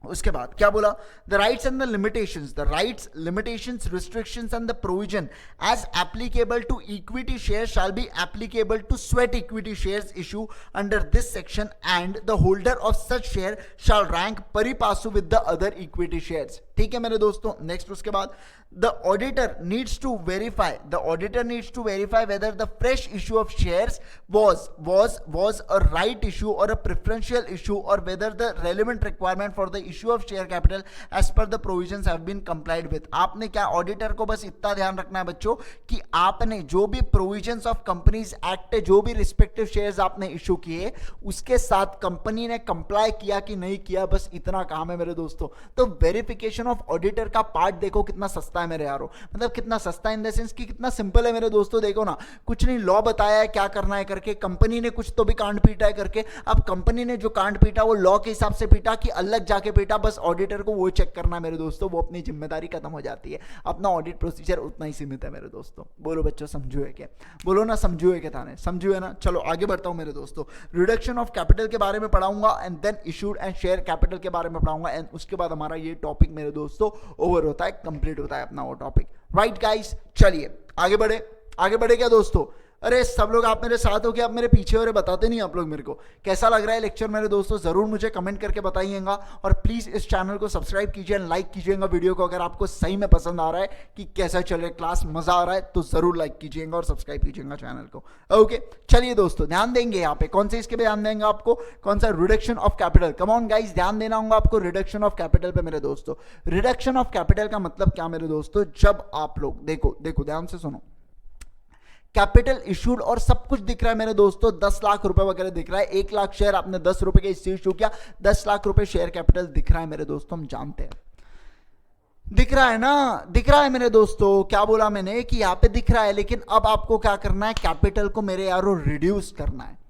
उसके बाद क्या बोला? The rights and the limitations, the rights, limitations, restrictions and the provision as applicable to equity share shall be applicable to sweat equity shares issue under this section and the holder of such share shall rank pari passu with the other equity shares. ठीक है मेरे दोस्तों। Next उसके बाद the auditor needs to verify whether the fresh issue of shares was a right issue or a preferential issue, or whether the relevant requirement for the issue of share capital as per the provisions have been complied with। आपने क्या, auditor को बस इतना ध्यान रखना है बच्चों कि आपने जो भी प्रोविजंस ऑफ कंपनीज एक्ट, जो भी रिस्पेक्टिव शेयर्स आपने इशू किए, उसके साथ कंपनी ने कंप्लाई किया कि नहीं किया, बस इतना काम है मेरे दोस्तों। तो वेरिफिकेशन ऑफ ऑडिटर का पार्ट देखो कितना सस्ता है मेरे यारो, मतलब कितना सस्ता इन द सेंस कि कितना सिंपल है मेरे दोस्तों। देखो ना, कुछ नहीं, लॉ बताया है क्या करना है करके, कंपनी ने कुछ तो भी कांड पीटा है करके। अब कंपनी ने जो कांड पीटा वो लॉ के हिसाब से पीटा कि अलग जाके पीटा, बस ऑडिटर को वो चेक करना है मेरे दोस्तों, वो अपनी जिम्मेदारी खत्म हो जाती है। अपना ऑडिट प्रोसीजर उतना ही सीमित है मेरे दोस्तों। बोलो बच्चों, समझो है क्या? बोलो ना, समझो है क्या थाने? समझो है ना। चलो आगे बढ़ता हूं मेरे दोस्तों। रिडक्शन ऑफ कैपिटल के बारे में पढ़ाऊंगा and then issued and share capital के बारे में पढ़ाऊंगा, एंड उसके बाद हमारा ये टॉपिक मेरे दोस्तों ओवर होता है, कंप्लीट होता है अपना वो टॉपिक। राइट गाइस, चलिए आगे बढ़े क्या दोस्तों? अरे सब लोग आप मेरे साथ हो क्या? आप मेरे पीछे हो रहे, बताते नहीं आप लोग मेरे को। कैसा लग रहा है लेक्चर मेरे दोस्तों? जरूर मुझे कमेंट करके बताइएगा, और प्लीज इस चैनल को सब्सक्राइब कीजिए, लाइक कीजिएगा वीडियो को। अगर आपको सही में पसंद आ रहा है कि कैसा चल रहा है क्लास, मजा आ रहा है, तो जरूर लाइक कीजिएगा और सब्सक्राइब कीजिएगा चैनल को। ओके चलिए दोस्तों, ध्यान देंगे यहाँ पे कौन से इसके पे ध्यान देंगे आपको? कौन सा? Reduction of capital. Come on guys, ध्यान देना होगा आपको रिडक्शन ऑफ कैपिटल पे मेरे दोस्तों। रिडक्शन ऑफ कैपिटल का मतलब क्या मेरे दोस्तों? जब आप लोग देखो ध्यान से सुनो, कैपिटल इशूड और सब कुछ दिख रहा है मेरे दोस्तों, 10 लाख रुपए वगैरह दिख रहा है, 1 लाख शेयर आपने 10 रुपए के इश्यू किया, 10 लाख रुपए शेयर कैपिटल दिख रहा है मेरे दोस्तों, हम जानते हैं। दिख रहा है ना, दिख रहा है मेरे दोस्तों। क्या बोला मैंने कि यहाँ पे दिख रहा है, लेकिन अब आपको क्या करना है? कैपिटल को मेरे यारों रिड्यूस करना है।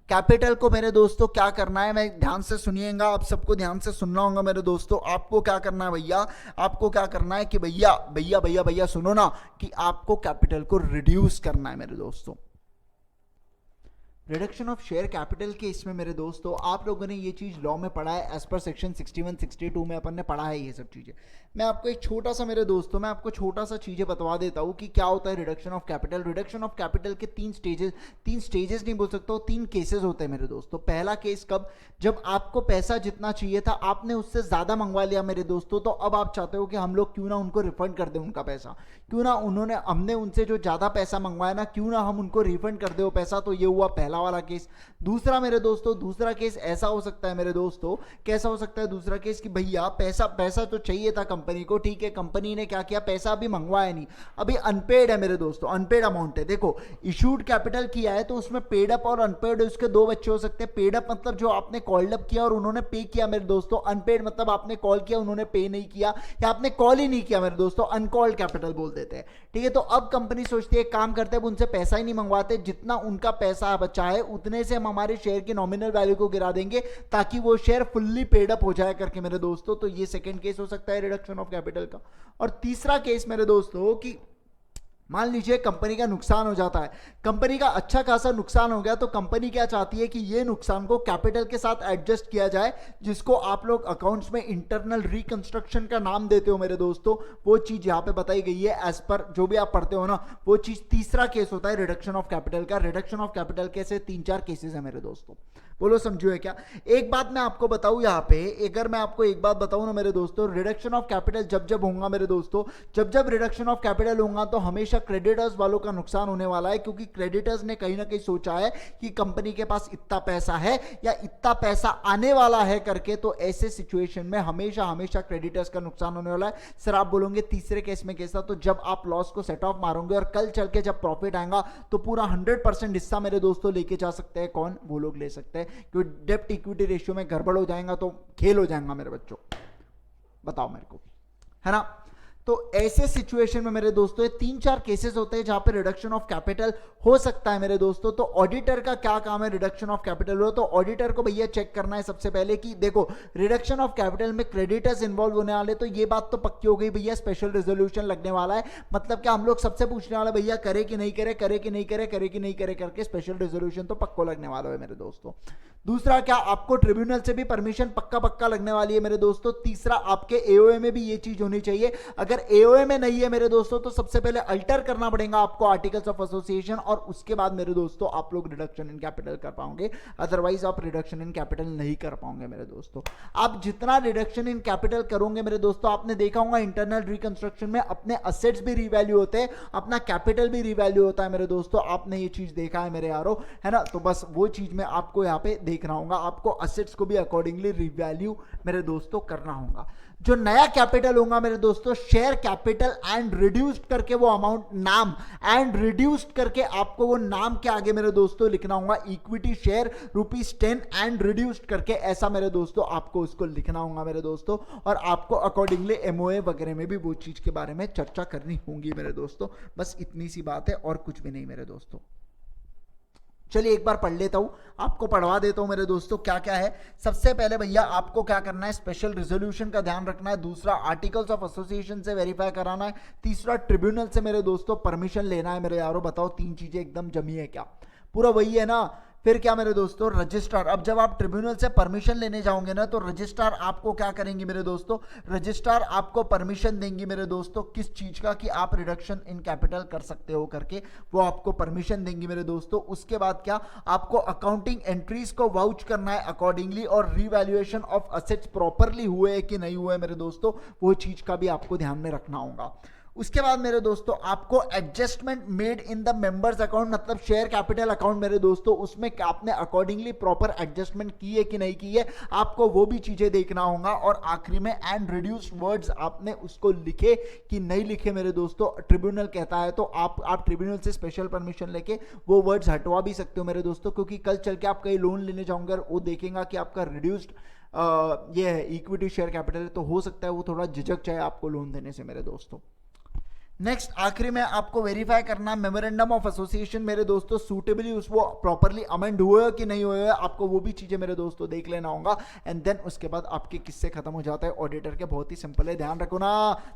कैपिटल को मेरे दोस्तों क्या करना है? मैं ध्यान से सुनिएगा, आप सबको ध्यान से सुनना होगा मेरे दोस्तों। आपको क्या करना है भैया? आपको क्या करना है कि भैया सुनो ना, कि आपको कैपिटल को रिड्यूस करना है मेरे दोस्तों। रिडक्शन ऑफ शेयर कैपिटल के इसमें मेरे दोस्तों, आप लोगों ने ये चीज़ लॉ में पढ़ा है, एज पर सेक्शन 61, 62 में अपन ने पढ़ा है ये सब चीज़ें। मैं आपको एक छोटा सा मेरे दोस्तों, मैं आपको छोटा सा चीज़ें बतवा देता हूँ कि क्या होता है reduction of capital. Reduction of capital के 3 स्टेजेस नहीं बोल सकता हूँ, 3 केसेस होते हैं मेरे दोस्तों। पहला केस कब? जब आपको पैसा जितना चाहिए था आपने उससे ज़्यादा मंगवा लिया मेरे दोस्तों, तो अब आप चाहते हो कि हम लोग क्यों ना उनको रिफंड कर दें उनका पैसा, क्यों ना हमने उनसे जो ज़्यादा पैसा मंगवाया ना, क्यों ना हम उनको रिफंड कर दे वो पैसा। तो ये हुआ पहला वाला केस। दूसरा मेरे दोस्तों, दूसरा केस ऐसा हो सकता है मेरे दोस्तों, कैसा हो सकता है दूसरा केस? कि भैया पैसा तो चाहिए था कंपनी को, ठीक है, कंपनी ने क्या किया, पैसा अभी मंगवाया नहीं, अभी अनपेड है मेरे दोस्तों, अनपेड अमाउंट है। देखो इशूड कैपिटल किया है तो उसमें पेड अप और अनपेड उसके 2 बच्चे हो सकते हैं। पेड अप मतलब जो आपने कॉल्ड अप किया और उन्होंने पे किया मेरे दोस्तों, अनपेड मतलब आपने कॉल किया उन्होंने पे नहीं किया, या आपने कॉल ही नहीं किया मेरे दोस्तों, अनकॉल्ड कैपिटल बोल देते हैं। ठीक है, तो अब कंपनी सोचती है काम करते हैं, उनसे पैसा ही नहीं मंगवाते, जितना उनका पैसा बचा है उतने से हम हमारे शेयर की नॉमिनल वैल्यू को गिरा देंगे ताकि वो शेयर फुल्ली पेड अप हो जाए करके मेरे दोस्तों। तो ये सेकंड केस हो सकता है रिडक्शन ऑफ कैपिटल का। और तीसरा केस मेरे दोस्तों कि मान लीजिए कंपनी का नुकसान हो जाता है, कंपनी का अच्छा खासा नुकसान हो गया, तो कंपनी क्या चाहती है कि ये नुकसान को कैपिटल के साथ एडजस्ट किया जाए, जिसको आप लोग अकाउंट्स में इंटरनल रिकंस्ट्रक्शन का नाम देते हो मेरे दोस्तों। वो चीज यहां पे बताई गई है एज पर जो भी आप पढ़ते हो ना, वो चीज तीसरा केस होता है रिडक्शन ऑफ कैपिटल का। रिडक्शन ऑफ कैपिटल के से 3-4 केसेस है मेरे दोस्तों, बोलो समझो है क्या। एक बात मैं आपको बताऊं यहां पे, अगर मैं आपको एक बात बताऊं ना मेरे दोस्तों, रिडक्शन ऑफ कैपिटल जब जब होगा मेरे दोस्तों, जब जब रिडक्शन ऑफ कैपिटल होगा तो हमेशा क्रेडिटर्स वालों का नुकसान होने वाला है, क्योंकि क्रेडिटर्स ने कहीं ना कहीं सोचा है कि कंपनी के पास इतना पैसा है या इतना पैसा आने वाला है करके, तो ऐसे सिचुएशन में हमेशा हमेशा क्रेडिटर्स का नुकसान होने वाला है। सर आप बोलोगे तीसरे केस में कैसा, तो जब आप लॉस को सेट ऑफ मारोगे और कल चल के जब प्रॉफिट आएगा तो पूरा 100% हिस्सा मेरे दोस्तों लेके जा सकते हैं। कौन? वो लोग ले सकते हैं, क्योंकि डेप्ट इक्विटी रेशियो में गड़बड़ हो जाएगा तो खेल हो जाएगा मेरे बच्चों, बताओ मेरे को, है ना। तो ऐसे सिचुएशन में मेरे दोस्तों ये 3-4 केसेस होते हैं जहां पे रिडक्शन ऑफ कैपिटल हो सकता है मेरे दोस्तों। तो ऑडिटर का क्या काम है रिडक्शन ऑफ कैपिटल हो, तो ऑडिटर को भैया चेक करना है सबसे पहले कि देखो रिडक्शन ऑफ कैपिटल में क्रेडिटर्स इन्वॉल्व होने वाले, तो ये बात तो पक्की हो गई भैया, स्पेशल रेजोल्यूशन लगने वाला है। मतलब क्या हम लोग सबसे पूछने वाला भैया करे कि नहीं करे, करे कि नहीं करे, करे कि नहीं करे करके स्पेशल रेजोल्यूशन तो पक्को लगने वाला है मेरे दोस्तों। दूसरा क्या, आपको ट्रिब्यूनल से भी परमिशन पक्का पक्का लगने वाली है मेरे दोस्तों। तीसरा आपके एओए में भी ये चीज होनी चाहिए, अगर एओए में नहीं है मेरे दोस्तों तो सबसे पहले अल्टर करना पड़ेगा आपको आर्टिकल्स ऑफ एसोसिएशन, और उसके बाद मेरे दोस्तों आप लोग रिडक्शन इन कैपिटल कर पाओगे, अदरवाइज आप रिडक्शन इन कैपिटल नहीं कर पाओगे मेरे दोस्तों। आप जितना रिडक्शन इन कैपिटल करोगे मेरे दोस्तों, आपने देखा होगा इंटरनल रिकंस्ट्रक्शन में अपने असेट्स भी रिवैल्यू होते हैं, अपना कैपिटल भी रिवैल्यू होता है मेरे दोस्तों। आपने ये चीज देखा है मेरे यारो, है ना। तो बस वो चीज में आपको यहाँ पे देखना होगा, आपको असेट्स को भी अकॉर्डिंगली रिवैल्यू मेरे दोस्तों करना होगा। जो नया कैपिटल होगा मेरे दोस्तों, शेयर कैपिटल एंड रिड्यूस्ड करके वो अमाउंट नाम एंड रिड्यूस्ड करके आपको वो नाम के आगे मेरे दोस्तों लिखना होगा इक्विटी शेयर ₹10 एंड रिड्यूस्ड करके, ऐसा मेरे दोस्तों आपको उसको लिखना होगा मेरे दोस्तों। और आपको अकॉर्डिंगली एमओए वगैरह में भी वो चीज के बारे में चर्चा करनी होगी मेरे दोस्तों। बस इतनी सी बात है और कुछ भी नहीं मेरे दोस्तों। चलिए एक बार पढ़ लेता हूं, आपको पढ़वा देता हूं मेरे दोस्तों क्या क्या है। सबसे पहले भैया आपको क्या करना है, स्पेशल रिजोल्यूशन का ध्यान रखना है। दूसरा आर्टिकल्स ऑफ एसोसिएशन से वेरीफाई कराना है। तीसरा ट्रिब्यूनल से मेरे दोस्तों परमिशन लेना है मेरे यारों। बताओ 3 चीजें एकदम जमी है क्या? पूरा वही है ना। फिर क्या मेरे दोस्तों, रजिस्ट्रार, अब जब आप ट्रिब्यूनल से परमिशन लेने जाओगे ना तो रजिस्ट्रार आपको क्या करेंगे मेरे दोस्तों, रजिस्ट्रार आपको परमिशन देंगे मेरे दोस्तों किस चीज का, कि आप रिडक्शन इन कैपिटल कर सकते हो करके, वो आपको परमिशन देंगे मेरे दोस्तों। उसके बाद क्या, आपको अकाउंटिंग एंट्रीज को वाउच करना है अकॉर्डिंगली, और रीवैल्यूएशन ऑफ असेट्स प्रॉपरली हुए कि नहीं हुए मेरे दोस्तों, वो चीज का भी आपको ध्यान में रखना होगा। उसके बाद मेरे दोस्तों आपको adjustment made in the members account, मतलब शेयर कैपिटल अकाउंट मेरे दोस्तों, उसमें आपने अकॉर्डिंगली प्रॉपर एडजस्टमेंट की है कि नहीं की है, आपको वो भी चीजें देखना होगा। और आखिरी में एंड रिड्यूस्ड वर्ड्स आपने उसको लिखे कि नहीं लिखे मेरे दोस्तों, ट्रिब्यूनल कहता है तो आप ट्रिब्यूनल से स्पेशल परमिशन लेके वो वर्ड्स हटवा भी सकते हो मेरे दोस्तों, क्योंकि कल चल के आप कहीं लोन लेने जाओगे और वो देखेगा कि आपका रिड्यूस्ड ये है इक्विटी शेयर कैपिटल, तो हो सकता है वो थोड़ा झिझक जाए आपको लोन देने से मेरे दोस्तों। नेक्स्ट आखिरी में आपको वेरीफाई करना मेमोरेंडम ऑफ एसोसिएशन मेरे दोस्तों, सूटेबली उसको प्रॉपरली अमेंड हुए कि नहीं हुए, आपको वो भी चीजें मेरे दोस्तों देख लेना होगा। एंड देन उसके बाद आपके किस्से खत्म हो जाता है ऑडिटर के। बहुत ही सिंपल है, ध्यान रखो ना।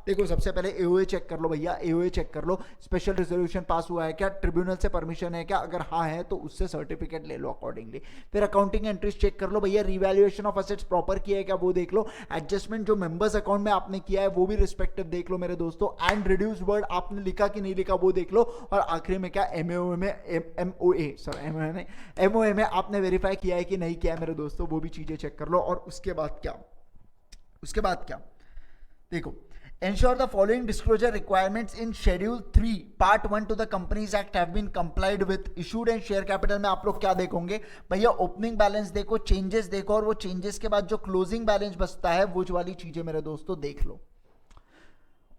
देखो सबसे पहले एओए चेक कर लो भैया, एओए चेक कर लो स्पेशल रिजोल्यूशन पास हुआ है क्या, ट्रिब्यूनल से परमिशन है क्या, अगर हाँ है तो उससे सर्टिफिकेट ले लो अकॉर्डिंगली। फिर अकाउंटिंग एंट्रीज चेक कर लो भैया, रिवैल्यूएशन ऑफ एसेट्स प्रॉपर किया है क्या वो देख लो, एडजस्टमेंट जो मेंबर्स अकाउंट में आपने किया है वो भी रिस्पेक्टिव देख लो मेरे दोस्तों, एंड रिड्यूस वर्ड आपने लिखा कि नहीं लिखा वो देख लो। और आखिरी में क्या, एमओए में आपने वेरीफाई किया है कि नहीं किया है मेरे दोस्तों, वो भी चीजें चेक कर लो। और उसके बाद क्या, देखो, ensure the following disclosure requirements in schedule 3 part 1 to the companies act have been complied with। issued and share capital में आप लोग क्या देखोगे भैया, ओपनिंग बैलेंस देखो, चेंजेस देखो, और वो चेंजेस के बाद जो क्लोजिंग बैलेंस बचता है वो वाली चीजें मेरे दोस्तों देख लो।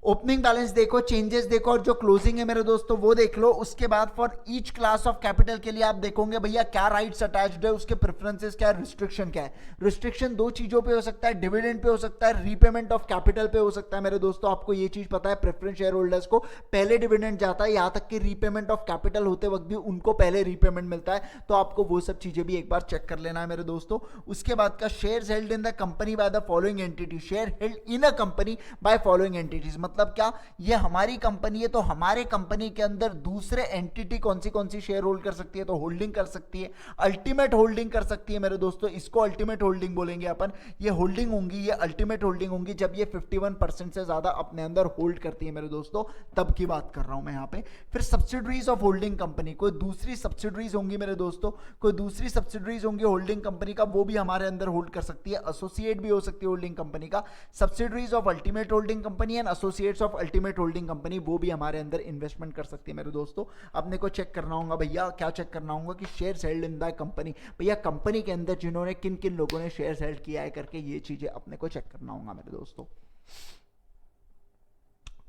ओपनिंग बैलेंस देखो, चेंजेस देखो, और जो क्लोजिंग है मेरे दोस्तों वो देख लो। उसके बाद for each class of capital के लिए आप देखोगे भैया क्या राइट्स अटैच्ड है, उसके प्रेफरेंसेस क्या है, रिस्ट्रिक्शन क्या है। रिस्ट्रिक्शन 2 चीजों पे हो सकता है, डिविडेंड पे हो सकता है, रीपेमेंट ऑफ कैपिटल पे हो सकता है मेरे दोस्तों। आपको ये चीज पता है, प्रेफरेंस शेयर होल्डर्स को पहले डिविडेंड जाता है, यहां तक कि रीपेमेंट ऑफ कैपिटल होते वक्त भी उनको पहले रीपेमेंट मिलता है, तो आपको वो सब चीजें भी एक बार चेक कर लेना है मेरे दोस्तों। उसके बाद का share held in the company by the following entity, share held in a company by following entities, मतलब क्या, ये हमारी कंपनी है तो हमारे कंपनी के अंदर दूसरे एंटिटी कौन सी शेयर होल्ड कर सकती है, तो होल्डिंग कर सकती है, अल्टीमेट होल्डिंग कर सकती है मेरे दोस्तों, इसको अल्टीमेट होल्डिंग बोलेंगे अपन। ये होल्डिंग होंगी, ये अल्टीमेट होल्डिंग होंगी जब ये 51% से ज्यादा अपने अंदर होल्ड करती है मेरे दोस्तों, तब की बात कर रहा हूं मैं यहाँ पे। फिर सब्सिडरीज ऑफ होल्डिंग कंपनी, कोई दूसरी सब्सिडरीज होंगी मेरे दोस्तों, कोई दूसरी सब्सिडरीज होंगी होल्डिंग कंपनी का, वो भी हमारे अंदर होल्ड कर सकती है, एसोसिएट भी हो सकती है होल्डिंग कंपनी का। Subsidiaries of ultimate holding company and associates of ultimate holding company, वो भी हमारे अंदर इन्वेस्टमेंट कर सकती है मेरे दोस्तों। अपने को चेक करना होगा भैया, क्या चेक करना होगा कि shares held in the company, भैया कंपनी के अंदर जिन्होंने किन किन लोगों ने शेयर्स हेल्ड किया है करके, ये चीजें अपने को चेक करना होगा मेरे दोस्तों।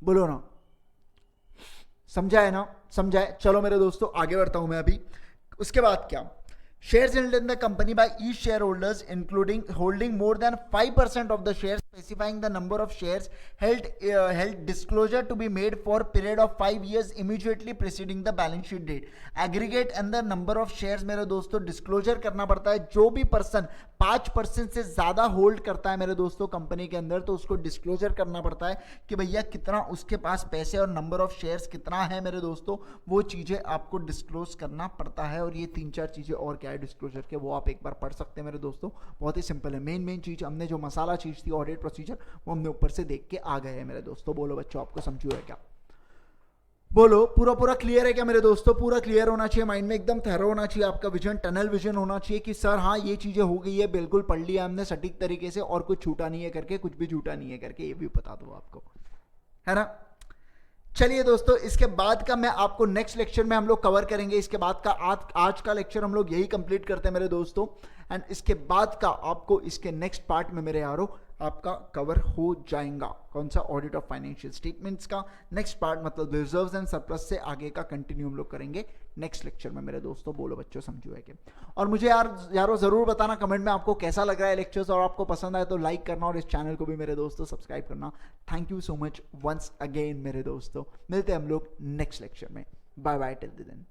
बोलो ना, समझा है ना, समझा है। चलो मेरे दोस्तों आगे बढ़ता हूं मैं अभी। उसके बाद क्या, shares held in the company by each shareholders including holding more than 5% of the shares, specifying the number of shares held disclosure to be made for period of 5 years immediately preceding the balance sheet date। aggregate and the number of shares मेरे दोस्तों disclosure करना पड़ता है। जो भी person 5% से ज्यादा hold करता है मेरे दोस्तों कंपनी के अंदर, तो उसको डिस्क्लोजर करना पड़ता है कि भैया कितना उसके पास पैसे और नंबर ऑफ शेयर्स कितना है मेरे दोस्तों, वो चीजें आपको डिस्क्लोज करना पड़ता है। और ये 3-4 चीजें और क्या है डिस्क्लोजर के, वो आप एक बार पढ़ सकते हैं मेरे दोस्तों, बहुत ही सिंपल है। मेन चीज हमने जो मसाला चीज थी ऑडिट प्रोसीजर, वो हमने ऊपर से देख के आ गए हैं मेरे दोस्तों। बोलो बच्चों, आपको समझ है क्या? बोलो, पूरा क्लियर है क्या मेरे दोस्तों? पूरा क्लियर होना चाहिए, माइंड में एकदम थरो होना चाहिए, आपका विजन टनल विजन होना चाहिए कि सर हाँ ये चीजें हो गई है, बिल्कुल पढ़ लिया हमने सटीक तरीके से, और कुछ छूटा नहीं है करके, कुछ भी झूठा नहीं है करके, ये भी बता दो आपको, है ना। चलिए दोस्तों, इसके बाद का मैं आपको नेक्स्ट लेक्चर में हम लोग कवर करेंगे। इसके बाद का आज का लेक्चर हम लोग यही कंप्लीट करते हैं मेरे दोस्तों, एंड इसके बाद का आपको इसके नेक्स्ट पार्ट में मेरे यारों आपका कवर हो जाएगा। कौन सा? ऑडिट ऑफ फाइनेंशियल स्टेटमेंट्स का नेक्स्ट पार्ट, मतलब रिजर्व्स एंड सरप्लस से आगे का कंटिन्यू हम लोग करेंगे नेक्स्ट लेक्चर में मेरे दोस्तों। बोलो बच्चों, समझो है कि? और मुझे यारों जरूर बताना कमेंट में आपको कैसा लग रहा है लेक्चर्स, और आपको पसंद आए तो लाइक करना, और इस चैनल को भी मेरे दोस्तों सब्सक्राइब करना। Thank you so much once again मेरे दोस्तों, मिलते हैं हम लोग नेक्स्ट लेक्चर में। Bye bye till then.